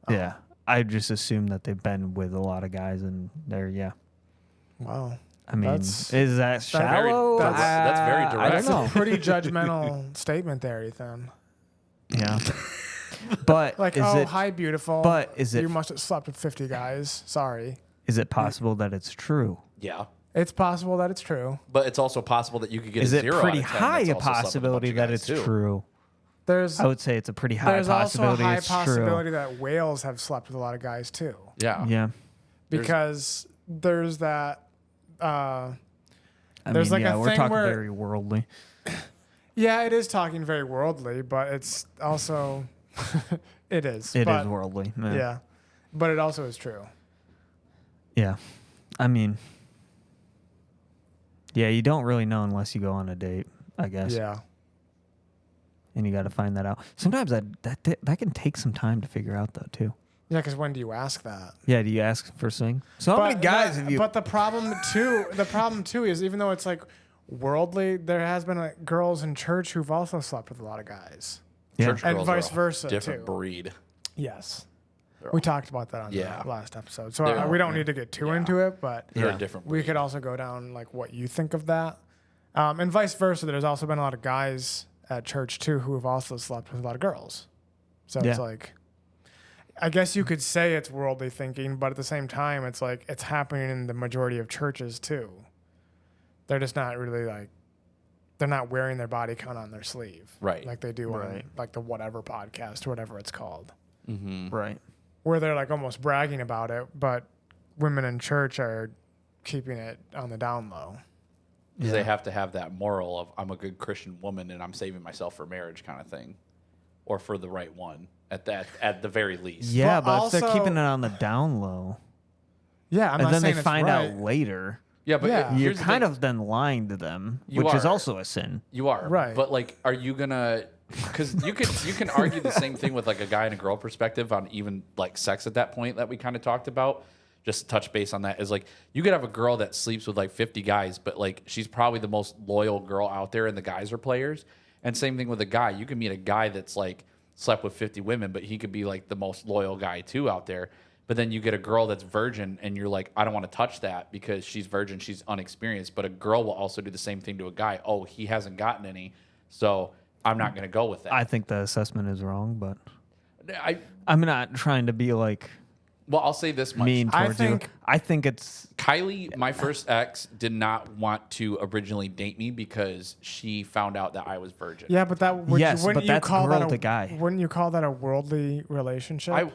Yeah. I just assume that they've been with a lot of guys and they're Wow. I mean, That's- is that very- shallow? that's very I direct. don't know. Pretty judgmental statement there, Ethan. Yeah. But Like, is it hi, beautiful. but is it- You must have slept with 50 guys. Sorry. is it possible that it's true? Yeah. It's possible that it's true. But it's also possible that you could get Is a it 0 pretty out of 10 high that's a also slept with bunch possibility of that guys, it's too. true? There's I would say it's a pretty high there's also a possibility high it's possibility that whales have slept with a lot of guys too. Yeah. true. Yeah. Because there's that I There's mean, like yeah, a we're thing talking where- very worldly. yeah, it is talking very worldly, but it's also it is. It but, is worldly. Yeah. But it also is true. Yeah. I mean, yeah, you don't really know unless you go on a date, I guess. Yeah. And you got to find that out. Sometimes that can take some time to figure out, though, too. Yeah, because when do you ask that? Yeah, do you ask for swing? So how many guys have you? But the problem too is even though it's like worldly, there has been like girls in church who've also slept with a lot of guys. Yeah. Church And girls vice are a versa, different too. breed. Yes. They're We all- talked about that on Yeah. the last episode. So They're- we don't need to get too into it, but They're Yeah. a different we breed. could also go down like what you think of that. And vice versa, there's also been a lot of guys at church too who have also slept with a lot of girls. So it's Yeah. like, I guess you could say it's worldly thinking, but at the same time, it's like it's happening in the majority of churches too. They're just not really like, they're not wearing their body count on their sleeve, Right. Like they do on Right. like the whatever podcast or whatever it's called, Mm-hmm. Right. where they're like almost bragging about it, but women in church are keeping it on the down low. Because Yeah. they have to have that moral of I'm a good Christian woman and I'm saving myself for marriage kind of thing, or for the right one at the very least. Yeah, But but if they're also- keeping it on the down low, Yeah, I'm and not then they saying it's find right. out later, Yeah, but Yeah. here's you're the kind thing. of then lying to them, You which is are. also a sin. You are Right. but like, are you gonna? Because you can argue the same thing with like a guy and a girl perspective on even like sex at that point that we kind of talked about. Just to touch base on that is like you could have a girl that sleeps with like 50 guys, but like she's probably the most loyal girl out there, and the guys are players. And same thing with a guy. You can meet a guy that's like slept with 50 women, but he could be like the most loyal guy too out there. But then you get a girl that's virgin, and you're like, I don't want to touch that because she's virgin, she's unexperienced. But a girl will also do the same thing to a guy. Oh, he hasn't gotten any, so I'm not going to go with that. I think the assessment is wrong, but I I'm not trying to be like well, I'll say this much. mean I towards you. think- I think it's Kylie, my first ex, did not want to originally date me because she found out that I was virgin. Yeah, but that Yes, wouldn't but you that's call girl that a to guy. Wouldn't you call that a worldly relationship?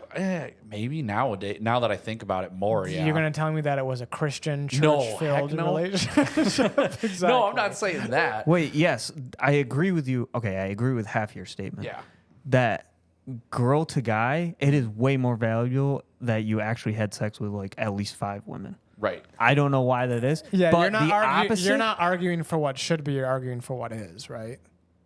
Maybe nowadays, now that I think about it more, yeah. You're gonna tell me that it was a Christian No, church-filled heck no. relationship? Exactly. No, I'm not saying that. wait. Yes, I agree with you. Okay, I agree with half your statement. Yeah. That girl to guy, it is way more valuable that you actually had sex with like at least 5 women. Right. I don't know why that is. Yeah, but you're not the opposite. You're not arguing for what should be. You're arguing for what is, right?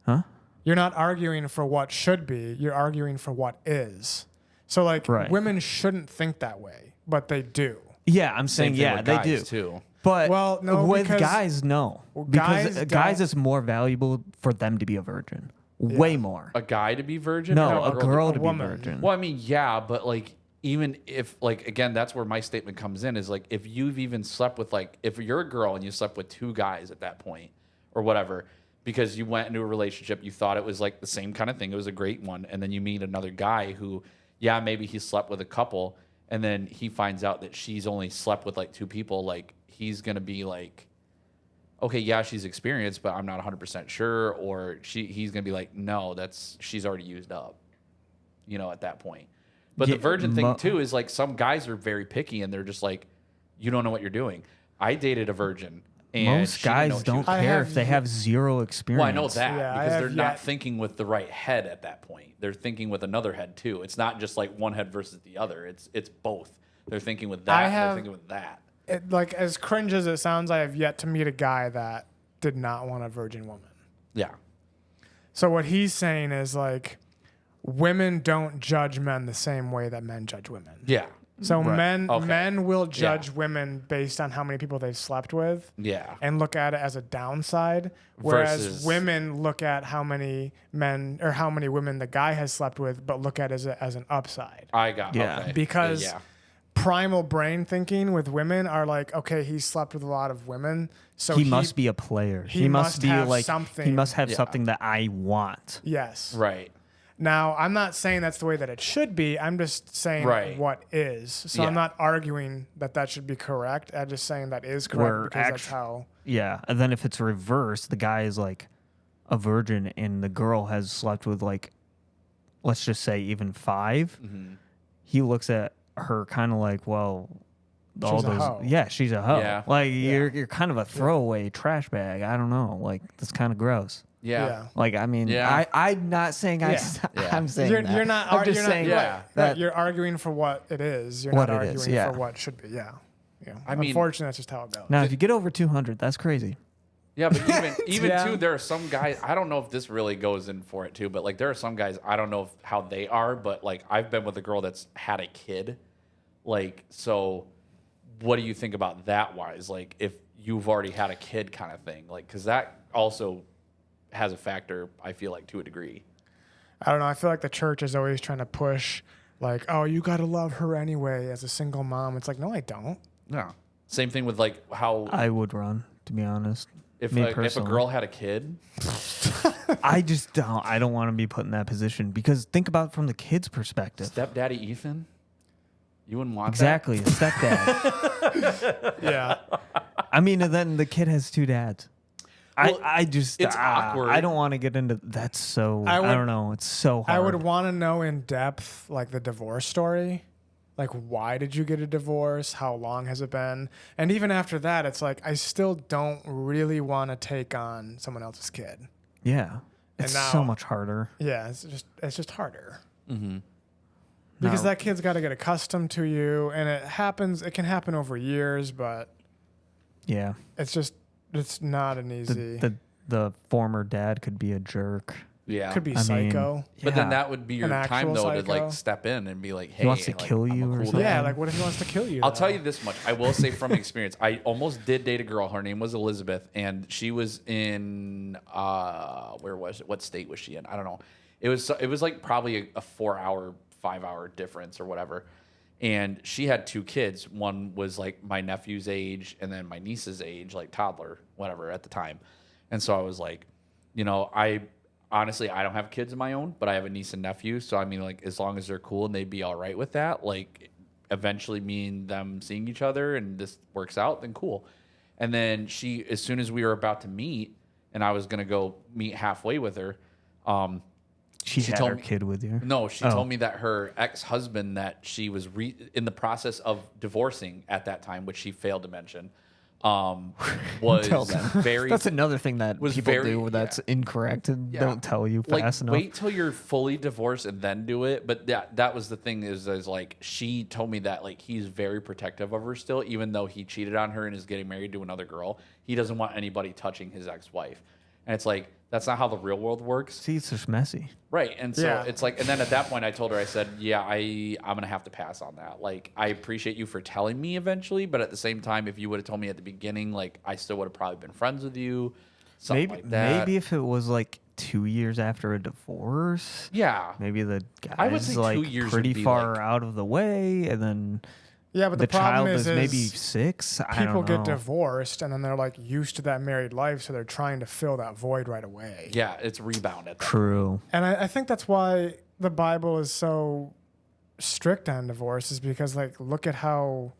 Huh? You're not arguing for what should be. You're arguing for what is. So like, Right. women shouldn't think that way, but they do. Yeah, I'm saying Same thing yeah, with they guys, do. too. But Well, no, with because- guys, no. Well, Because guys guys don't- it's more valuable for them to be a virgin. Way more. A guy to be virgin? No, or a girl to be woman. virgin. Well, I mean, yeah, but like, even if like again, that's where my statement comes in is like if you've even slept with like if you're a girl and you slept with 2 guys at that point or whatever, because you went into a relationship, you thought it was like the same kind of thing, it was a great one, and then you meet another guy who, yeah, maybe he slept with a couple, and then he finds out that she's only slept with like 2 people, like he's gonna be like, okay, yeah, she's experienced, but I'm not 100% sure, or he's gonna be like, no, she's already used up, you know, at that point. But the virgin thing too is like some guys are very picky and they're just like, you don't know what you're doing. I dated a virgin. And most guys don't care if they have 0 experience. Well, I know that Yeah, because they're not thinking with the right head at that point. They're thinking with another head too. It's not just like one head versus the other. It's both. They're thinking with that. They're thinking with that. Like as cringe as it sounds, I have yet to meet a guy that did not want a virgin woman. Yeah. So what he's saying is like, women don't judge men the same way that men judge women. Yeah. So men will judge Yeah. women based on how many people they've slept with. Yeah. And look at it as a downside, whereas Versus- women look at how many men or how many women the guy has slept with, but look at it as an upside. Okay. Because yeah. primal brain thinking with women are like, okay, he's slept with a lot of women, so he must be a player. he must be have like something. he must have Yeah. something that I want. Yes. Right. Now, I'm not saying that's the way that it should be. I'm just saying Right. what is. So Yeah. I'm not arguing that should be correct. I'm just saying that is correct because that's how. Yeah, and then if it's reversed, the guy is like a virgin and the girl has slept with like, let's just say even 5. Mm-hmm. He looks at her kind of like, well, all She's a those, hoe. yeah, she's a hoe. Yeah. Like you're kind of a throwaway trash bag. I don't know. Like that's kind of gross. Yeah. Like I mean, Yeah. I'm not saying Yeah. I'm saying You're, that. you're not. I'm just you're not- saying Yeah. right, that right, you're arguing for what it is. You're What not it arguing is, yeah. for what should be. Yeah. Yeah. I mean- unfortunately, that's just how it goes. now if you get over 200, that's crazy. Yeah, but even Yeah. too, there are some guys. I don't know if this really goes in for it too, but like there are some guys. I don't know how they are, but like I've been with a girl that's had a kid. Like, so what do you think about that? Wise, like if you've already had a kid, kind of thing. Like, because that also has a factor. I feel like to a degree. I don't know. I feel like the church is always trying to push, like, oh, you got to love her anyway as a single mom. It's like, no, I don't. Yeah. Same thing with like how I would run, to be honest. if me a personally. girl had a kid. I just don't. I don't want to be put in that position because think about it from the kid's perspective. Stepdaddy Ethan, you wouldn't want Exactly, a stepdad. Yeah. I mean, and then the kid has 2 dads. Well, I just it's awkward. I don't want to get into that's so. I I, would- don't know. It's so hard. I would want to know in depth, like the divorce story. Like, why did you get a divorce? How long has it been? And even after that, it's like, I still don't really want to take on someone else's kid. Yeah, it's now- so much harder. Yeah, it's just harder. Mm-hmm. Because No. that kid's got to get accustomed to you, and it can happen over years, but Yeah, it's not an easy. the former dad could be a jerk. Yeah. Could be I mean, psycho. But then Yeah. that would be your An time actual though to psycho. like step in and be like, hey, He wants to like, kill I'm you a or cool something. Yeah, dad. like what if he wants to kill you? I'll though? tell you this much. I will say from experience, I almost did date a girl. Her name was Elizabeth, and she was in where was it? What state was she in? I don't know. It was like probably a 4-hour, 5-hour difference or whatever. And she had 2 kids. One was like my nephew's age, and then my niece's age, like toddler, whatever at the time. And so I was like, you know, honestly, I don't have kids of my own, but I have a niece and nephew. So, I mean, like, as long as they're cool and they'd be all right with that, like, eventually me and them seeing each other and this works out, then cool. And then as soon as we were about to meet and I was going to go meet halfway with her, She had told her me- kid with you. no, she Oh. told me that her ex-husband that she was in the process of divorcing at that time, which she failed to mention, was Tell them. very... That's another thing that was people very- do that's incorrect and Yeah. don't tell you like fast enough. wait till you're fully divorced and then do it. But that was the thing is like she told me that like he's very protective of her still, even though he cheated on her and is getting married to another girl. He doesn't want anybody touching his ex-wife, and it's like that's not how the real world works, See, it's just messy. right? And so Yeah. it's like, and then at that point I told her, I said, yeah, I'm gonna have to pass on that. Like I appreciate you for telling me eventually, but at the same time, if you would have told me at the beginning, like I still would have probably been friends with you. Something Maybe like that. maybe if it was like 2 years after a divorce. Yeah. Maybe the I would guy's say 2 like years would pretty be, far like- out of the way, and then Yeah, but the problem child is maybe 6. I people don't know. get divorced and then they're like used to that married life, so they're trying to fill that void right away. Yeah, it's rebound at that. True. And I think that's why the Bible is so strict on divorce, is because like look at how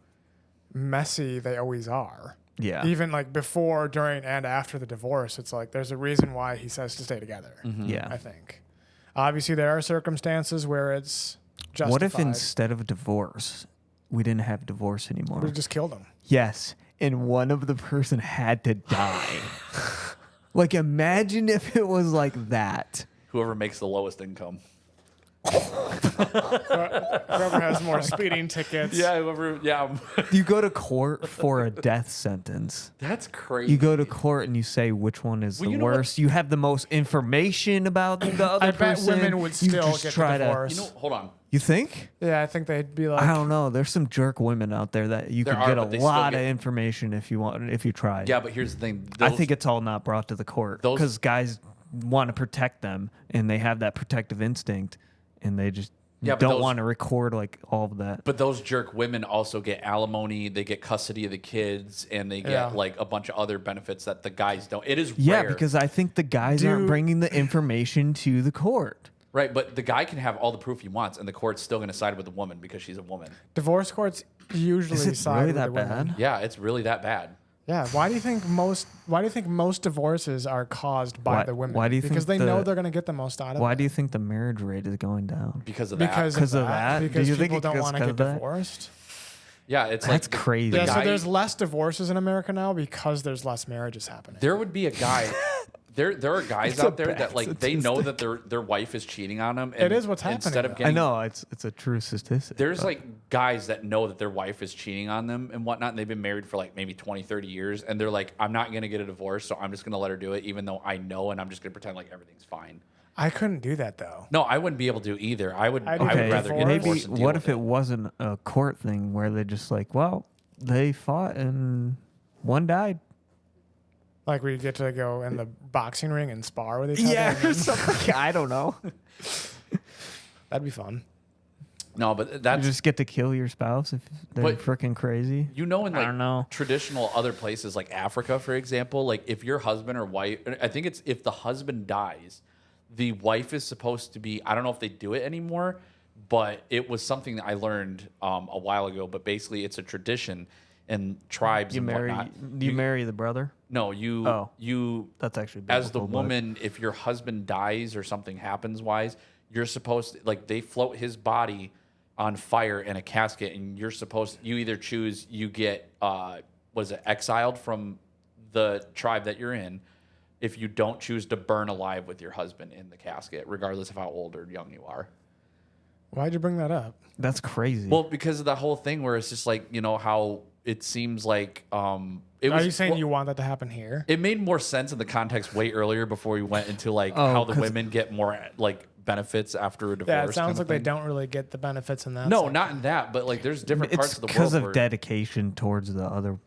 messy they always are. Yeah. Even like before, during, and after the divorce, it's like there's a reason why he says to stay together. Yeah. I think. Obviously, there are circumstances where it's justified. What if instead of divorce, we didn't have divorce anymore? we just killed him? Yes, and one of the person had to die. Like, imagine if it was like that. Whoever makes the lowest income. Whoever has more speeding tickets. Yeah, whoever. Yeah, You go to court for a death sentence. that's crazy. You go to court and you say which one is Well, the you know what? worst. You have the most information about the other I bet person. women would You still just get try the to- divorce. You know, hold on. You think? Yeah, I think they'd be like, I don't know. There's some jerk women out there that you There could are, get but a they still lot of get- information if you want, if you tried. Yeah, but here's the thing. I think it's all not brought to the court Those- because guys want to protect them and they have that protective instinct and they just Yeah, but don't those- want to record like all of that. But those jerk women also get alimony, they get custody of the kids, and they get Yeah. like a bunch of other benefits that the guys don't. It is Yeah, rare. because I think the guys aren't Do- bringing the information to the court. Right, but the guy can have all the proof he wants, and the court's still going to side with the woman because she's a woman. divorce courts usually Is it side really with that the women. bad? Yeah, it's really that bad. Yeah. Why do you think most divorces are caused by Why- the women? why do you because think they know the- they're going to get the most out of Why it. do you think the marriage rate is going down? Because of that. Because of that? Do Because you think people it don't goes want to 'cause get of that? divorced. Yeah, it's That's like the- crazy. the Yeah, so guy- there's less divorces in America now because there's less marriages happening. There would be a guy. There are guys It's a out there bad that like they know that their wife is cheating on them. It is what's Instead happening, of though. I getting, know it's a true statistic. There's but- like guys that know that their wife is cheating on them and whatnot, and they've been married for like maybe 20, 30 years, and they're like, I'm not going to get a divorce, so I'm just going to let her do it, even though I know, and I'm just going to pretend like everything's fine. I couldn't do that though. No, I wouldn't be able to either. I would I'd rather get a maybe- divorce and deal what with if it wasn't a court thing where they just like, well, they fought and one died. Like we get to go in the boxing ring and spar with each other. Yeah, and or then- something. I don't know. That'd be fun. No, but You that's just get to kill your spouse if they're But- freaking crazy. you know in I like don't know. traditional other places like Africa, for example, like if your husband or wife, I think it's if the husband dies, the wife is supposed to be. I don't know if they do it anymore, but it was something that I learned a while ago. But basically, it's a tradition in tribes You and marry whatnot. you marry the brother. No, you Oh. you That's actually as the biblical, but- woman, if your husband dies or something happens wise, you're supposed to, like they float his body on fire in a casket, and you're supposed you either choose you get exiled from the tribe that you're in if you don't choose to burn alive with your husband in the casket, regardless of how old or young you are. Why'd you bring that up? That's crazy. Well, because of the whole thing where it's just like, you know, how it seems like it Are was you saying well, you want that to happen here? it made more sense in the context way earlier before we went into like Oh, how the 'cause- women get more like benefits after a divorce. Yeah, it sounds kind like of they thing. don't really get the benefits in that. No, sense. not in that, but like there's different parts it's of the because world of where dedication towards the other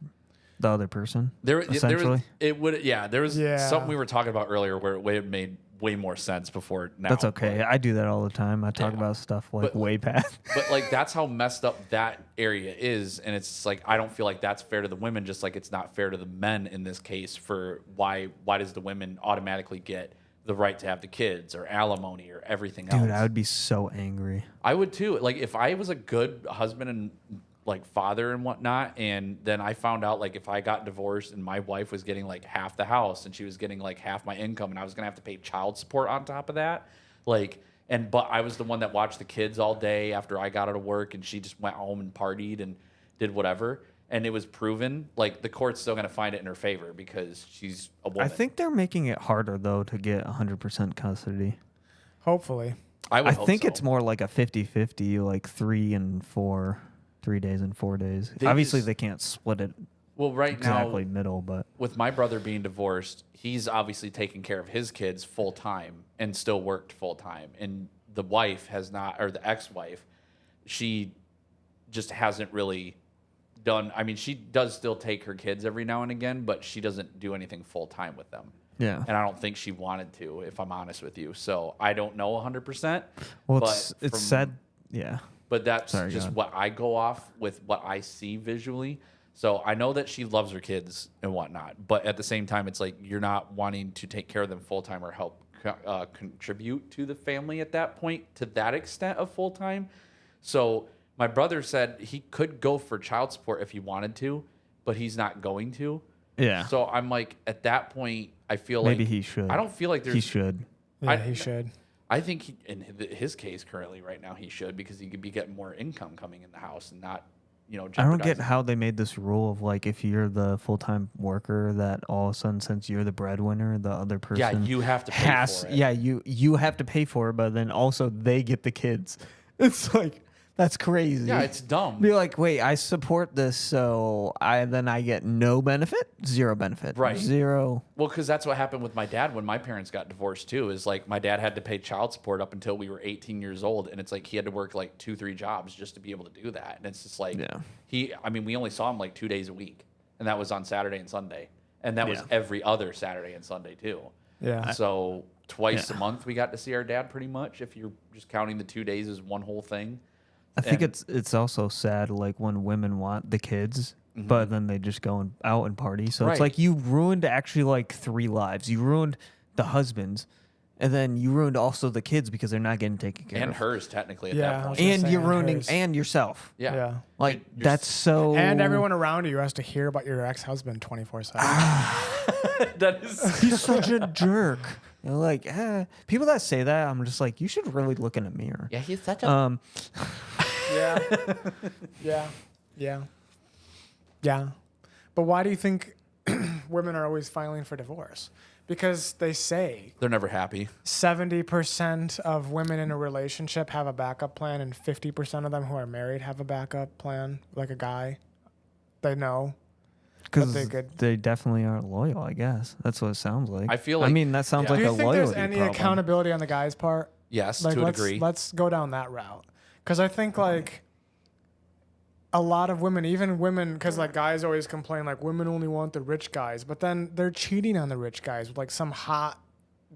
person. there essentially. was it would there was Yeah. something we were talking about earlier where it made way more sense before now. That's okay. I do that all the time. I talk Yeah. about stuff like But- way past. But like that's how messed up that area is, and it's just like I don't feel like that's fair to the women, just like it's not fair to the men in this case. For why does the women automatically get the right to have the kids or alimony or everything else? Dude, I would be so angry. I would too. Like if I was a good husband and like father and whatnot, and then I found out like if I got divorced and my wife was getting like half the house and she was getting like half my income and I was gonna have to pay child support on top of that, like but I was the one that watched the kids all day after I got out of work and she just went home and partied and did whatever. And it was proven, like the court's still gonna find it in her favor because she's a woman. I think they're making it harder though to get 100% custody. Hopefully. I would I hope think so. it's more like a 50-50, like 3 and 4, 3 days and 4 days. They Obviously, just- they can't split it well right exactly now middle, but with my brother being divorced, he's obviously taking care of his kids full time and still worked full time. And the wife has not, or the ex-wife, she just hasn't really done. I mean, she does still take her kids every now and again, but she doesn't do anything full time with them. Yeah. And I don't think she wanted to, if I'm honest with you. So I don't know 100%. Well, but it's sad. Yeah. But that's Sorry, just go ahead. what I go off with, what I see visually. So I know that she loves her kids and whatnot, but at the same time, it's like you're not wanting to take care of them full time or help contribute to the family at that point to that extent of full time. So my brother said he could go for child support if he wanted to, but he's not going to. Yeah. So I'm like, at that point, I feel Maybe like he should. I don't feel like there's. He should. Yeah, he should. I think in his case currently right now he should, because he could be getting more income coming in the house and not, I don't get jeopardizing. how they made this rule of like if you're the full time worker that all of a sudden, since you're the breadwinner, the other person Yeah, you have to pay for it. Yeah, you have to pay for it, but then also they get the kids. It's like that's crazy. Yeah, it's dumb. Be like, wait, I support this, so I get no benefit, zero benefit, Right. Zero. Well, because that's what happened with my dad when my parents got divorced too. Is like my dad had to pay child support up until we were 18 years old, and it's like he had to work like 2-3 jobs just to be able to do that. And it's just like we only saw him like 2 days a week, and that was on Saturday and Sunday, and that was every other Saturday and Sunday too. Yeah. So twice a month we got to see our dad, pretty much, if you're just counting the 2 days as one whole thing. I think it's also sad like when women want the kids, Mm-hmm. but then they just go out and party. So it's Right. like you ruined actually like 3 lives. You ruined the husbands, and then you ruined also the kids because they're not getting taken care And of. hers technically at Yeah, that I was point. gonna And say, you're and ruining hers. and yourself. Yeah. Yeah. Like You're that's so. And everyone around you has to hear about your ex-husband 24/7. That is. He's such a jerk. You know, like people that say that, I'm just like, you should really look in a mirror. Yeah, he's such a. Yeah. Yeah. Yeah. Yeah. But why do you think women are always filing for divorce? Because they say They're never happy. 70% of women in a relationship have a backup plan, and 50% of them who are married have a backup plan, like a guy. They know. Because they could- they definitely aren't loyal, I guess. That's what it sounds like. I feel I like- mean, that sounds yeah. like Do a you think loyalty there's any problem. accountability on the guy's part? Yes, Like, to a let's, degree. let's go down that route. Because I think, like, a lot of women, even women, because, like, guys always complain, like, women only want the rich guys. But then they're cheating on the rich guys with, like, some hot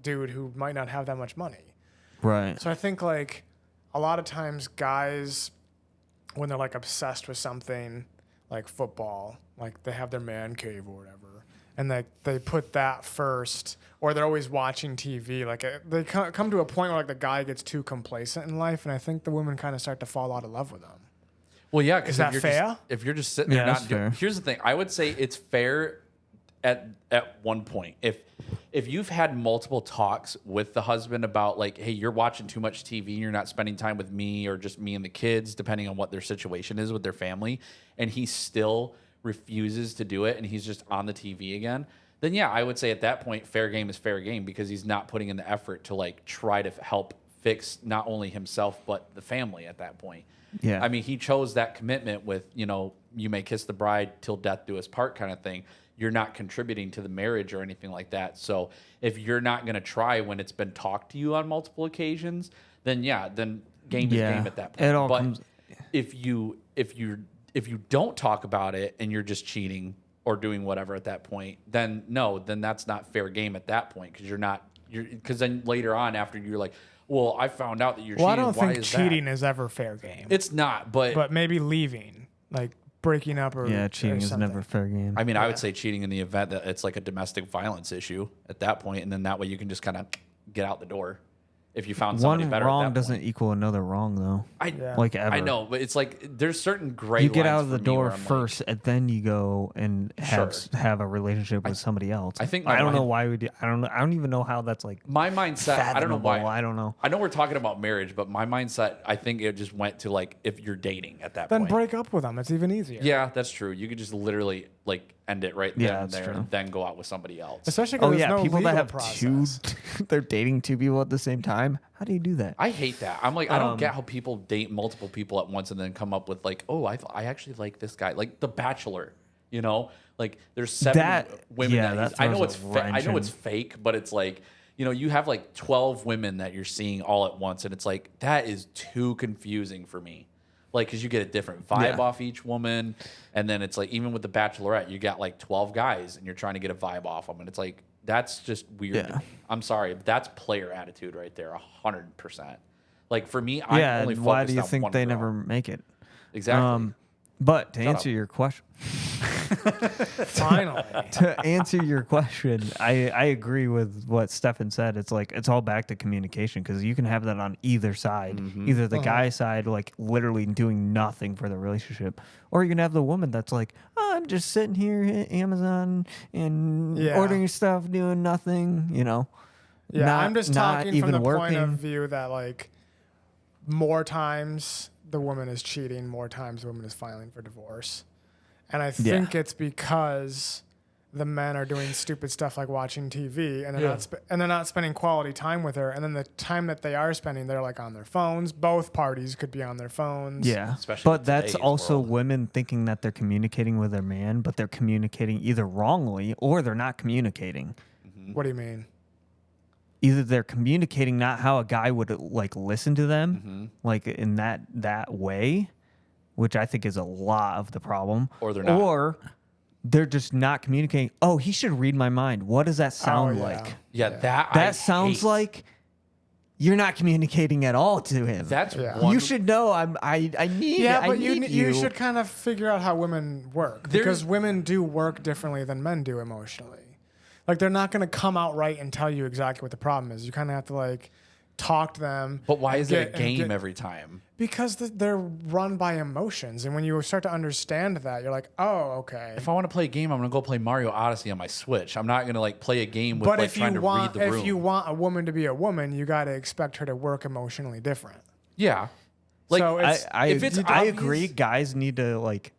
dude who might not have that much money. Right. So I think, like, a lot of times guys, when they're, like, obsessed with something, like football, like, they have their man cave or whatever, and they put that first, or they're always watching TV. Like, they come to a point where, like, the guy gets too complacent in life, and I think the women kind of start to fall out of love with him. Well, yeah, because Is that fair? If you're just sitting there Yeah, not that's doing, fair. here's the thing. I would say it's fair at one point. If you've had multiple talks with the husband about, like, hey, you're watching too much TV, you're not spending time with me or just me and the kids, depending on what their situation is with their family, and he still refuses to do it and he's just on the TV again, then yeah, I would say at that point fair game is fair game, because he's not putting in the effort to, like, try to help fix not only himself but the family at that point. Yeah. I mean, he chose that commitment with, you may kiss the bride till death do us part kind of thing. You're not contributing to the marriage or anything like that. So if you're not going to try when it's been talked to you on multiple occasions, then then game is game at that point. It all but comes. if you don't talk about it and you're just cheating or doing whatever at that point, then that's not fair game at that point, because then later on after you're like, well, I found out that you're Well, I cheating. don't Why think is cheating that? is ever fair game. It's not, but Maybe leaving, like breaking up or Yeah, cheating or is something. never fair game. I mean, I would say cheating in the event that it's like a domestic violence issue at that point, and then that way you can just kind of get out the door if you found somebody One better. wrong at that doesn't point. equal another wrong, though. Yeah. Like ever. I know, but it's like there's certain gray. You get out lines of the for me where door I'm like- first, and then you go and have Sure. have a relationship with somebody else. I think I don't know mind- why we do. I don't know. I don't even know how that's like. my mindset. I don't know why. fathomable. I don't know. I know we're talking about marriage, but my mindset, I think it just went to, like, if you're dating at that Then point. break up with them. It's even easier. Yeah, that's true. You could just literally, like, end it right then Yeah, and that's there, true. and then go out with somebody else. Especially because Oh there's yeah, no people legal that have process. they're dating 2 people at the same time. How do you do that? I hate that. I'm like, I don't get how people date multiple people at once and then come up with, like, oh, I actually like this guy, like The Bachelor. Like there's 7 That- women. yeah, that that I know throws it's a I wrench know in. it's fake, but it's like, you have like 12 women that you're seeing all at once, and it's like that is too confusing for me. Like, because you get a different vibe Yeah. off each woman, and then it's like even with The Bachelorette, you got like 12 guys, and you're trying to get a vibe off them, and it's like That's just weird. Yeah. To me. I'm sorry. That's player attitude right there, 100%. Like for me, I'm only focused why do you on think one they girl. never make it? Exactly. But to Shut answer up. your question, Finally. to answer your question, I agree with what Stefan said. It's like it's all back to communication because you can have that on either side, Mm-hmm. either the guy side, like literally doing nothing for the relationship, or you can have the woman that's like, oh, I'm just sitting here at Amazon and Yeah. ordering stuff, doing nothing, you know. Yeah, not, I'm just not talking even from the working. point of view that like more times the woman is cheating, more times the woman is filing for divorce. And I think it's because the men are doing stupid stuff like watching TV and they're not spending quality time with her. And then the time that they are spending, they're like on their phones. Both parties could be on their phones. Yeah, Especially but in that's today's also world. women thinking that they're communicating with their man, but they're communicating either wrongly or they're not communicating. What do you mean? Either they're communicating not how a guy would like listen to them, like in that way, which I think is a lot of the problem, Or they're not. or they're just not communicating. Oh, he should read my mind. What does that sound yeah. like? Yeah, That I sounds hate. like you're not communicating at all to him. That's Yeah. one. You should know. I need. Yeah, I but need you should kind of figure out how women work because women do work differently than men do emotionally. Like they're not going to come out right and tell you exactly what the problem is. You kind of have to like talk to them. But why and is it a get- and game get- every time? Because they're run by emotions, and when you start to understand that, you're like, oh, okay. If I want to play a game, I'm gonna go play Mario Odyssey on my Switch. I'm not gonna like play a game with But like if trying you to want, read the room. if you want a woman to be a woman, you got to expect her to work emotionally different. Yeah. Like So it's- if it's I obvious- agree. Guys need to like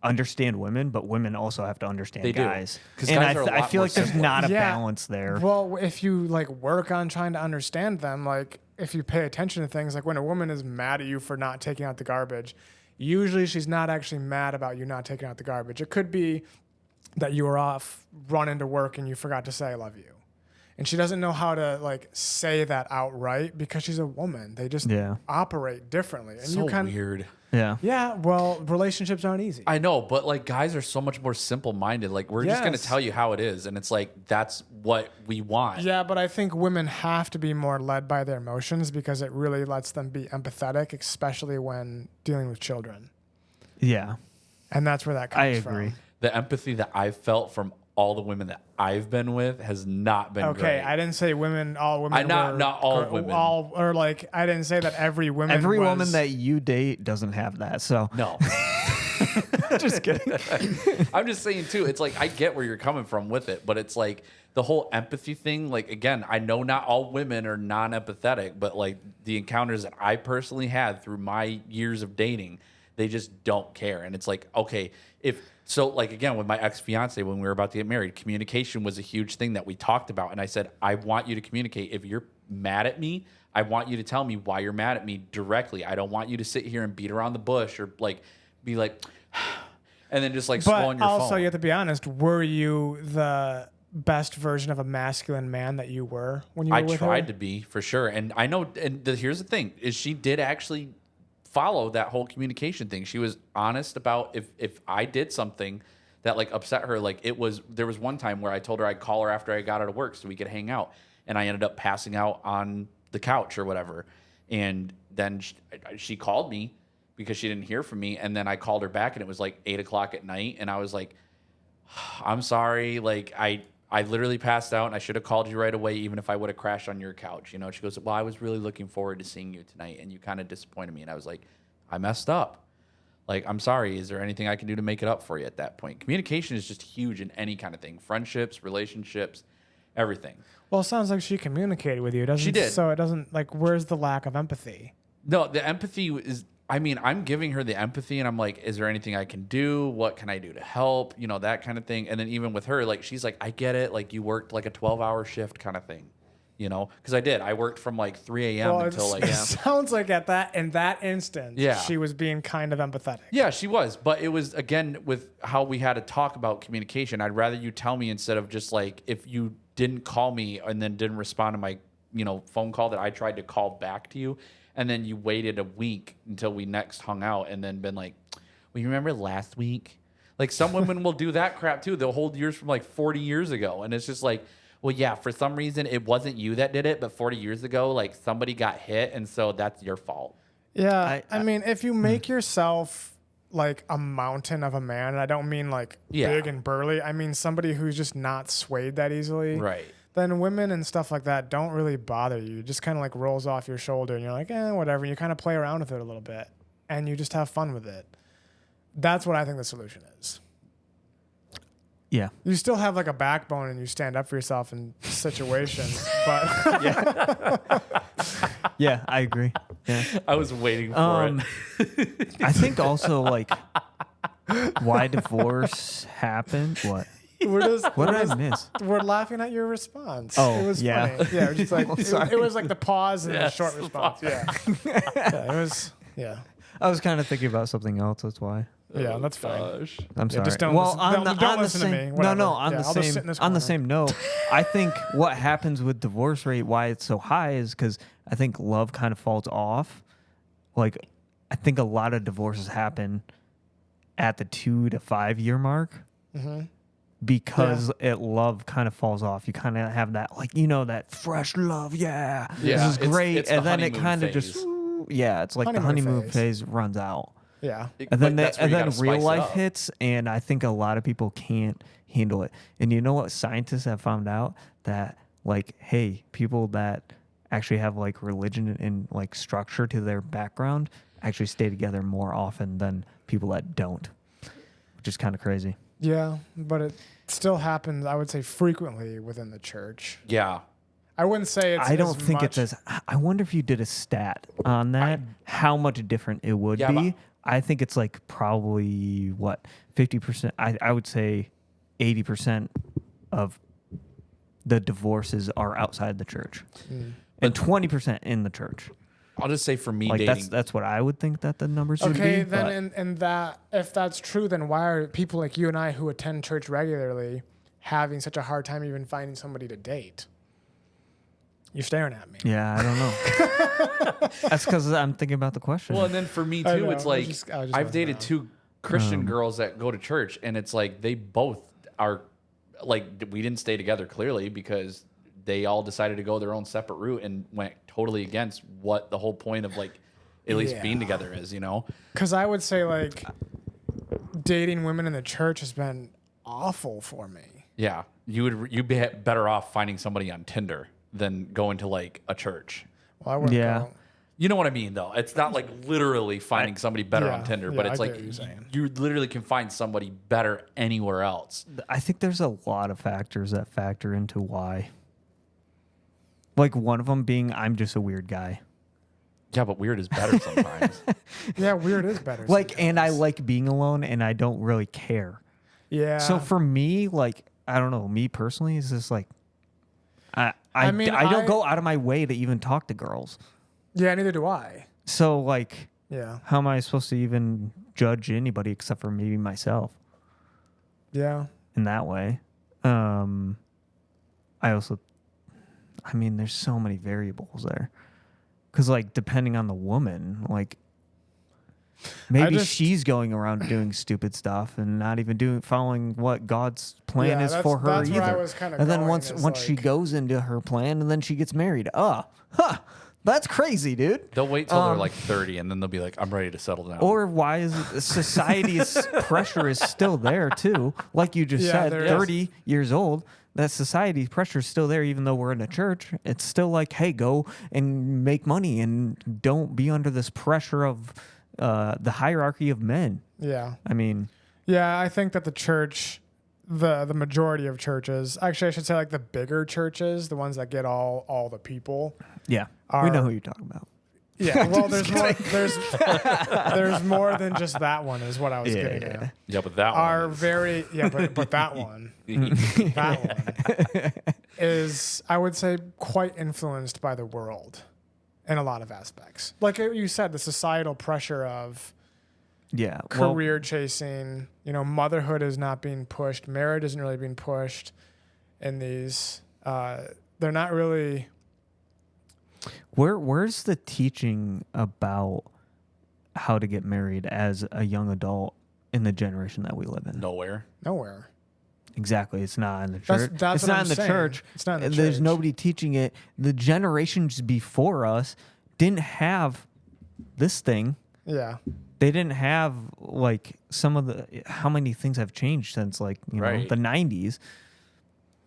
understand women, but women also have to understand They do. guys. 'Cause And guys are a I lot feel more like there's simpler. not a Yeah. balance there. Well, if you like work on trying to understand them, like if you pay attention to things, like when a woman is mad at you for not taking out the garbage, usually she's not actually mad about you not taking out the garbage. It could be that you were off running to work and you forgot to say I love you. And she doesn't know how to like say that outright because she's a woman. They just operate differently. And so you kind weird. Yeah, well, relationships aren't easy. I know, but like guys are so much more simple-minded. Like we're just gonna Yes. tell you how it is, and it's like that's what we want. Yeah, but I think women have to be more led by their emotions because it really lets them be empathetic, especially when dealing with children. Yeah, And that's where that comes I from. agree. The empathy that I've felt from all the women that I've been with has not been Okay, great. I didn't say women. All women. not all women. Or like I didn't say that every woman. Every was, woman that you date doesn't have that. So No. just kidding. I'm just saying too, it's like I get where you're coming from with it, but it's like the whole empathy thing, like again, I know not all women are non-empathetic, but like the encounters that I personally had through my years of dating, they just don't care. And it's like, okay, like again, with my ex-fiance, when we were about to get married, communication was a huge thing that we talked about. And I said, I want you to communicate. If you're mad at me, I want you to tell me why you're mad at me directly. I don't want you to sit here and beat around the bush or like be like, and then just like scroll on But your also, phone. you have to be honest. Were you the best version of a masculine man that you were when you were I with tried her? to be for sure. And I know, and here's the thing is she did actually follow that whole communication thing. She was honest about if I did something that like upset her, like there was one time where I told her I'd call her after I got out of work so we could hang out. And I ended up passing out on the couch or whatever. And then she called me because she didn't hear from me. And then I called her back and it was like 8:00 at night. And I was like, I'm sorry. Like I literally passed out and I should have called you right away, even if I would have crashed on your couch. You know, she goes, well, I was really looking forward to seeing you tonight and you kind of disappointed me. And I was like, I messed up. Like, I'm sorry. Is there anything I can do to make it up for you at that point? Communication is just huge in any kind of thing. Friendships, relationships, everything. Well, it sounds like she communicated with you, doesn't She did. So it doesn't like. Where's the lack of empathy? No, the empathy is, I mean, I'm giving her the empathy and I'm like, is there anything I can do? What can I do to help? You know, that kind of thing. And then even with her, like, she's like, I get it. Like, you worked like a 12-hour shift kind of thing, you know? Because I did. I worked from like 3 a.m. until like, it sounds like in that instance, Yeah. she was being kind of empathetic. yeah, she was. But it was, again, with how we had to talk about communication, I'd rather you tell me instead of just like, if you didn't call me and then didn't respond to my, you know, phone call that I tried to call back to you. And then you waited a week until we next hung out and then been like, well, you remember last week? Like some women will do that crap too. They'll hold yours from like 40 years ago. And it's just like, well, yeah, for some reason it wasn't you that did it, but 40 years ago, like somebody got hit. And so that's your fault. Yeah. I mean, if you make yourself like a mountain of a man, and I don't mean like big and burly, I mean somebody who's just not swayed that easily. Right. Then women and stuff like that don't really bother you. It just kind of like rolls off your shoulder and you're like, whatever. And you kind of play around with it a little bit and you just have fun with it. That's what I think the solution is. Yeah. You still have like a backbone and you stand up for yourself in situations, but Yeah, I agree. Yeah. I was waiting for it. I think also like why divorce happened. What? What did I miss? We're laughing at your response. Oh, it was yeah. funny. Yeah, it was just like Sorry. it was like the pause and the Yes, short the response. pause. Yeah. Yeah, it was. Yeah, I was kind of thinking about something else. That's why. yeah, that's fine. Gosh. I'm Yeah, sorry. just don't well, listen- on don't- the, don't on the listen to same, me, No, whatever. no. On Yeah, the I'll just same. sit in this On the corner. same note, I think what happens with divorce rate, why it's so high, is because I think love kind of falls off. Like, I think a lot of divorces happen at the 2 to 5 year mark. Mm-hmm. Because love kind of falls off. You kind of have that, like, that fresh love. Yeah, Yeah, this is it's- great. it's the And then it honeymoon kind of just, phase. it's like the Honeymoon honeymoon phase. phase runs out. Yeah. And then, That's where you gotta real spice it life up. hits, and I think a lot of people can't handle it. And you know what scientists have found out? That, like, hey, people that actually have, like, religion and, like, structure to their background actually stay together more often than people that don't, which is kind of crazy. Yeah, but it still happens, I would say, frequently within the church. Yeah. I wouldn't say it's I don't as think much. it's as. I wonder if you did a stat on that, how much different it would Yeah, be. but- I think it's like probably 50%. I would say 80% of the divorces are outside the church, and 20% in the church. I'll just say for me, Like dating. that's what I would think that the numbers would be. Okay, but- then in that, if that's true, then why are people like you and I who attend church regularly having such a hard time even finding somebody to date? You're staring at me. yeah, I don't know. That's because I'm thinking about the question. Well, and then for me I too, know, it's I like was just I've messing dated around. two Christian girls that go to church, and it's like they both are like we didn't stay together clearly because they all decided to go their own separate route and went totally against what the whole point of like at least Yeah. being together is, you know? Because I would say like dating women in the church has been awful for me. Yeah, you'd be better off finding somebody on Tinder than going to like a church. Well, I wouldn't Yeah. go. You know what I mean, though. It's not like literally finding somebody better Yeah, on Tinder, yeah, but it's I like get what you're saying. you literally can find somebody better anywhere else. I think there's a lot of factors that factor into why. Like one of them being, I'm just a weird guy. Yeah, but weird is better sometimes. Yeah, weird is better. Like, and I sometimes. like being alone, and I don't really care. Yeah. So for me, like, I don't know, me personally, is just like, I mean, don't I- go out of my way to even talk to girls. yeah, neither do I. So like, Yeah. how am I supposed to even judge anybody except for maybe myself Yeah. in that way? I mean, there's so many variables there. Because, like, depending on the woman, like, maybe just- she's going around doing stupid stuff and not even following what God's plan Yeah, is that's- for her that's either. where I was kinda And then going, once is she like- goes into her plan and then she gets married, that's crazy, dude. They'll wait till they're like 30 and then they'll be like, I'm ready to settle down. Or why is it society's pressure is still there too? Like you just Yeah, said, there is. 30 years old, that society's pressure is still there, even though we're in a church. It's still like, hey, go and make money and don't be under this pressure of the hierarchy of men. Yeah. I mean, Yeah, I think that the church, the majority of churches, actually I should say like the bigger churches, the ones that get all the people. yeah, we know Are- who you're talking about. Yeah, well, there's more. There's more than just that one, is what I was getting at. yeah, but that Are one is- very but that one, that one is, I would say, quite influenced by the world in a lot of aspects. Like you said, the societal pressure of Yeah, well, career chasing. You know, motherhood is not being pushed. Marriage isn't really being pushed. In these, they're not really. where's the teaching about how to get married as a young adult in the generation that we live in. Nowhere. Nowhere. Exactly. It's not in the church. That's it's what not I'm in the saying. church. It's not in the There's church. nobody teaching it. The generations before us didn't have this thing. Yeah. They didn't have like some of the how many things have changed since like you know Right. the 90s.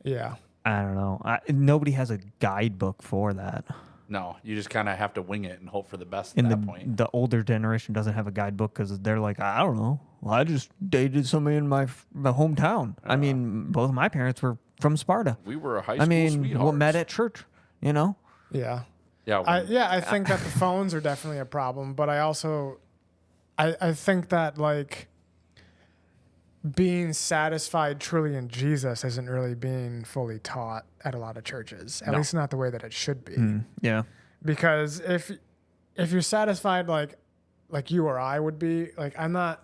Yeah. I don't know. Nobody has a guidebook for that. No, you just kind of have to wing it and hope for the best at And that point. the older generation doesn't have a guidebook because they're like, I don't know. Well, I just dated somebody in my hometown. I mean, both of my parents were from Sparta. We were a high school I mean, sweethearts. we met at church. You know. Yeah. Yeah. I think that the phones are definitely a problem, but I also, I think that like being satisfied truly in Jesus isn't really being fully taught at a lot of churches, at No. least not the way that it should be. Yeah. Because if you're satisfied like you or I would be, like I'm not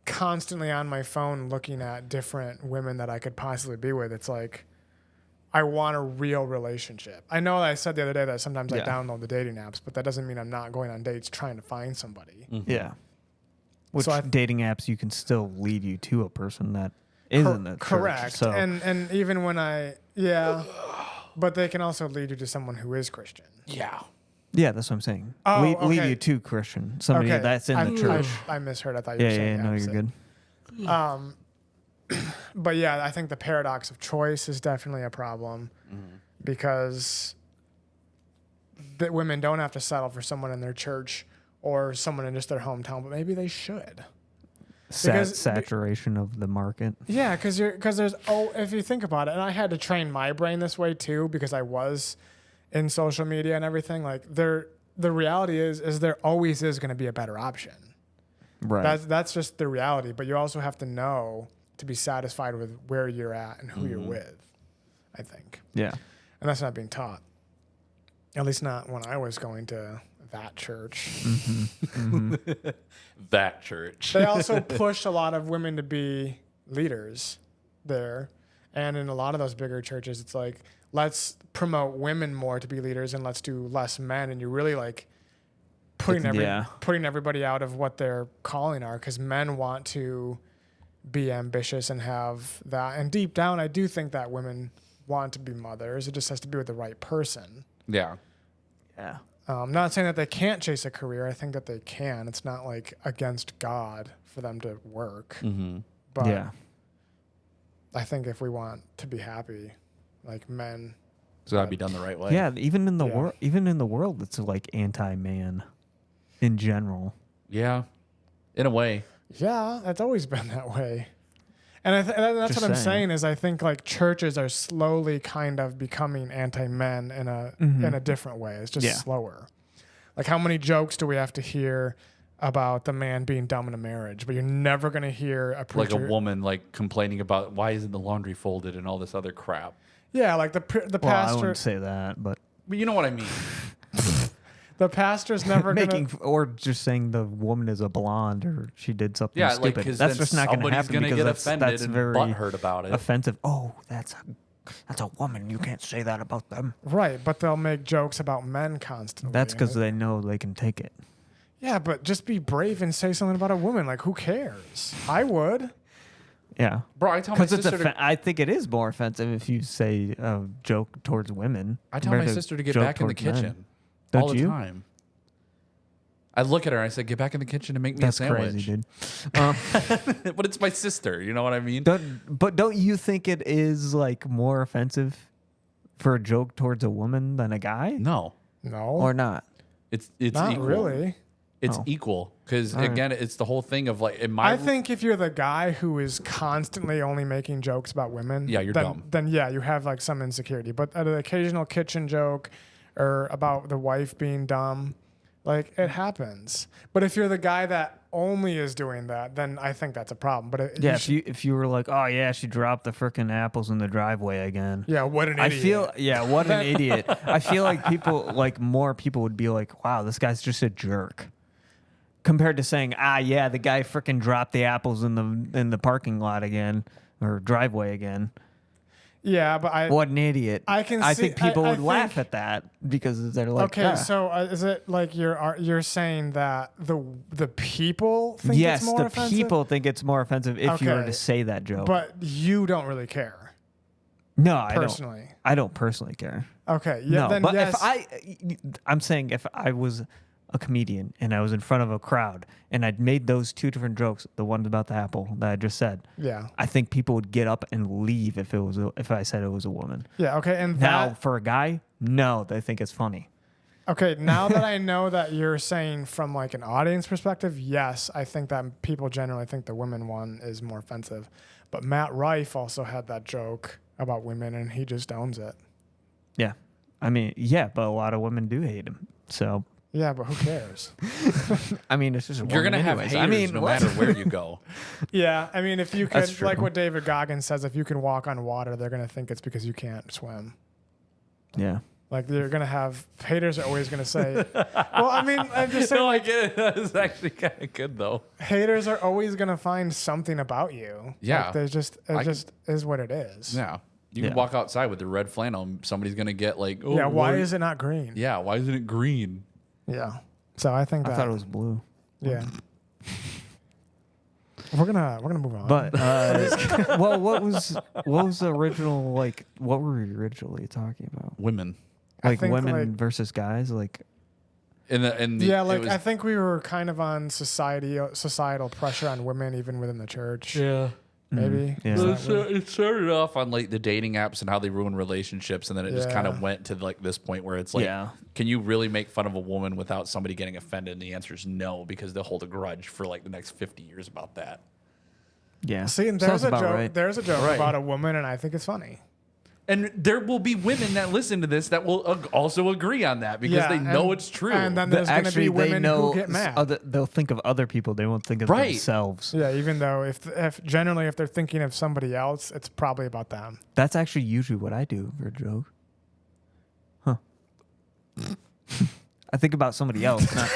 constantly on my phone looking at different women that I could possibly be with. It's like I want a real relationship. I know that I said the other day that sometimes I Yeah. download the dating apps, but that doesn't mean I'm not going on dates trying to find somebody. Yeah. Which So dating apps you can still lead you to a person that isn't a Correct. church. So And even when but they can also lead you to someone who is Christian. yeah. yeah, that's what I'm saying. Oh, lead okay. you to Christian. Somebody Okay. that's in the church. I misheard. I thought you were Yeah, saying yeah, the no, you're opposite. good. But yeah, I think the paradox of choice is definitely a problem because that women don't have to settle for someone in their church or someone in just their hometown, but maybe they should. Because- Saturation of the market. Yeah, because there's if you think about it, and I had to train my brain this way too because I was in social media and everything. Like the reality is there always is going to be a better option. Right. That's just the reality. But you also have to know to be satisfied with where you're at and who you're with. I think, yeah. and that's not being taught. At least not when I was going to that church. That church. They also push a lot of women to be leaders there. And in a lot of those bigger churches, it's like, let's promote women more to be leaders and let's do less men. And you're really like putting everybody out of what their calling are because men want to be ambitious and have that. And deep down, I do think that women want to be mothers. It just has to be with the right person. Yeah. Yeah. I'm not saying that they can't chase a career. I think that they can. It's not like against God for them to work. But yeah. I think if we want to be happy, like men, It's got to be done the right way. Yeah, even in the Yeah. world, it's like anti-man in general. Yeah. In a way. yeah, it's always been that way. And that's Just what I'm saying. saying is I think like churches are slowly kind of becoming anti-men in a different way. It's just slower. Like how many jokes do we have to hear about the man being dumb in a marriage? But you're never going to hear a preacher. Like a woman like complaining about why isn't the laundry folded and all this other crap. Yeah, like the Well, I pastor. wouldn't say that, but But you know what I mean. The pastor's never making gonna. or just saying the woman is a blonde or she did something Yeah, stupid. like because That's just not going to somebody's happen going to because get offended that's and very butthurt about it. offensive. Oh, that's a woman. You can't say that about them. Right, but they'll make jokes about men constantly. That's because they know they can take it. Yeah, but just be brave and say something about a woman. Like, who cares? I would. Yeah. Bro, I tell my Because sister I think it is more offensive if you say a joke towards women. I tell my compared sister to get joke back in the towards men. kitchen Don't all the you? time. I look at her and I say, "Get back in the kitchen and make me That's a sandwich." crazy, dude. But it's my sister. You know what I mean? Don't you think it is like more offensive for a joke towards a woman than a guy, No, No, or not? it's not equal. really. It's Oh. equal because All right. again, it's the whole thing of like in my. I think if you're the guy who is constantly only making jokes about women, Yeah, you're then, dumb. Then yeah, you have like some insecurity. But an occasional kitchen joke or about the wife being dumb, like it happens. But if you're the guy that only is doing that, then I think that's a problem. But Yeah, if you were like, oh yeah, she dropped the freaking apples in the driveway again. yeah, what an I idiot. feel what an idiot. I feel like more people would be like, wow, this guy's just a jerk. Compared to saying, yeah, the guy freaking dropped the apples in the parking lot again or driveway again. Yeah, but What an idiot. I can I see- think people I would laugh think- at that because they're like, okay, "Ah." so is it like you're saying that the people think yes, it's more the offensive? people think it's more offensive if you were Okay, to say that joke. But you don't really care no, I don't. personally. I don't personally care. Okay, yeah, no, then but yes. I'm saying if I was a comedian and I was in front of a crowd and I'd made those two different jokes, the one about the apple that I just said, yeah, I think people would get up and leave if I said it was a woman. yeah, okay, and Now, that, for a guy, no, they think it's funny. okay, now that I know that you're saying from like an audience perspective, yes, I think that people generally think the women one is more offensive. But Matt Rife also had that joke about women, and he just owns it. Yeah. I mean, yeah, but a lot of women do hate him. So, Yeah, but who cares? I mean, it's just a You're woman gonna have anyways. haters I mean, no what? matter where you go. Yeah, I mean, if you That's could, like true. what David Goggins says, if you can walk on water, they're gonna think it's because you can't swim. Yeah. Like they're gonna have haters are always gonna say. Well, I mean, I'm just saying, No, I like, get it. That is actually kind of good though. haters are always gonna find something about you. Yeah. like, there's just I just is what it is. Yeah. You Yeah. can walk outside with the red flannel and somebody's going to get like, oh, Yeah. Why is it not green? Yeah, why isn't it green? Yeah. So I think I that. thought it was blue. Yeah. We're gonna move on. But well, what was the original, like, what were we originally talking about? Women. I Like think, women like- versus guys, like yeah, like it was, I think we were kind of on societal pressure on women, even within the church. yeah. Maybe. Yeah. Is So that what- it started off on like the dating apps and how they ruin relationships, and then it just kind Yeah. of went to like this point where it's like, Yeah. can you really make fun of a woman without somebody getting offended? And the answer is no, because they'll hold a grudge for like the next 50 years about that. yeah. See, and Sounds there's a about joke. right. There's a joke Right. about a woman, and I think it's funny. And there will be women that listen to this that will also agree on that because Yeah, they know and- it's true. and then there's going to be women who get mad. They'll think of other people. They won't think of Right. themselves. Yeah, even though if generally if they're thinking of somebody else, it's probably about them. That's actually usually what I do for a joke. Huh. I think about somebody else. Not,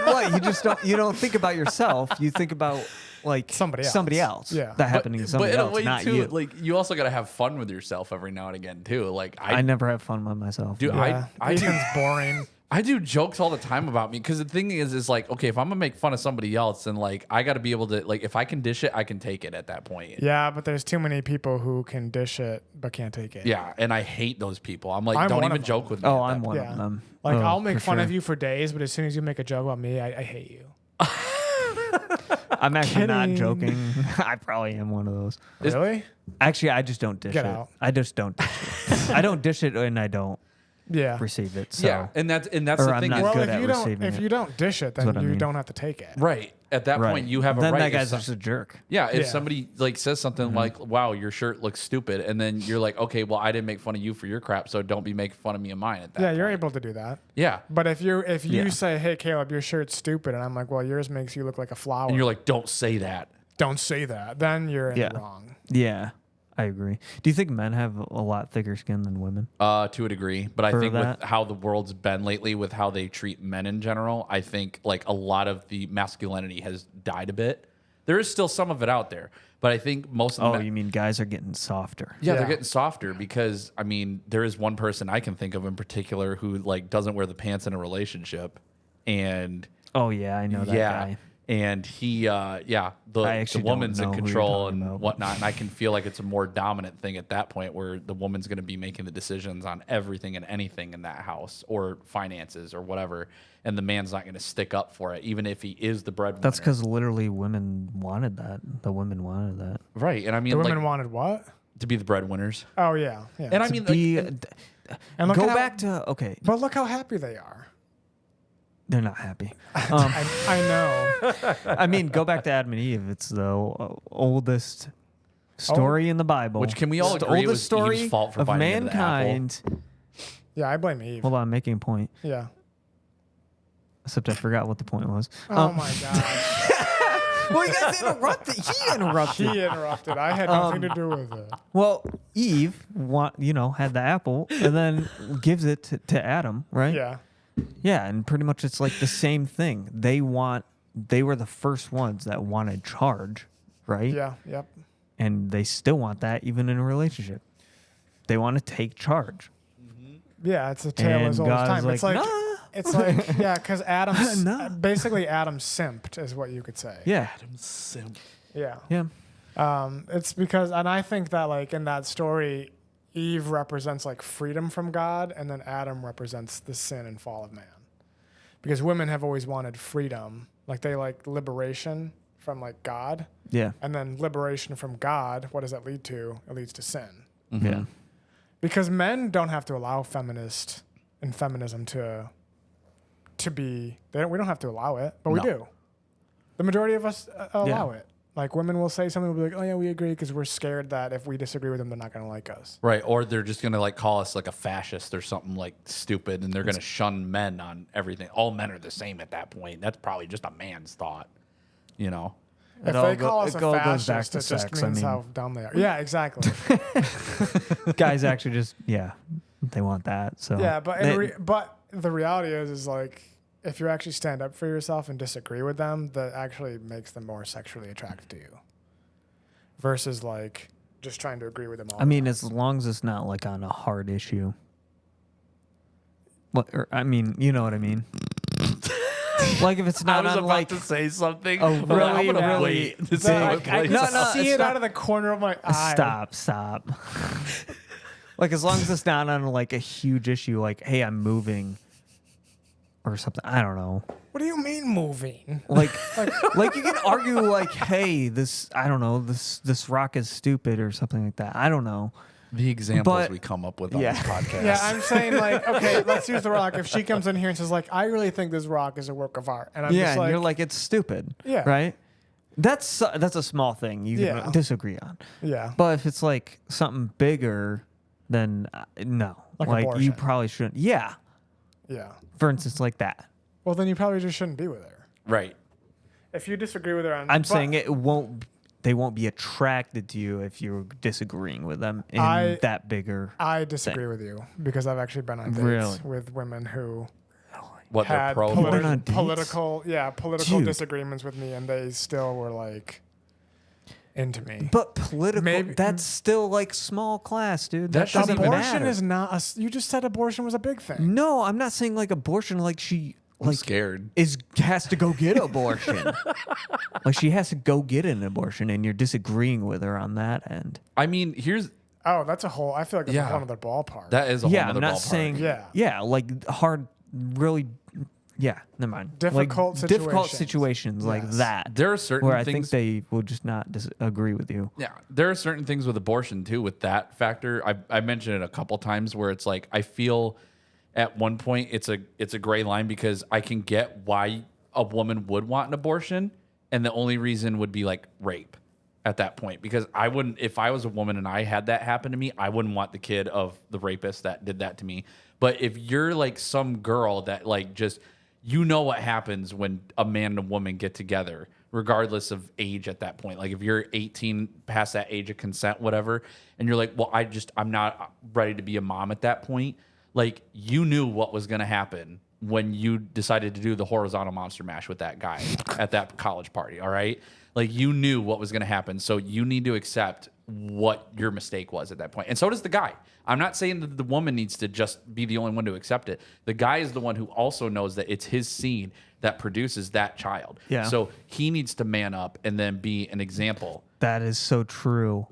what? You don't think about yourself. You think about like Somebody else. Yeah. That happening to somebody but in a else, way not too, you. like you also got to have fun with yourself every now and again too. Like I never have fun with myself. Dude, Yeah, I do Ethan's boring. I do jokes all the time about me because the thing is like, okay, if I'm gonna make fun of somebody else, then like I got to be able to like if I can dish it, I can take it at that point. Yeah, but there's too many people who can dish it but can't take it. Yeah, and I hate those people. I'm like, I'm don't one even of joke them. with me. Oh, at that I'm one point. of them. Like Oh, I'll make for fun sure. of you for days, but as soon as you make a joke about me, I hate you. I'm actually not Kidding. joking. I probably am one of those. Really? Actually, I just don't dish Get it. out. I just don't dish it. I don't dish it and I don't Yeah. receive it. So. Yeah, and that's Or the I'm thing. not Is, Well, good if at you don't receiving if it. you don't dish it, then what I you mean. don't have to take it. right at that Right. point, you have a then right. that if guy's some- just a jerk. Yeah, if Yeah. somebody like says something like, "Wow, your shirt looks stupid," and then you're like, "Okay, well, I didn't make fun of you for your crap, so don't be making fun of me of mine." At that, Yeah, you're point. able to do that. Yeah, But if you Yeah. say, "Hey, Caleb, your shirt's stupid," and I'm like, "Well, yours makes you look like a flower," and you're like, "Don't say that." don't say that. Then you're in Yeah. the wrong. Yeah, I agree. Do you think men have a lot thicker skin than women? To a degree, but I For think that? with how the world's been lately, with how they treat men in general, I think like a lot of the masculinity has died a bit. There is still some of it out there, but I think most of the Oh, men, you mean guys are getting softer? yeah, they're Yeah. getting softer because I mean, there is one person I can think of in particular who like doesn't wear the pants in a relationship, and Oh yeah, I know that guy. and he, I the actually don't woman's in know who you're control talking and about. whatnot, and I can feel like it's a more dominant thing at that point where the woman's going to be making the decisions on everything and anything in that house or finances or whatever, and the man's not going to stick up for it, even if he is the breadwinner. That's because literally women wanted that. The women wanted that. right, and I mean, The like, women wanted what? to be the breadwinners, Oh yeah, yeah. and I mean, like, Be, And look go at how- back to okay. But look how happy they are. They're not happy. I know. I mean, go back to Adam and Eve. It's the oldest story in the Bible. Which can we all It's the agree it oldest was Eve's story fault for of biting into the apple? mankind. Yeah, I blame Eve. Hold on, I'm making a point. Yeah. Except I forgot what the point was. Oh my god. Well, you guys interrupted. He interrupted. He interrupted. I had nothing to do with it. Well, Eve, had the apple and then gives it to Adam, right? Yeah. Yeah, and pretty much it's like the same thing. They were the first ones that wanted charge, right? Yeah. Yep. And they still want that even in a relationship. they want to take charge. Yeah, it's a tale And as old as God's time. like, It's like "Nah." it's like yeah, because Adam Nah. basically Adam simped is what you could say. Yeah. Adam simp. Yeah. Yeah. It's because, and I think that like in that story, Eve represents like freedom from God, and then Adam represents the sin and fall of man. Because women have always wanted freedom, like they like liberation from like God, Yeah. and then liberation from God. What does that lead to? It leads to sin. Yeah. Because men don't have to allow feminist and feminism to be. We don't have to allow it, but we No. do. The majority of us allow it. Like women will say something, we'll be like, "Oh yeah, we agree," because we're scared that if we disagree with them, they're not going to like us. Right, or they're just gonna like call us like a fascist or something like stupid, and they're gonna shun men on everything. All men are the same at that point. That's probably just a man's thought, you know. If they call us a fascist, it just means how dumb they are. Yeah, exactly. Guys actually just they want that. So Yeah, but but the reality is like if you actually stand up for yourself and disagree with them, that actually makes them more sexually attracted to you. Versus like just trying to agree with them all. I mean, as long as it's not like on a hard issue. What? I mean, you know what I mean. Like if it's not on like to say something. a really, really This is I what can plays see it's it not- out of the corner of my eye. Stop. Like as long as it's not on like a huge issue, like hey, I'm moving, or something. I don't know. What do you mean moving? Like you can argue like, hey, this I don't know, this rock is stupid or something like that. I don't know. the examples But- we come up with on yeah. this podcast. Yeah, I'm saying like, okay, let's use the rock. If she comes in here and says like, I really think this rock is a work of art, and I'm Yeah, just and like, you're like it's stupid. Yeah. Right. That's a small thing you Yeah. can disagree on. yeah, But if it's like something bigger, then no. Like you abortion. probably shouldn't. Yeah. yeah. For instance, like that. Well, then you probably just shouldn't be with her. Right. If you disagree with her on, I'm but saying it won't. They won't be attracted to you if you're disagreeing with them in that bigger. I disagree with you because I've actually been on dates Really? with women who What they're had pro. Went on dates? political Dude. disagreements with me, and they still were like into me. But political, Maybe- that's still like small class, dude. That shouldn't doesn't even Abortion matter. is not. You just said abortion was a big thing. No, I'm not saying like abortion. Like she I'm like scared. has to go get abortion. Like she has to go get an abortion, and you're disagreeing with her on that end. I mean, here's Oh, that's a whole. I feel like that's Yeah. a whole other ballpark. that is a whole Yeah, other I'm not ballpark. saying. Yeah. like hard, really. Yeah, never mind. Difficult like, difficult situations. situations like Yes. that. There are certain where I think things. they will just not agree with you. Yeah, there are certain things with abortion too. With that factor, I mentioned it a couple times where it's like I feel at one point it's a gray line because I can get why a woman would want an abortion, and the only reason would be like rape at that point because I wouldn't if I was a woman and I had that happen to me, I wouldn't want the kid of the rapist that did that to me. But if you're like some girl that like just you know what happens when a man and a woman get together, regardless of age at that point. Like if you're 18, past that age of consent, whatever, and you're like, well, I'm not ready to be a mom at that point. Like you knew what was going to happen when you decided to do the horizontal monster mash with that guy at that college party. All right. Like you knew what was going to happen. So you need to accept what your mistake was at that point. And so does the guy. I'm not saying that the woman needs to just be the only one to accept it. The guy is the one who also knows that it's his seed that produces that child. Yeah. So he needs to man up and then be an example. That is so true.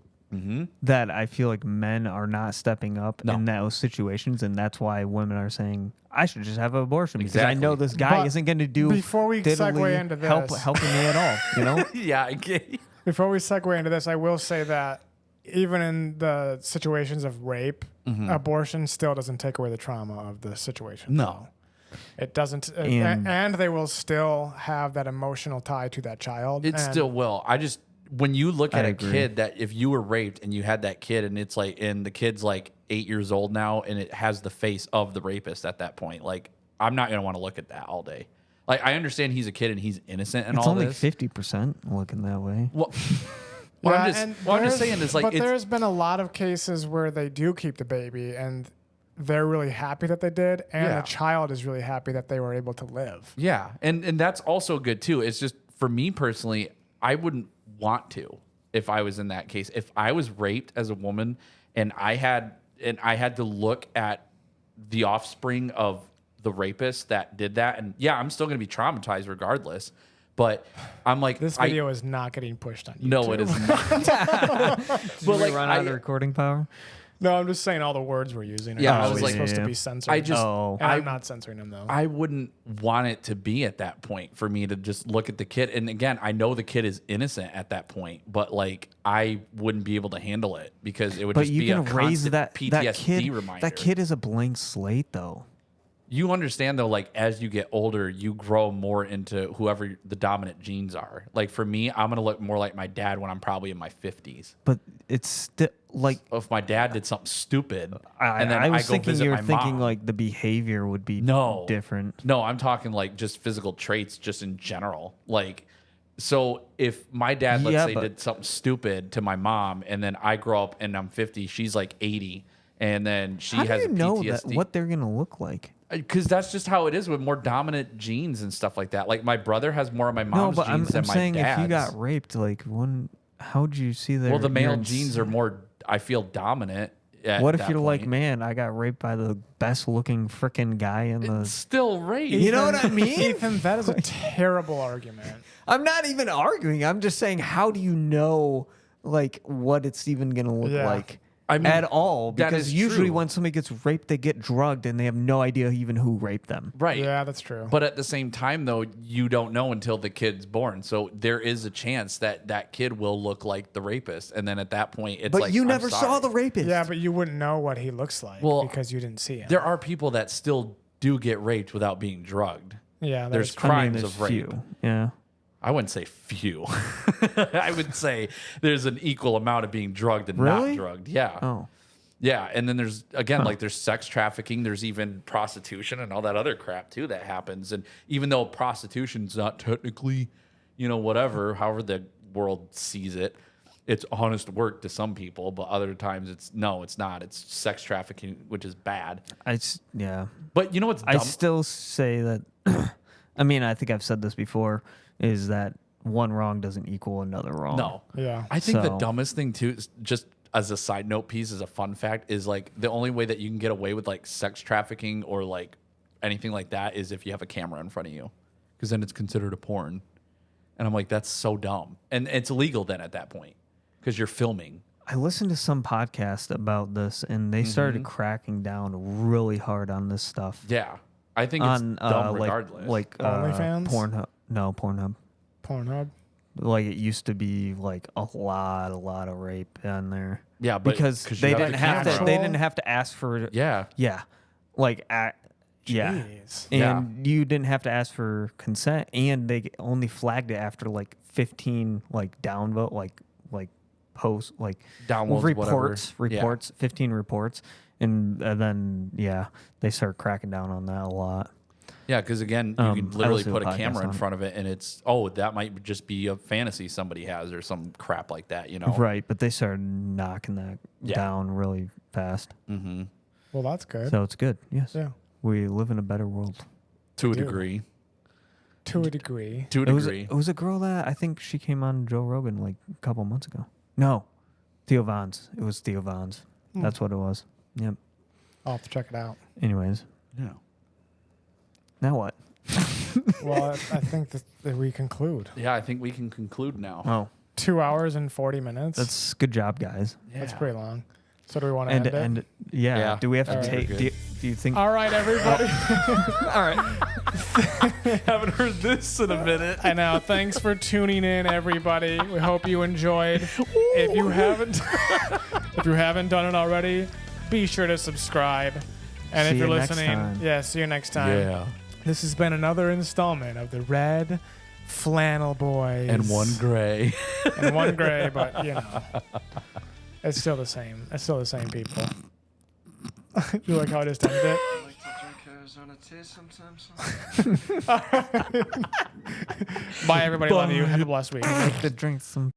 That I feel like men are not stepping up No. in those situations, and that's why women are saying I should just have an abortion because I Exactly. know this guy But isn't going to do before we diddly segue into this- helping me at all. You know, Yeah. I get Before we segue into this, I will say that even in the situations of rape, abortion still doesn't take away the trauma of the situation. No. It doesn't. And- And they will still have that emotional tie to that child. It and still will. I just when you look at I a agree. kid that if you were raped and you had that kid and it's like and the kid's like 8 years old now and it has the face of the rapist at that point, like I'm not gonna want to look at that all day. Like I understand he's a kid and he's innocent and it's all only this. 50% looking that way. Well, Yeah, I'm and just saying is like but it's, there's been a lot of cases where they do keep the baby and they're really happy that they did, and Yeah. the child is really happy that they were able to live. yeah, and that's also good too. It's just for me personally, I wouldn't want to if I was in that case. If I was raped as a woman and I had and I had to look at the offspring of the rapist that did that, and yeah, I'm still gonna be traumatized regardless. But I'm like, This video is not getting pushed on YouTube. no, it is not. Did we run out of recording power? No, I'm just saying all the words we're using are Yeah, I actually was like- supposed to Yeah. be censored. I just, Oh. and I'm not censoring them though. I wouldn't want it to be at that point for me to just look at the kid. And again, I know the kid is innocent at that point, but like I wouldn't be able to handle it because it would But just you be a can raise constant that PTSD kid. reminder. That kid is a blank slate, though. You understand though, like as you get older, you grow more into whoever the dominant genes are. Like for me, I'm gonna look more like my dad when I'm probably in my 50s. But it's still like If my dad did something stupid, I, and then I was go thinking visit you were my thinking mom, like the behavior would be No. different. No, I'm talking like just physical traits, just in general. Like, so if my dad, let's Yeah, say, but- did something stupid to my mom, and then I grow up and I'm 50, she's like 80, and then she How do has you a know PTSD. that what they're gonna look like? Because that's just how it is with more dominant genes and stuff like that. Like my brother has more of my No, mom's but I'm genes than my saying dad's. if you got raped, like how'd you see that? Well, the male genes are more, I feel, dominant. What if you're like, man, I got raped by the best looking freaking guy in the. It's still rape. You know what I mean? Ethan, that is a terrible argument. I'm not even arguing. I'm just saying, how do you know, like, what it's even gonna look Yeah. like? I mean, at all, that because is usually true. when somebody gets raped, they get drugged and they have no idea even who raped them. Right. Yeah, that's true. But at the same time, though, you don't know until the kid's born. So there is a chance that that kid will look like the rapist. And then at that point, it's But like, you I'm never saw sorry. the rapist. yeah, but you wouldn't know what he looks like Well, because you didn't see him. There are people that still do get raped without being drugged. yeah, There's that's crimes there's of rape. few. Yeah. I wouldn't say few. I would say there's an equal amount of being drugged and Really? not drugged. Yeah. Oh. Yeah, and then there's again like there's sex trafficking, there's even prostitution and all that other crap too that happens. And even though prostitution's not technically, whatever, however the world sees it, it's honest work to some people, but other times it's not. It's sex trafficking, which is bad. Yeah. But you know what's dumb? I still say that. I mean, I think I've said this before. Is that one wrong doesn't equal another wrong? No. Yeah. I think the So- dumbest thing too is just as a side note piece, as a fun fact, is like the only way that you can get away with like sex trafficking or like anything like that is if you have a camera in front of you, because then it's considered a porn. And I'm like, that's so dumb, and it's illegal then at that point because you're filming. I listened to some podcast about this, and they started cracking down really hard on this stuff. Yeah, I think it's On dumb regardless. like OnlyFans? Pornhub. No, Pornhub. Pornhub. Like it used to be like a lot of rape on there. Yeah, but because 'cause you they have didn't the have to. camera. They didn't have to ask for. yeah, Yeah, like yeah, Jeez. and you didn't have to ask for consent, and they only flagged it after like 15 like downvote like posts like Downloads, reports whatever. Yeah. 15 reports, and then they start cracking down on that a lot. yeah, because again, you I can literally listened to put a a camera podcast in on it. front of it, and it's that might just be a fantasy somebody has or some crap like that, Right, but they started knocking that Yeah. down really fast. Mm-hmm. Well, that's good. So it's good. Yes. Yeah. We live in a better world. To a do. degree. To a degree. To a degree. It was a girl that I think she came on Joe Rogan like a couple months ago. No, Theo Von's. It was Theo Von's. That's what it was. Yep. I'll have to check it out. Anyways, Yeah. now what? Well, I think that we conclude. Yeah, I think we can conclude now. Oh, 2 hours and 40 minutes. that's good job, guys. That's pretty long. So do we want to end it? And yeah, Yeah. do we have to All right. take? We're Do you think? All right, everybody. All right. Haven't heard this in a minute. I know. Thanks for tuning in, everybody. We hope you enjoyed. If you haven't done it already, be sure to subscribe. And See if you're you next listening, time. see you next time. Yeah. This has been another installment of the Red Flannel Boys. And one gray. And one gray, but it's still the same. It's still the same people. You like how I just ended it? I like to drink Arizona tea sometimes. Bye, everybody. Love you. Have a blessed week. I like to drink some